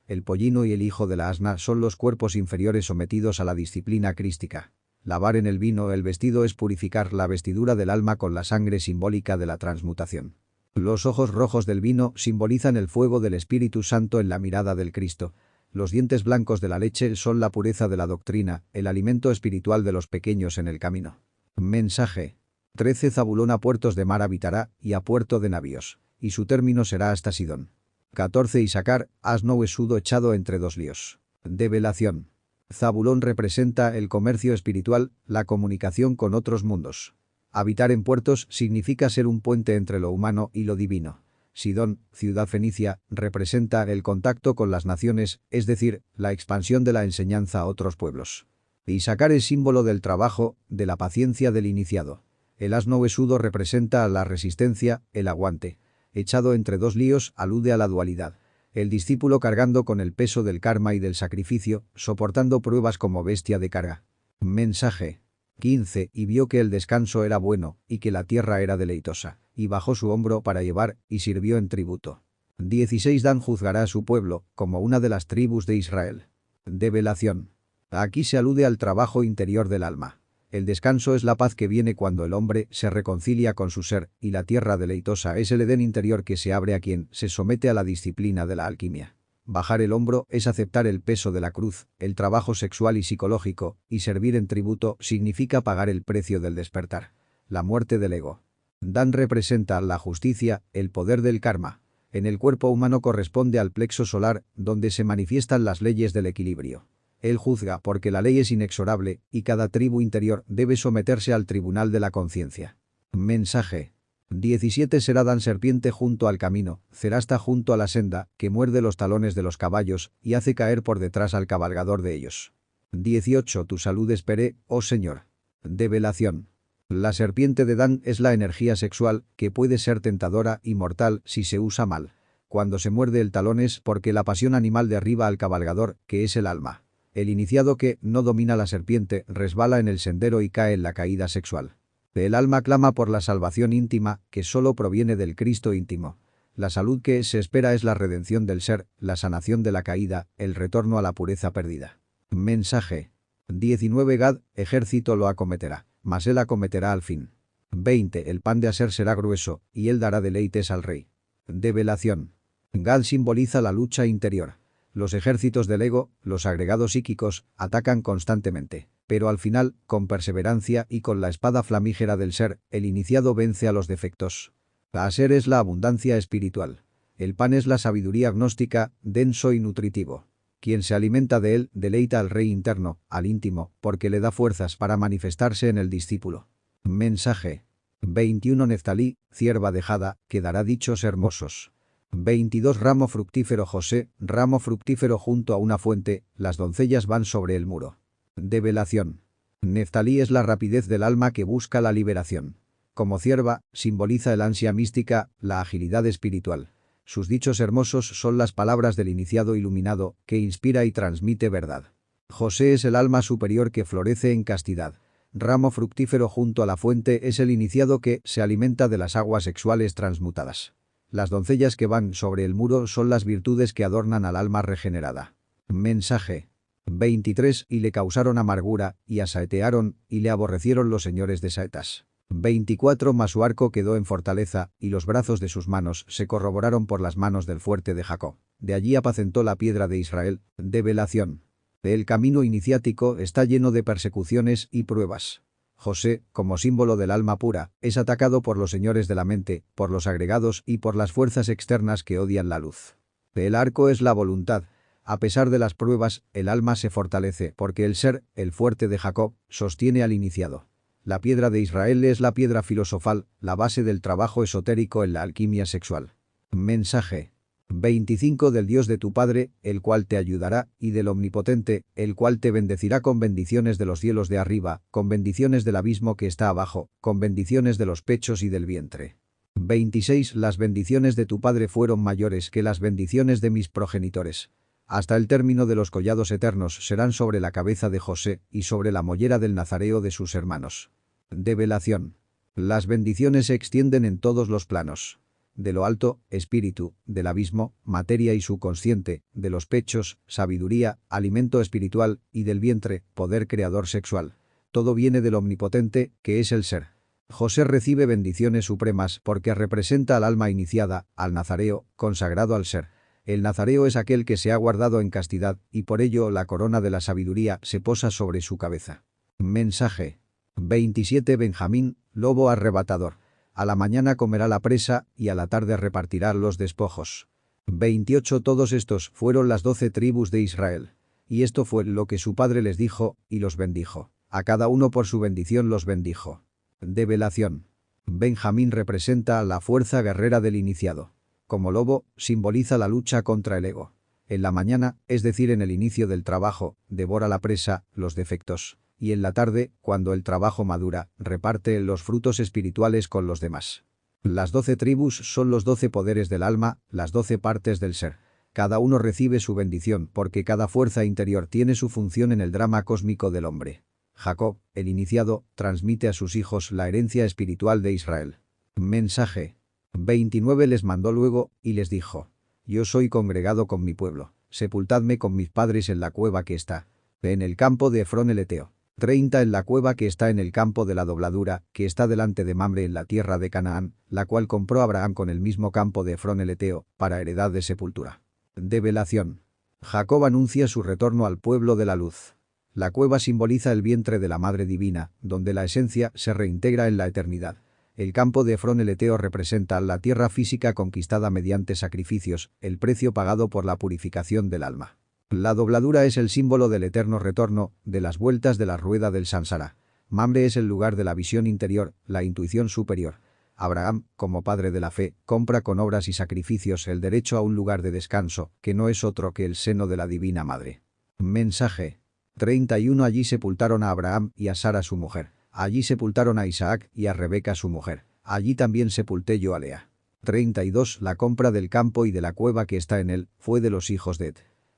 El pollino y el hijo de la asna son los cuerpos inferiores sometidos a la disciplina crística. Lavar en el vino el vestido es purificar la vestidura del alma con la sangre simbólica de la transmutación. Los ojos rojos del vino simbolizan el fuego del Espíritu Santo en la mirada del Cristo. Los dientes blancos de la leche son la pureza de la doctrina, el alimento espiritual de los pequeños en el camino. Mensaje. 13 Zabulón a puertos de mar habitará, y a puerto de navíos, y su término será hasta Sidón. 14 Isacar, asno huesudo echado entre dos líos. Develación. Zabulón representa el comercio espiritual, la comunicación con otros mundos. Habitar en puertos significa ser un puente entre lo humano y lo divino. Sidón, ciudad fenicia, representa el contacto con las naciones, es decir, la expansión de la enseñanza a otros pueblos. Isacar es símbolo del trabajo, de la paciencia del iniciado. El asno huesudo representa la resistencia, el aguante. Echado entre dos líos alude a la dualidad. El discípulo cargando con el peso del karma y del sacrificio, soportando pruebas como bestia de carga. Mensaje. 15 Y vio que el descanso era bueno, y que la tierra era deleitosa, y bajó su hombro para llevar, y sirvió en tributo. 16 Dan juzgará a su pueblo, como una de las tribus de Israel. Develación. Aquí se alude al trabajo interior del alma. El descanso es la paz que viene cuando el hombre se reconcilia con su ser, y la tierra deleitosa es el Edén interior que se abre a quien se somete a la disciplina de la alquimia. Bajar el hombro es aceptar el peso de la cruz, el trabajo sexual y psicológico, y servir en tributo significa pagar el precio del despertar. La muerte del ego. Dan representa la justicia, el poder del karma. En el cuerpo humano corresponde al plexo solar, donde se manifiestan las leyes del equilibrio. Él juzga porque la ley es inexorable, y cada tribu interior debe someterse al tribunal de la conciencia. Mensaje. 17 Será Dan serpiente junto al camino, cerasta junto a la senda, que muerde los talones de los caballos, y hace caer por detrás al cabalgador de ellos. 18 Tu salud esperé, oh Señor. Develación. La serpiente de Dan es la energía sexual, que puede ser tentadora y mortal si se usa mal. Cuando se muerde el talón es porque la pasión animal derriba al cabalgador, que es el alma. El iniciado que no domina la serpiente resbala en el sendero y cae en la caída sexual. El alma clama por la salvación íntima, que solo proviene del Cristo íntimo. La salud que se espera es la redención del ser, la sanación de la caída, el retorno a la pureza perdida. Mensaje. 19 Gad, ejército lo acometerá, mas él acometerá al fin. 20 El pan de Aser será grueso, y él dará deleites al rey. Develación. Gad simboliza la lucha interior. Los ejércitos del ego, los agregados psíquicos, atacan constantemente, pero al final, con perseverancia y con la espada flamígera del ser, el iniciado vence a los defectos. La Aser es la abundancia espiritual. El pan es la sabiduría gnóstica, denso y nutritivo. Quien se alimenta de él, deleita al rey interno, al íntimo, porque le da fuerzas para manifestarse en el discípulo. Mensaje. 21 Neftalí, cierva dejada, que dará dichos hermosos. 22 Ramo fructífero José, ramo fructífero junto a una fuente, las doncellas van sobre el muro. Develación. Neftalí es la rapidez del alma que busca la liberación. Como cierva, simboliza el ansia mística, la agilidad espiritual. Sus dichos hermosos son las palabras del iniciado iluminado, que inspira y transmite verdad. José es el alma superior que florece en castidad. Ramo fructífero junto a la fuente es el iniciado que se alimenta de las aguas sexuales transmutadas. Las doncellas que van sobre el muro son las virtudes que adornan al alma regenerada. Mensaje. 23 Y le causaron amargura, y asaetearon, y le aborrecieron los señores de saetas. 24 Mas su arco quedó en fortaleza, y los brazos de sus manos se corroboraron por las manos del fuerte de Jacob. De allí apacentó la piedra de Israel. Develación. El camino iniciático está lleno de persecuciones y pruebas. José, como símbolo del alma pura, es atacado por los señores de la mente, por los agregados y por las fuerzas externas que odian la luz. El arco es la voluntad. A pesar de las pruebas, el alma se fortalece porque el ser, el fuerte de Jacob, sostiene al iniciado. La piedra de Israel es la piedra filosofal, la base del trabajo esotérico en la alquimia sexual. Mensaje. 25 Del Dios de tu Padre, el cual te ayudará, y del Omnipotente, el cual te bendecirá con bendiciones de los cielos de arriba, con bendiciones del abismo que está abajo, con bendiciones de los pechos y del vientre. 26 Las bendiciones de tu Padre fueron mayores que las bendiciones de mis progenitores. Hasta el término de los collados eternos serán sobre la cabeza de José y sobre la mollera del nazareo de sus hermanos. Develación. Las bendiciones se extienden en todos los planos. De lo alto, espíritu; del abismo, materia y subconsciente; de los pechos, sabiduría, alimento espiritual; y del vientre, poder creador sexual. Todo viene del Omnipotente, que es el Ser. José recibe bendiciones supremas porque representa al alma iniciada, al nazareo, consagrado al Ser. El nazareo es aquel que se ha guardado en castidad, y por ello la corona de la sabiduría se posa sobre su cabeza. Mensaje. 27 Benjamín, lobo arrebatador. A la mañana comerá la presa, y a la tarde repartirá los despojos. 28 Todos estos fueron las 12 tribus de Israel. Y esto fue lo que su padre les dijo, y los bendijo. A cada uno por su bendición los bendijo. Develación. Benjamín representa la fuerza guerrera del iniciado. Como lobo, simboliza la lucha contra el ego. En la mañana, es decir en el inicio del trabajo, devora la presa, los defectos. Y en la tarde, cuando el trabajo madura, reparte los frutos espirituales con los demás. Las 12 tribus son los 12 poderes del alma, las 12 partes del ser. Cada uno recibe su bendición porque cada fuerza interior tiene su función en el drama cósmico del hombre. Jacob, el iniciado, transmite a sus hijos la herencia espiritual de Israel. Mensaje. 29 Les mandó luego, y les dijo: Yo soy congregado con mi pueblo, sepultadme con mis padres en la cueva que está en el campo de Efrón el Eteo. 30 En la cueva que está en el campo de la dobladura, que está delante de Mamre en la tierra de Canaán, la cual compró Abraham con el mismo campo de Efrón el Eteo, para heredad de sepultura. Develación. Jacob anuncia su retorno al pueblo de la luz. La cueva simboliza el vientre de la Madre Divina, donde la esencia se reintegra en la eternidad. El campo de Efrón el Eteo representa la tierra física conquistada mediante sacrificios, el precio pagado por la purificación del alma. La dobladura es el símbolo del eterno retorno, de las vueltas de la rueda del Sansara. Mamre es el lugar de la visión interior, la intuición superior. Abraham, como padre de la fe, compra con obras y sacrificios el derecho a un lugar de descanso, que no es otro que el seno de la Divina Madre. Mensaje. 31 Allí sepultaron a Abraham y a Sara su mujer. Allí sepultaron a Isaac y a Rebeca su mujer. Allí también sepulté yo a Lea. 32 La compra del campo y de la cueva que está en él fue de los hijos de Ed.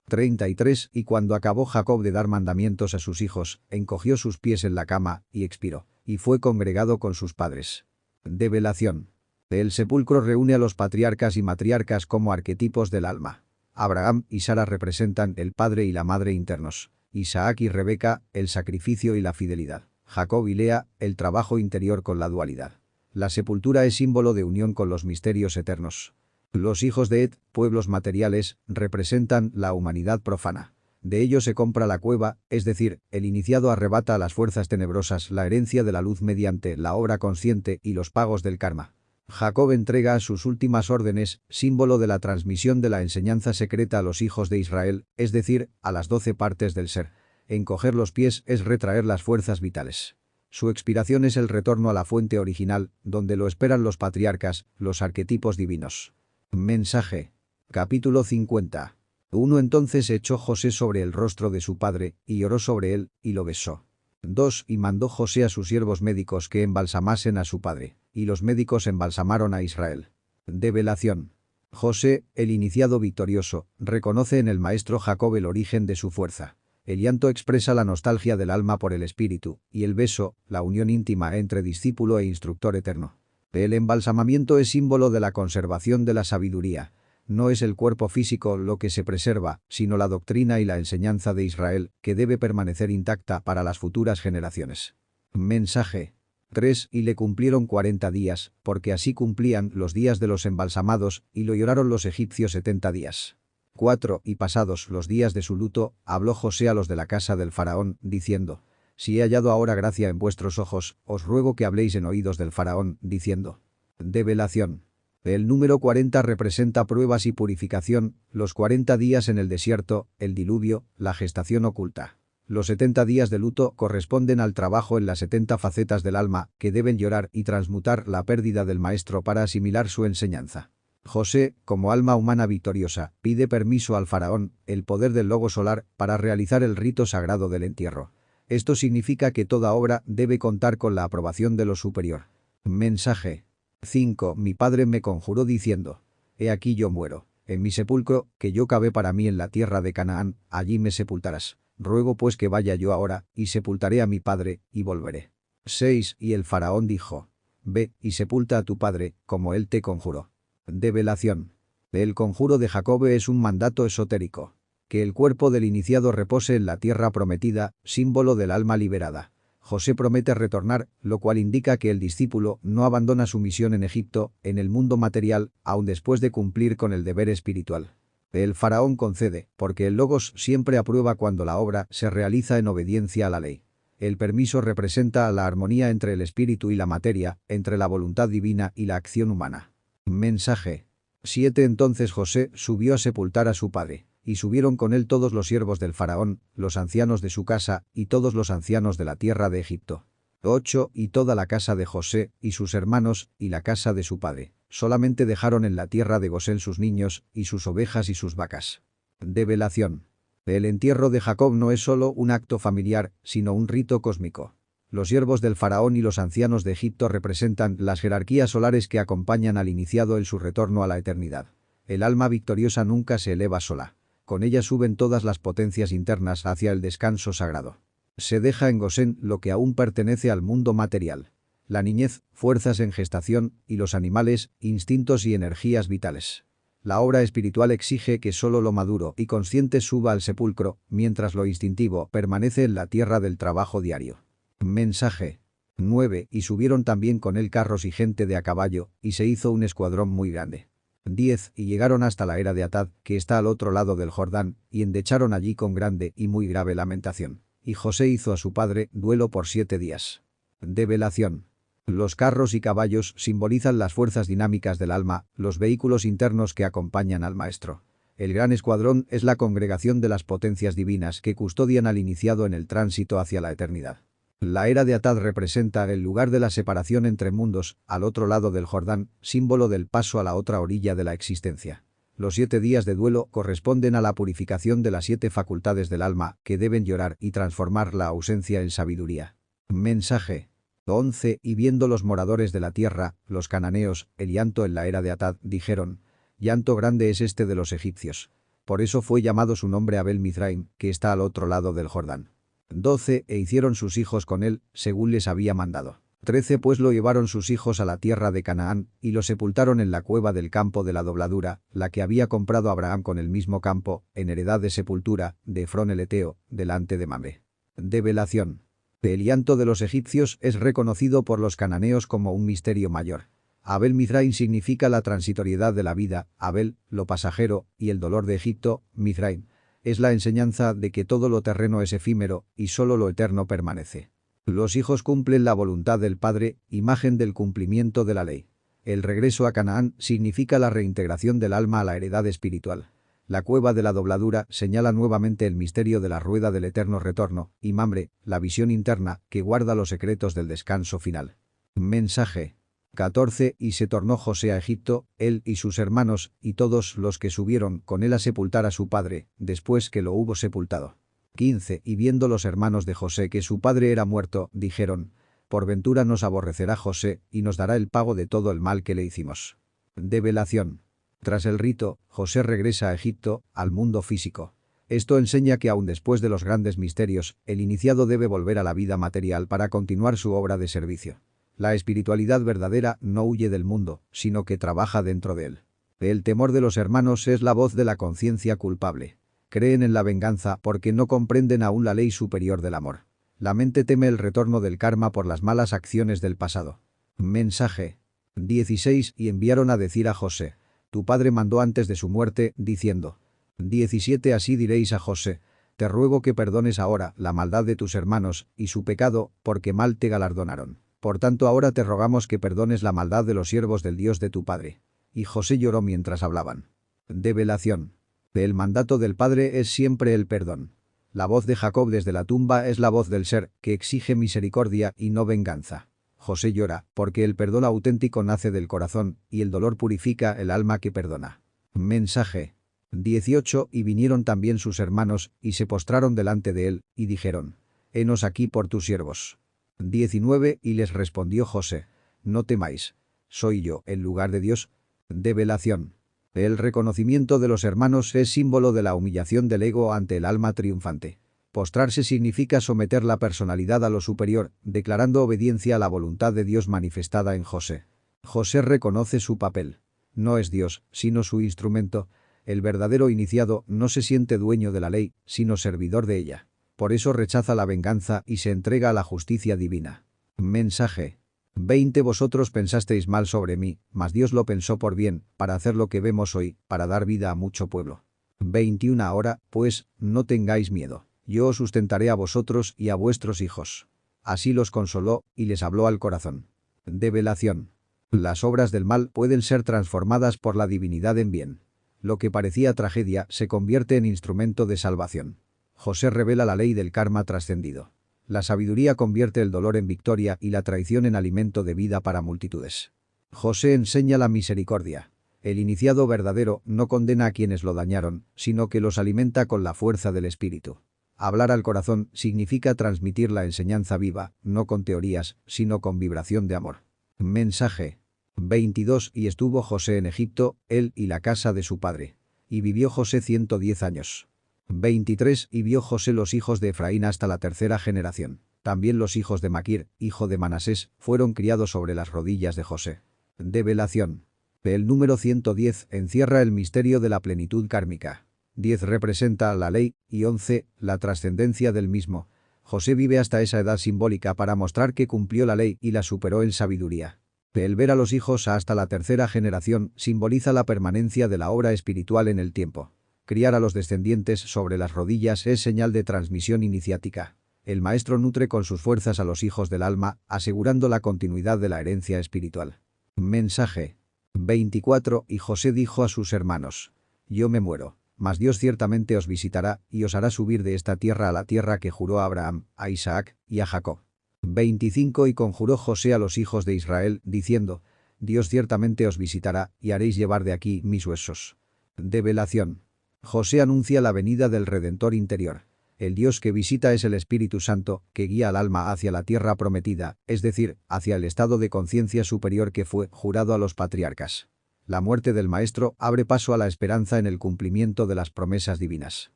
33 Y cuando acabó Jacob de dar mandamientos a sus hijos, encogió sus pies en la cama, y expiró, y fue congregado con sus padres. Develación. El sepulcro reúne a los patriarcas y matriarcas como arquetipos del alma. Abraham y Sara representan el padre y la madre internos. Isaac y Rebeca, el sacrificio y la fidelidad. Jacob y Lea, el trabajo interior con la dualidad. La sepultura es símbolo de unión con los misterios eternos. Los hijos de Ed, pueblos materiales, representan la humanidad profana. De ellos se compra la cueva, es decir, el iniciado arrebata a las fuerzas tenebrosas la herencia de la luz mediante la obra consciente y los pagos del karma. Jacob entrega sus últimas órdenes, símbolo de la transmisión de la enseñanza secreta a los hijos de Israel, es decir, a las 12 partes del ser. Encoger los pies es retraer las fuerzas vitales. Su expiración es el retorno a la fuente original, donde lo esperan los patriarcas, los arquetipos divinos. Mensaje. Capítulo 50. Entonces echó José sobre el rostro de su padre, y lloró sobre él, y lo besó. 2 Y mandó José a sus siervos médicos que embalsamasen a su padre, y los médicos embalsamaron a Israel. Develación. José, el iniciado victorioso, reconoce en el maestro Jacob el origen de su fuerza. El llanto expresa la nostalgia del alma por el espíritu, y el beso, la unión íntima entre discípulo e instructor eterno. El embalsamamiento es símbolo de la conservación de la sabiduría. No es el cuerpo físico lo que se preserva, sino la doctrina y la enseñanza de Israel, que debe permanecer intacta para las futuras generaciones. Mensaje. 3 Y le cumplieron 40 días, porque así cumplían los días de los embalsamados, y lo lloraron los egipcios 70 días. 4 Y pasados los días de su luto, habló José a los de la casa del faraón, diciendo: Si he hallado ahora gracia en vuestros ojos, os ruego que habléis en oídos del faraón, diciendo. Develación. El número 40 representa pruebas y purificación, los 40 días en el desierto, el diluvio, la gestación oculta. Los 70 días de luto corresponden al trabajo en las 70 facetas del alma, que deben llorar y transmutar la pérdida del maestro para asimilar su enseñanza. José, como alma humana victoriosa, pide permiso al faraón, el poder del logo solar, para realizar el rito sagrado del entierro. Esto significa que toda obra debe contar con la aprobación de lo superior. Mensaje. 5 Mi padre me conjuró diciendo: He aquí yo muero. En mi sepulcro, que yo cavé para mí en la tierra de Canaán, allí me sepultarás. Ruego pues que vaya yo ahora, y sepultaré a mi padre, y volveré. 6 Y el faraón dijo: ve y sepulta a tu padre, como él te conjuró. Develación. El conjuro de Jacob es un mandato esotérico. Que el cuerpo del iniciado repose en la tierra prometida, símbolo del alma liberada. José promete retornar, lo cual indica que el discípulo no abandona su misión en Egipto, en el mundo material, aun después de cumplir con el deber espiritual. El faraón concede, porque el Logos siempre aprueba cuando la obra se realiza en obediencia a la ley. El permiso representa la armonía entre el espíritu y la materia, entre la voluntad divina y la acción humana. Mensaje. 7. Entonces José subió a sepultar a su padre, y subieron con él todos los siervos del faraón, los ancianos de su casa, y todos los ancianos de la tierra de Egipto. 8. Y toda la casa de José, y sus hermanos, y la casa de su padre. Solamente dejaron en la tierra de Gosén sus niños, y sus ovejas y sus vacas. Develación. El entierro de Jacob no es solo un acto familiar, sino un rito cósmico. Los siervos del faraón y los ancianos de Egipto representan las jerarquías solares que acompañan al iniciado en su retorno a la eternidad. El alma victoriosa nunca se eleva sola. Con ella suben todas las potencias internas hacia el descanso sagrado. Se deja en Gosén lo que aún pertenece al mundo material. La niñez, fuerzas en gestación, y los animales, instintos y energías vitales. La obra espiritual exige que solo lo maduro y consciente suba al sepulcro, mientras lo instintivo permanece en la tierra del trabajo diario. Mensaje. 9. Y subieron también con él carros y gente de a caballo, y se hizo un escuadrón muy grande. 10. Y llegaron hasta la era de Atad, que está al otro lado del Jordán, y endecharon allí con grande y muy grave lamentación. Y José hizo a su padre duelo por 7 días. Develación. Los carros y caballos simbolizan las fuerzas dinámicas del alma, los vehículos internos que acompañan al maestro. El gran escuadrón es la congregación de las potencias divinas que custodian al iniciado en el tránsito hacia la eternidad. La era de Atad representa el lugar de la separación entre mundos, al otro lado del Jordán, símbolo del paso a la otra orilla de la existencia. Los 7 días de duelo corresponden a la purificación de las 7 facultades del alma, que deben llorar y transformar la ausencia en sabiduría. Mensaje. 11. Y viendo los moradores de la tierra, los cananeos, el llanto en la era de Atad, dijeron: llanto grande es este de los egipcios. Por eso fue llamado su nombre Abel Mizraim, que está al otro lado del Jordán. 12. E hicieron sus hijos con él, según les había mandado. 13. Pues lo llevaron sus hijos a la tierra de Canaán, y lo sepultaron en la cueva del campo de la dobladura, la que había comprado Abraham con el mismo campo, en heredad de sepultura, de Efrón el Eteo, delante de Mamre. Develación. El llanto de los egipcios es reconocido por los cananeos como un misterio mayor. Abel Mizraim significa la transitoriedad de la vida, Abel, lo pasajero, y el dolor de Egipto, Mizraim. Es la enseñanza de que todo lo terreno es efímero y solo lo eterno permanece. Los hijos cumplen la voluntad del Padre, imagen del cumplimiento de la ley. El regreso a Canaán significa la reintegración del alma a la heredad espiritual. La cueva de la dobladura señala nuevamente el misterio de la rueda del eterno retorno, y Mamre, la visión interna que guarda los secretos del descanso final. Mensaje. 14. Y se tornó José a Egipto, él y sus hermanos, y todos los que subieron con él a sepultar a su padre, después que lo hubo sepultado. 15. Y viendo los hermanos de José que su padre era muerto, dijeron: por ventura nos aborrecerá José, y nos dará el pago de todo el mal que le hicimos. Develación. Tras el rito, José regresa a Egipto, al mundo físico. Esto enseña que aun después de los grandes misterios, el iniciado debe volver a la vida material para continuar su obra de servicio. La espiritualidad verdadera no huye del mundo, sino que trabaja dentro de él. El temor de los hermanos es la voz de la conciencia culpable. Creen en la venganza porque no comprenden aún la ley superior del amor. La mente teme el retorno del karma por las malas acciones del pasado. Mensaje. 16. Y enviaron a decir a José: tu padre mandó antes de su muerte, diciendo. 17. Así diréis a José: te ruego que perdones ahora la maldad de tus hermanos y su pecado, porque mal te galardonaron. Por tanto ahora te rogamos que perdones la maldad de los siervos del Dios de tu padre. Y José lloró mientras hablaban. Develación. El mandato del Padre es siempre el perdón. La voz de Jacob desde la tumba es la voz del ser, que exige misericordia y no venganza. José llora, porque el perdón auténtico nace del corazón, y el dolor purifica el alma que perdona. Mensaje. 18. Y vinieron también sus hermanos, y se postraron delante de él, y dijeron: henos aquí por tus siervos. 19. Y les respondió José: no temáis. ¿Soy yo el lugar de Dios? Develación. El reconocimiento de los hermanos es símbolo de la humillación del ego ante el alma triunfante. Postrarse significa someter la personalidad a lo superior, declarando obediencia a la voluntad de Dios manifestada en José. José reconoce su papel. No es Dios, sino su instrumento. El verdadero iniciado no se siente dueño de la ley, sino servidor de ella. Por eso rechaza la venganza y se entrega a la justicia divina. Mensaje. 20 Vosotros pensasteis mal sobre mí, mas Dios lo pensó por bien, para hacer lo que vemos hoy, para dar vida a mucho pueblo. 21 Ahora, pues, no tengáis miedo. Yo os sustentaré a vosotros y a vuestros hijos. Así los consoló, y les habló al corazón. Develación. Las obras del mal pueden ser transformadas por la divinidad en bien. Lo que parecía tragedia se convierte en instrumento de salvación. José revela la ley del karma trascendido. La sabiduría convierte el dolor en victoria y la traición en alimento de vida para multitudes. José enseña la misericordia. El iniciado verdadero no condena a quienes lo dañaron, sino que los alimenta con la fuerza del espíritu. Hablar al corazón significa transmitir la enseñanza viva, no con teorías, sino con vibración de amor. Mensaje. 22 Y estuvo José en Egipto, él y la casa de su padre. Y vivió José 110 años. 23 Y vio José los hijos de Efraín hasta la tercera generación. También los hijos de Maquir, hijo de Manasés, fueron criados sobre las rodillas de José. Develación. El número 110 encierra el misterio de la plenitud kármica. 10 representa la ley, y 11, la trascendencia del mismo. José vive hasta esa edad simbólica para mostrar que cumplió la ley y la superó en sabiduría. El ver a los hijos hasta la tercera generación simboliza la permanencia de la obra espiritual en el tiempo. Criar a los descendientes sobre las rodillas es señal de transmisión iniciática. El maestro nutre con sus fuerzas a los hijos del alma, asegurando la continuidad de la herencia espiritual. Mensaje. 24 Y José dijo a sus hermanos: Yo me muero, mas Dios ciertamente os visitará y os hará subir de esta tierra a la tierra que juró a Abraham, a Isaac y a Jacob. 25 Y conjuró José a los hijos de Israel, diciendo: Dios ciertamente os visitará y haréis llevar de aquí mis huesos. Develación. José anuncia la venida del Redentor interior. El Dios que visita es el Espíritu Santo, que guía al alma hacia la tierra prometida, es decir, hacia el estado de conciencia superior que fue jurado a los patriarcas. La muerte del Maestro abre paso a la esperanza en el cumplimiento de las promesas divinas.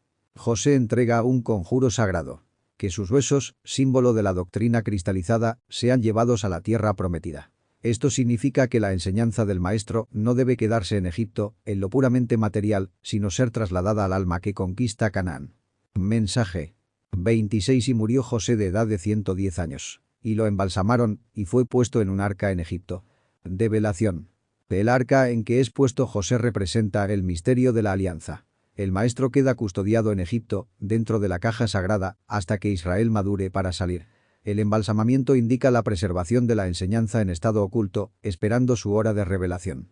José entrega un conjuro sagrado. Que sus huesos, símbolo de la doctrina cristalizada, sean llevados a la tierra prometida. Esto significa que la enseñanza del Maestro no debe quedarse en Egipto, en lo puramente material, sino ser trasladada al alma que conquista Canaán. Mensaje. 26 Y murió José de edad de 110 años. Y lo embalsamaron, y fue puesto en un arca en Egipto. Develación. El arca en que es puesto José representa el misterio de la alianza. El maestro queda custodiado en Egipto, dentro de la caja sagrada, hasta que Israel madure para salir. El embalsamamiento indica la preservación de la enseñanza en estado oculto, esperando su hora de revelación.